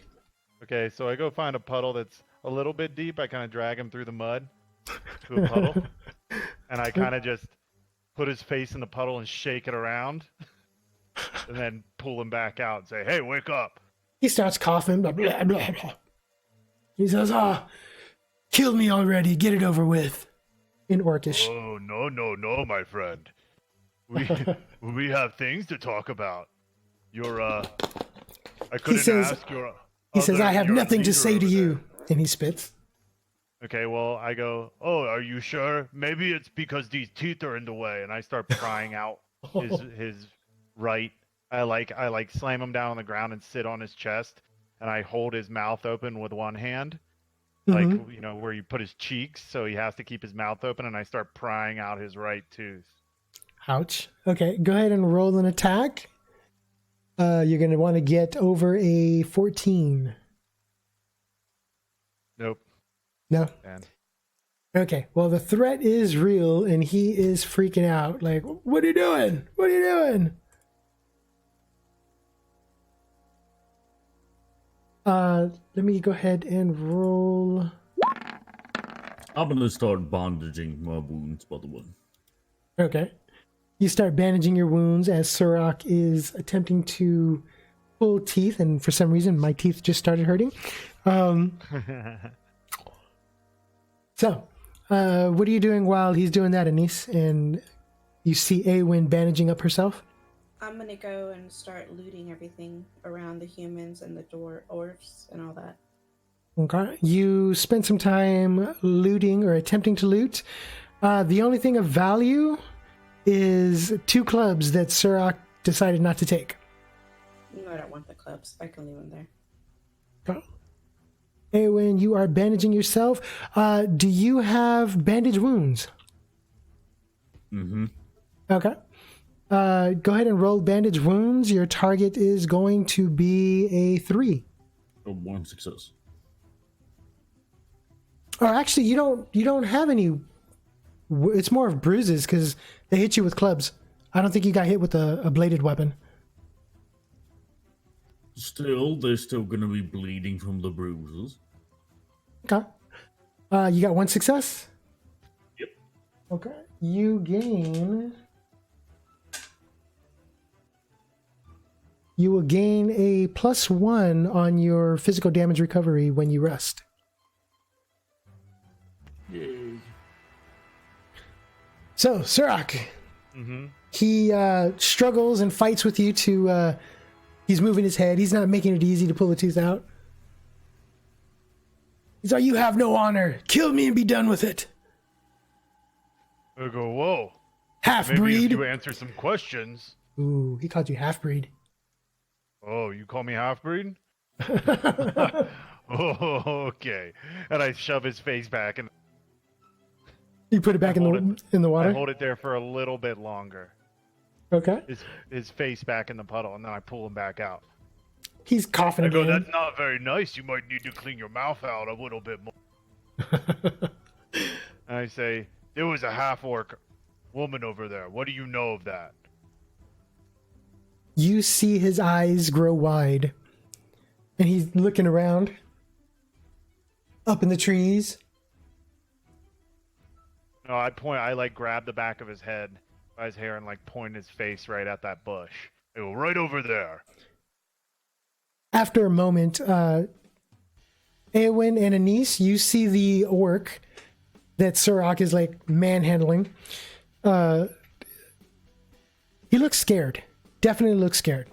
Okay, so I go find a puddle that's a little bit deep. I kind of drag him through the mud to a puddle, and I kind of just put his face in the puddle and shake it around, and then pull him back out and say, "Hey, wake up!" He starts coughing. Blah, blah, blah, blah. He says, kill me already. Get it over with. In Orcish. Oh, no, my friend. We have things to talk about. I couldn't ask your... He says, I have nothing to say to you. And he spits. Okay, well, I go, oh, are you sure? Maybe it's because these teeth are in the way. And I start prying out his right. I slam him down on the ground and sit on his chest. And I hold his mouth open with one hand. Like, where you put his cheeks. So he has to keep his mouth open. And I start prying out his right tooth. Ouch. Okay, go ahead and roll an attack. You're going to want to get over a 14. Nope. No? Man. Okay, well, the threat is real, and he is freaking out. Like, what are you doing? What are you doing? Let me go ahead and roll. I'm gonna start bandaging my wounds, by the way. Okay. You start bandaging your wounds as Suroc is attempting to pull teeth, and for some reason my teeth just started hurting. So, what are you doing while he's doing that, Annesse? And you see Aewin bandaging up herself? I'm gonna go and start looting everything around the humans and the dwarfs and all that. Okay. You spend some time looting or attempting to loot. The only thing of value is 2 clubs that Suroc decided not to take. No, I don't want the clubs. I can leave them there. Okay. Aewin, you are bandaging yourself. Do you have bandage wounds? Mm-hmm. Okay. Go ahead and roll bandage wounds. Your target is going to be a 3. Oh, 1 success. Or actually, you don't have any. It's more of bruises because they hit you with clubs. I don't think you got hit with a bladed weapon. Still, they're still gonna be bleeding from the bruises. Okay. You got 1 success? Yep. Okay. You will gain a +1 on your physical damage recovery when you rest. Yay. So, Suroc, Mm-hmm. he struggles and fights with you to... he's moving his head. He's not making it easy to pull the tooth out. He's like, you have no honor. Kill me and be done with it. I go, whoa. Maybe Half-breed. if you answer some questions. Ooh, he called you half-breed. Oh, you call me half-breed? Oh, okay. And I shove his face back, and You put it back in the I water? hold it there for a little bit longer. Okay. His face back in the puddle, and then I pull him back out. He's coughing I go, again. that's not very nice. You might need to clean your mouth out a little bit more. And I say, there was a half-orc woman over there. What do you know of that? You see his eyes grow wide, and he's looking around, up in the trees. No, I grab the back of his head by his hair and point his face right at that bush. I go, right over there. After a moment, Aewin and Annesse, you see the orc that Suroc is manhandling. He looks scared. Definitely looks scared.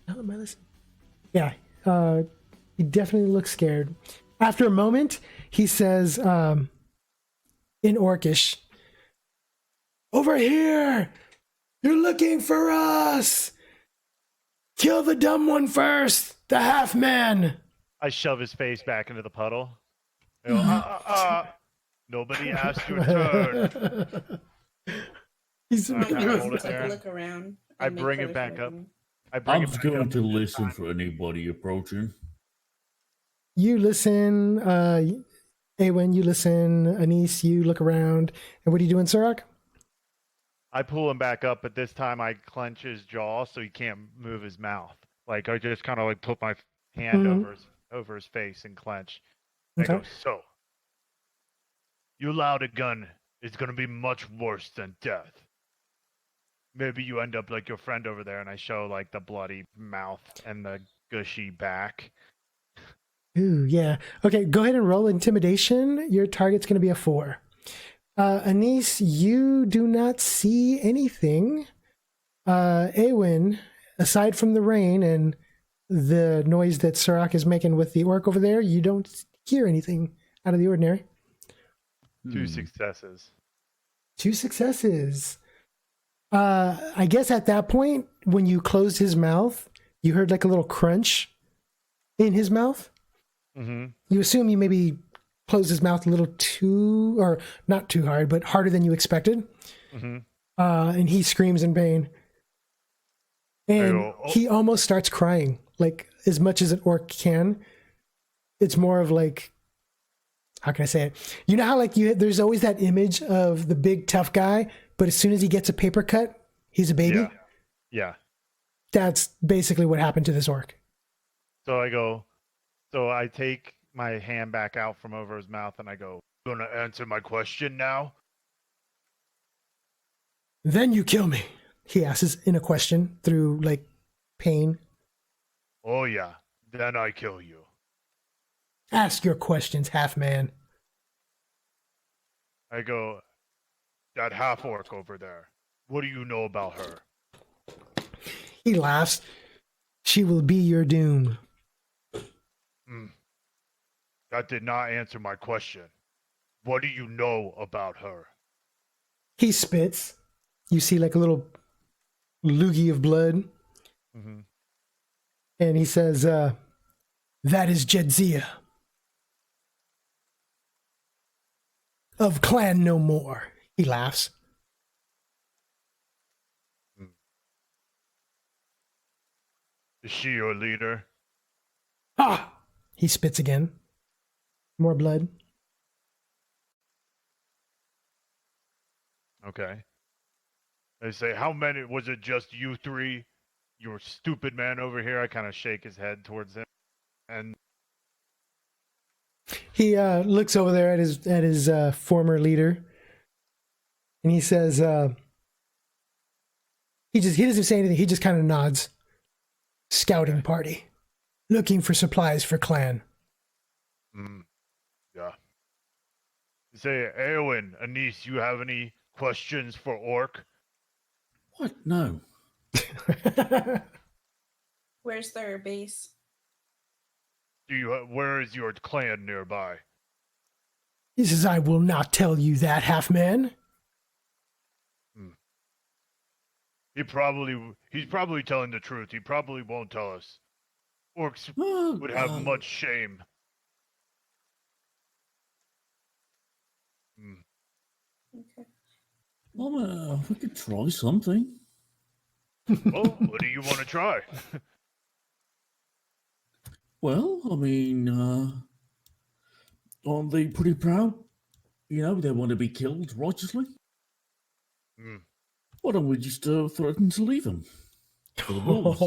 Oh, am I listening? Yeah, he definitely looks scared. After a moment, he says, in Orcish, "Over here! You're looking for us! Kill the dumb one first! The half-man!" I shove his face back into the puddle. I go, nobody asked your turn. He's I'm kinda gonna hold it take there. a look around. I and make bring sure it there's back up. nothing. I'm going to listen for anybody approaching. You listen, Aewin, you listen, Annesse, you look around. And what are you doing, Suroc? I pull him back up, but this time I clench his jaw so he can't move his mouth. I just kind of put my hand over his face and clench. I Okay. go, so, you allowed a gun is going to be much worse than death. Maybe you end up like your friend over there, and I show the bloody mouth and the gushy back. Ooh, yeah. Okay, go ahead and roll intimidation. Your target's going to be a 4. Annesse, you do not see anything. Aewin, aside from the rain and the noise that Suroc is making with the orc over there, you don't hear anything out of the ordinary. 2 successes. 2 successes. I guess at that point, when you closed his mouth, you heard a little crunch in his mouth. Mm-hmm. You assume you maybe closed his mouth a little too, or not too hard, but harder than you expected. Mm-hmm. And he screams in pain. And Oh. he almost starts crying, as much as an orc can. It's more of how can I say it? You know how there's always that image of the big tough guy, but as soon as he gets a paper cut, he's a baby? Yeah. That's basically what happened to this orc. So I go, so I take my hand back out from over his mouth and I go, "You gonna answer my question now?" Then you kill me, he asks in a question through, like, pain. Oh yeah, then I kill you. Ask your questions, half man. I go, that half orc over there. What do you know about her? He laughs. She will be your doom. That did not answer my question. What do you know about her? He spits. You see like a little loogie of blood. Mm-hmm. And he says, that is Jedzia. Of Clan No More. He laughs. Is she your leader? Ah! He spits again. More blood. Okay. They say, how many? Was it just you three? Your stupid man over here? I kind of shake his head towards him. And He looks over there at his former leader. And he says, he doesn't say anything. He just kind of nods. Scouting party. Looking for supplies for clan. yeah. They say, Aewin, Annesse, you have any questions for Orc? What? No. Where's their base? Where is your clan nearby? He says, I will not tell you that, half man. He's probably telling the truth. He probably won't tell us. Orcs would have much shame. Okay. Well, we could try something. Oh, what do you want to try? Well, I mean, aren't they pretty proud? You know, they want to be killed righteously. Why don't we just threaten to leave them for the wolves?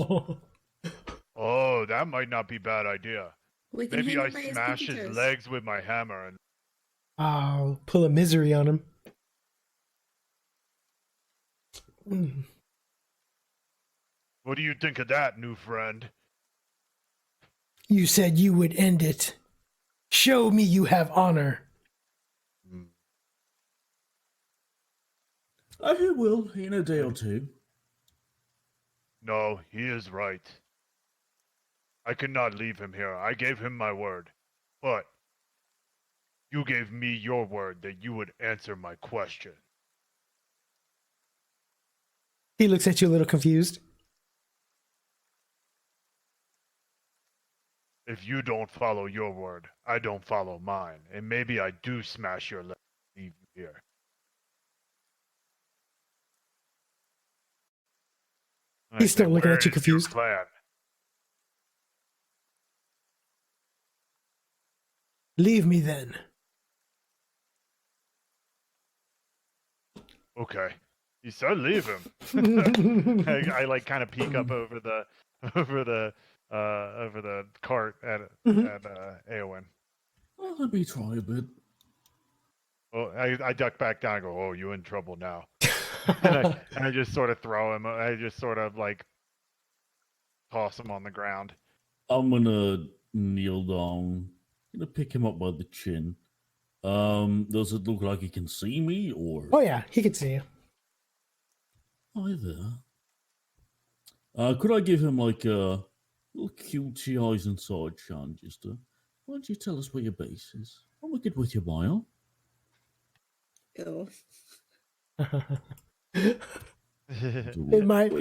Oh, that might not be a bad idea. We can Maybe hang I him by his smash pinky his toes. legs with my hammer and I'll pull a misery on him. what do you think of that, new friend? You said you would end it. Show me you have honor. I will in a day or two. No, he is right. I cannot leave him here. I gave him my word. But you gave me your word that you would answer my question. He looks at you a little confused. If you don't follow your word, I don't follow mine. And maybe I do smash your leg and leave you here. And He's still looking "Where at you is your confused. clan?" Leave me then. Okay. He said leave him. I like kind of peek up over the cart at Aewin. Well, let me try a bit. Well, I duck back down and go, oh, you in trouble now. and I just sort of throw him. I just sort of like toss him on the ground. I'm gonna kneel down. Gonna pick him up by the chin. Does it look like he can see me, or? Oh yeah, he can see you. Hi there. Could I give him like a little cutie eyes inside, Sean? Just why don't you tell us where your base is? I'll look it with your bio. Ew. It might,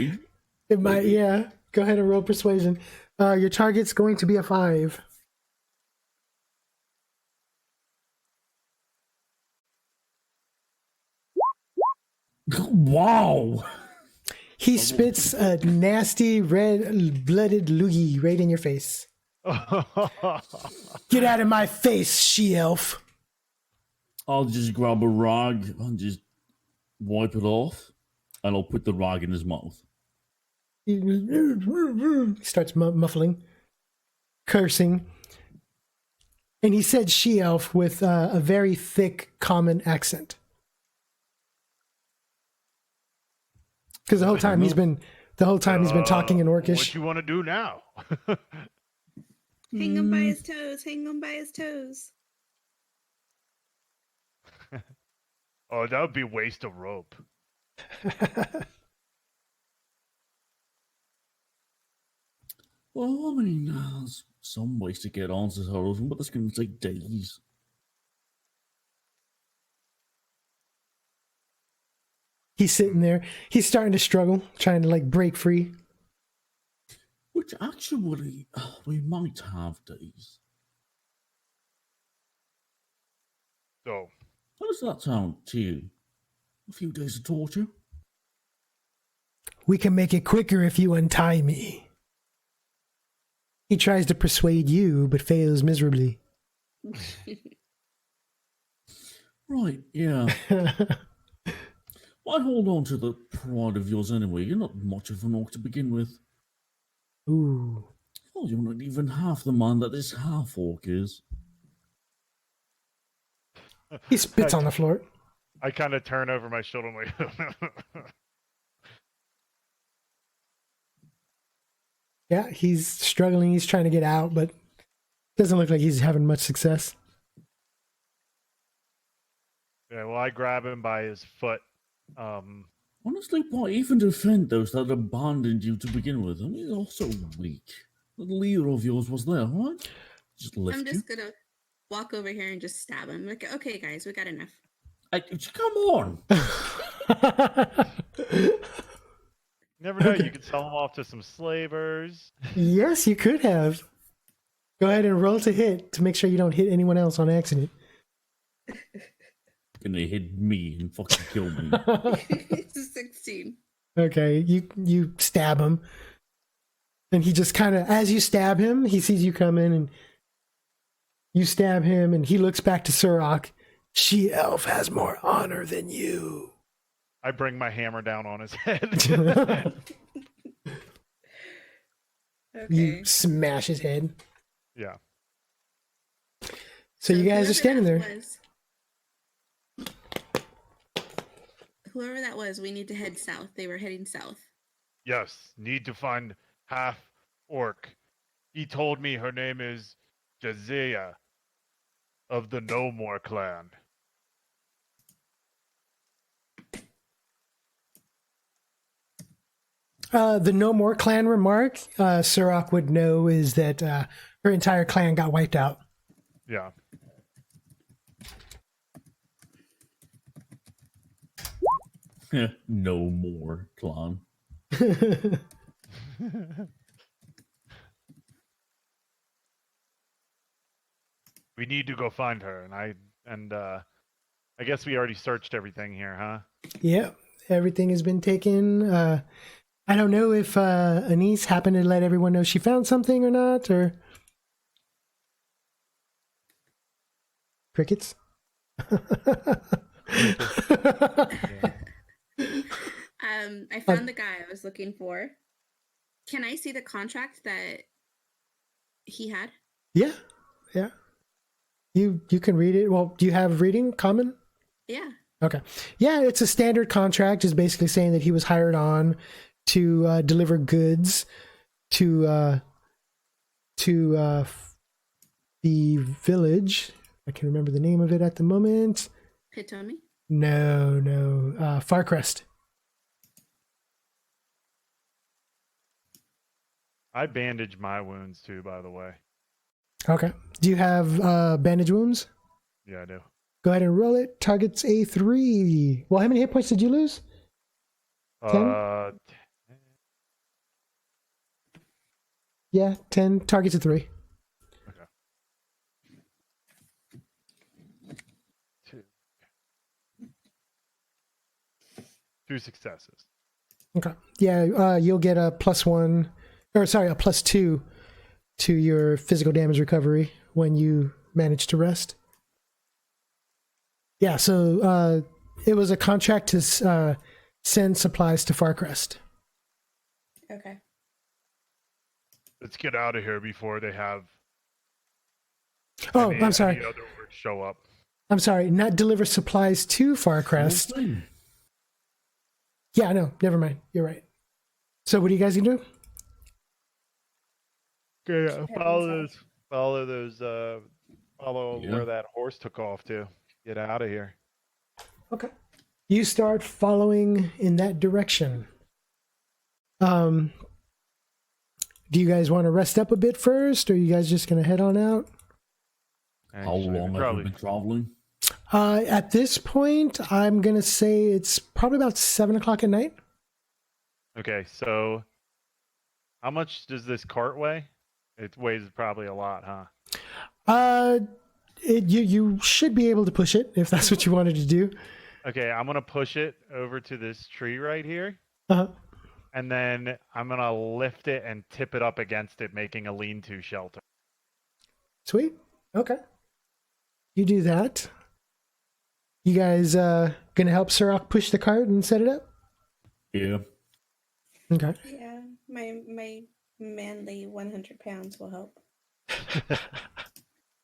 yeah. Go ahead and roll persuasion. Your target's going to be a 5. Wow! He spits a nasty red-blooded loogie right in your face. Get out of my face, she-elf. I'll just grab a rag and just wipe it off, and I'll put the rag in his mouth. He starts muffling. cursing. And he said she-elf with a very thick common accent. Because the whole time he's been talking in Orcish. What you want to do now? Hang him by his toes. Hang him by his toes. Oh, that would be a waste of rope. Well, I mean, there's some ways to get answers out of them, but that's going to take days. He's sitting there. He's starting to struggle, trying to like break free. Which actually, we might have days. So, How does that sound to you? A few days of torture? We can make it quicker if you untie me. He tries to persuade you, but fails miserably. Right, yeah. Why hold on to the pride of yours anyway? You're not much of an orc to begin with. Ooh. Oh, you're not even half the man that this half orc is. He spits on the floor. I kind of turn over my shoulder and like, Yeah, he's struggling. He's trying to get out, but doesn't look like he's having much success. yeah, well, I grab him by his foot. Honestly, why even defend those that abandoned you to begin with? I mean, they're also weak. The leader of yours was there, right? Just left I'm you. just gonna walk over here and just stab him. Like, okay, guys, we got enough. Come on! Never know, you could sell him off to some slavers. Yes, you could have. Go ahead and roll to hit to make sure you don't hit anyone else on accident. Gonna hit me and fucking kill me. It's a 16. Okay, you stab him. And he just kind of, as you stab him, he sees you come in and you stab him and he looks back to Suroc. She-elf has more honor than you. I bring my hammer down on his head. Okay. You smash his head. Yeah. So you guys are standing there. Whoever that was, we need to head south. They were heading south. Yes, need to find half orc. He told me her name is Jazia of the No More clan. The No More clan remark, Suroc would know is that her entire clan got wiped out. Yeah. No more, clan. We need to go find her, and I guess we already searched everything here, huh? Yeah, everything has been taken. I don't know if Annesse happened to let everyone know she found something or not, or crickets. I found the guy I was looking for. Can I see the contract that he had? Yeah. You can read it. Well, do you have reading common? Yeah. Okay. Yeah, it's a standard contract. It's basically saying that he was hired on to deliver goods to the village. I can't remember the name of it at the moment. Hitomi? No. Farcrest. I bandage my wounds too, by the way. Okay. Do you have bandage wounds? Yeah, I do. Go ahead and roll it. Target's a 3. Well, how many hit points did you lose? 10? Yeah, 10. Target's a 3. Okay. 2 successes. Okay. Yeah, you'll get a +1, or sorry, a +2 to your physical damage recovery when you manage to rest. Yeah, so it was a contract to send supplies to Farcrest. Okay. Let's get out of here before they have Oh, any, I'm sorry. any other orcs show up. I'm sorry. Not deliver supplies to Farcrest. Sure thing. Yeah, no, never mind. You're right. So what are you guys gonna do? Okay, Head follow inside. follow Yeah. where that horse took off to. Get out of here. Okay. You start following in that direction. Do you guys want to rest up a bit first, or are you guys just gonna head on out? How long have we been traveling? At this point, I'm gonna say it's probably about 7 o'clock at night. Okay, so how much does this cart weigh? It weighs probably a lot, huh? You should be able to push it if that's what you wanted to do. Okay, I'm gonna push it over to this tree right here, Uh-huh. and then I'm gonna lift it and tip it up against it, making a lean-to shelter. Sweet. Okay. You do that. You guys gonna help Suroc push the cart and set it up? Yeah. Okay. Yeah, my manly 100 pounds will help.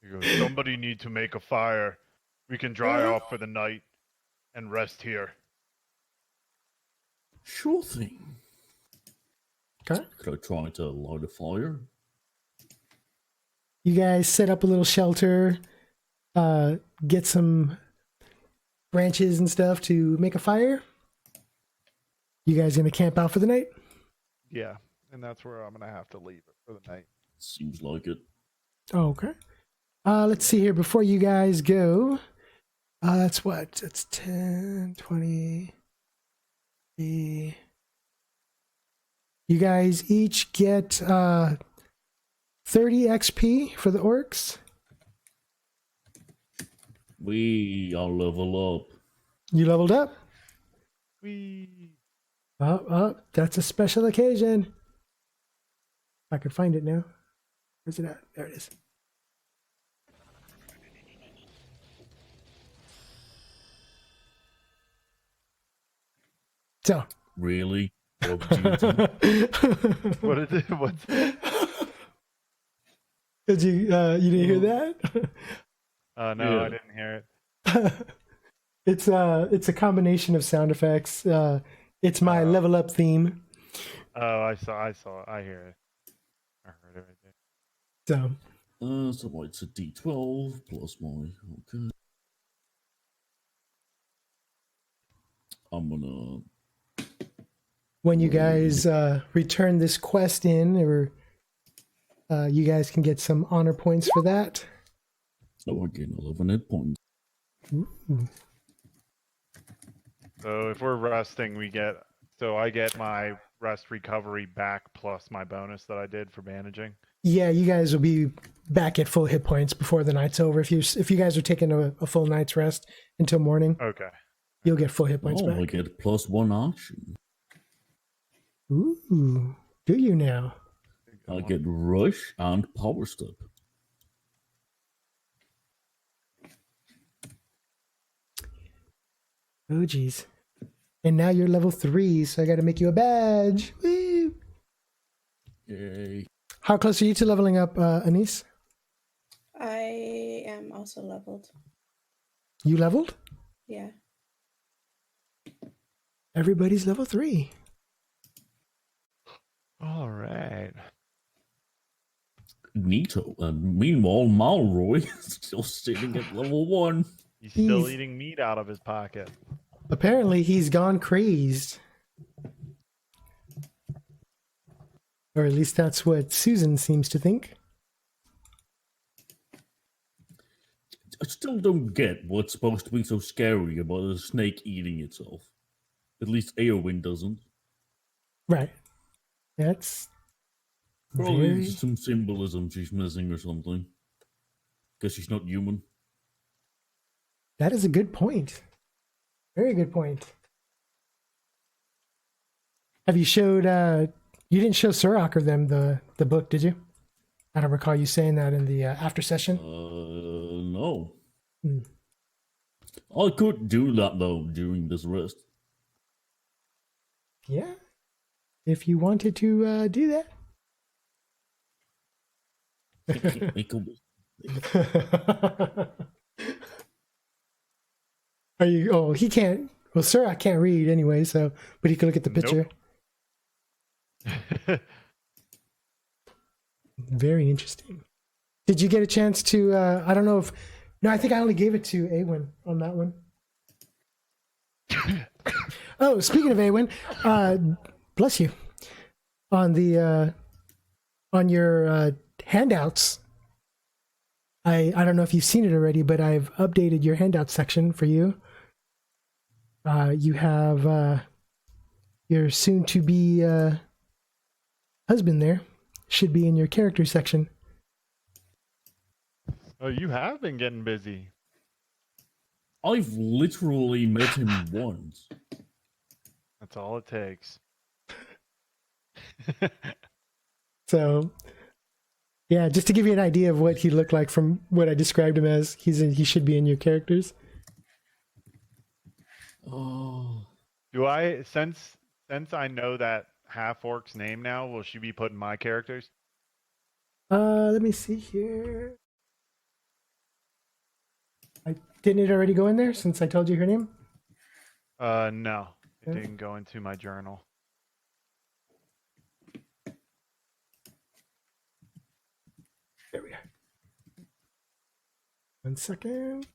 You go, somebody need to make a fire. We can dry off for the night and rest here. Sure thing. Okay. Could I try to light a fire? You guys set up a little shelter, get some branches and stuff to make a fire. You guys gonna camp out for the night? Yeah, and that's where I'm gonna have to leave it for the night. Seems like it. Okay. Let's see here. Before you guys go, that's what? That's 10, 20. You guys each get 30 XP for the orcs. We are level up. You leveled up? Whee! Oh, that's a special occasion. I can find it now. Where's it at? There it is. So. Really? What duty? What is it? What's it? Did you didn't hear that? No, Yeah. I didn't hear it. It's a combination of sound effects. It's my Oh. level up theme. Oh, I saw it. I hear it. I heard it right there. So It's a D12 plus my. Okay. I'm gonna. when you guys return this quest in, or you guys can get some honor points for that. Oh, I gain 11 hit points. Ooh. So if we're resting, I get my rest recovery back plus my bonus that I did for bandaging. Yeah, you guys will be back at full hit points before the night's over. If you guys are taking a full night's rest until morning, Okay. you'll get full hit points Oh, I back. get +1 action. Ooh, do you now? I get rush and power step. Oh, geez. And now you're level 3, so I got to make you a badge. Woo! Yay. How close are you to leveling up, Annesse? I am also leveled. You leveled? Yeah. Everybody's level 3. All right. Neato. And meanwhile, Malroy is still sitting at level 1. He's still He's- eating meat out of his pocket. Apparently, he's gone crazed. Or at least that's what Susan seems to think. I still don't get what's supposed to be so scary about a snake eating itself. At least Aewin doesn't. Right. That's Probably very... just some symbolism she's missing or something. Guess she's not human. That is a good point. Very good point. Have you showed... you didn't show Suroc or them the book, did you? I don't recall you saying that in the after session. No. Hmm. I could do that though during this rest. Yeah. If you wanted to do that. Make a wish. Are you? Oh, he can't. Well, sir, I can't read anyway. So, but he can look at the picture. Nope. Very interesting. Did you get a chance to? I don't know if. No, I think I only gave it to Aewin on that one. Oh, speaking of Aewin, bless you. On the on your handouts, I don't know if you've seen it already, but I've updated your handout section for you. You have your soon-to-be husband there. Should be in your character section. Oh, you have been getting busy. I've literally met him once. That's all it takes. So, yeah, just to give you an idea of what he looked like from what I described him as, he should be in your characters. Oh, Do I since I know that half orc's name now? Will she be put in my characters? Let me see here. Didn't it already go in there since I told you her name? No, it Okay. didn't go into my journal. There we are. 1 second.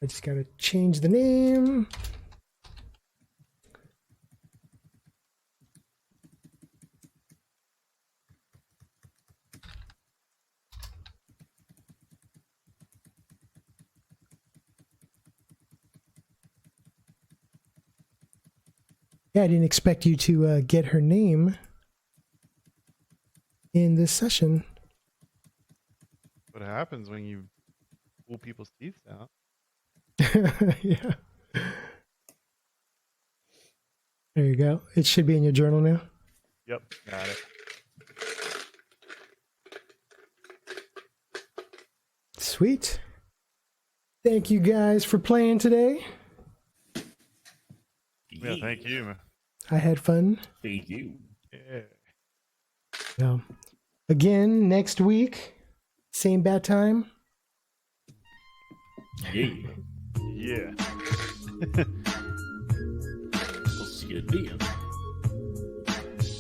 I just gotta change the name. Yeah, I didn't expect you to get her name in this session. What happens when you pull people's teeth out? Yeah. There you go. It should be in your journal now. Yep, got it. Sweet. Thank you guys for playing today. Yeah, thank you. I had fun. thank you. Yeah. So, again, next week, same bat time. Yeah. Yeah. We'll see you then.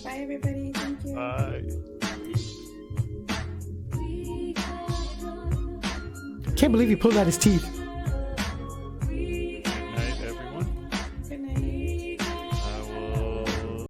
Bye, everybody. Thank you. Bye. Can't believe he pulled out his teeth.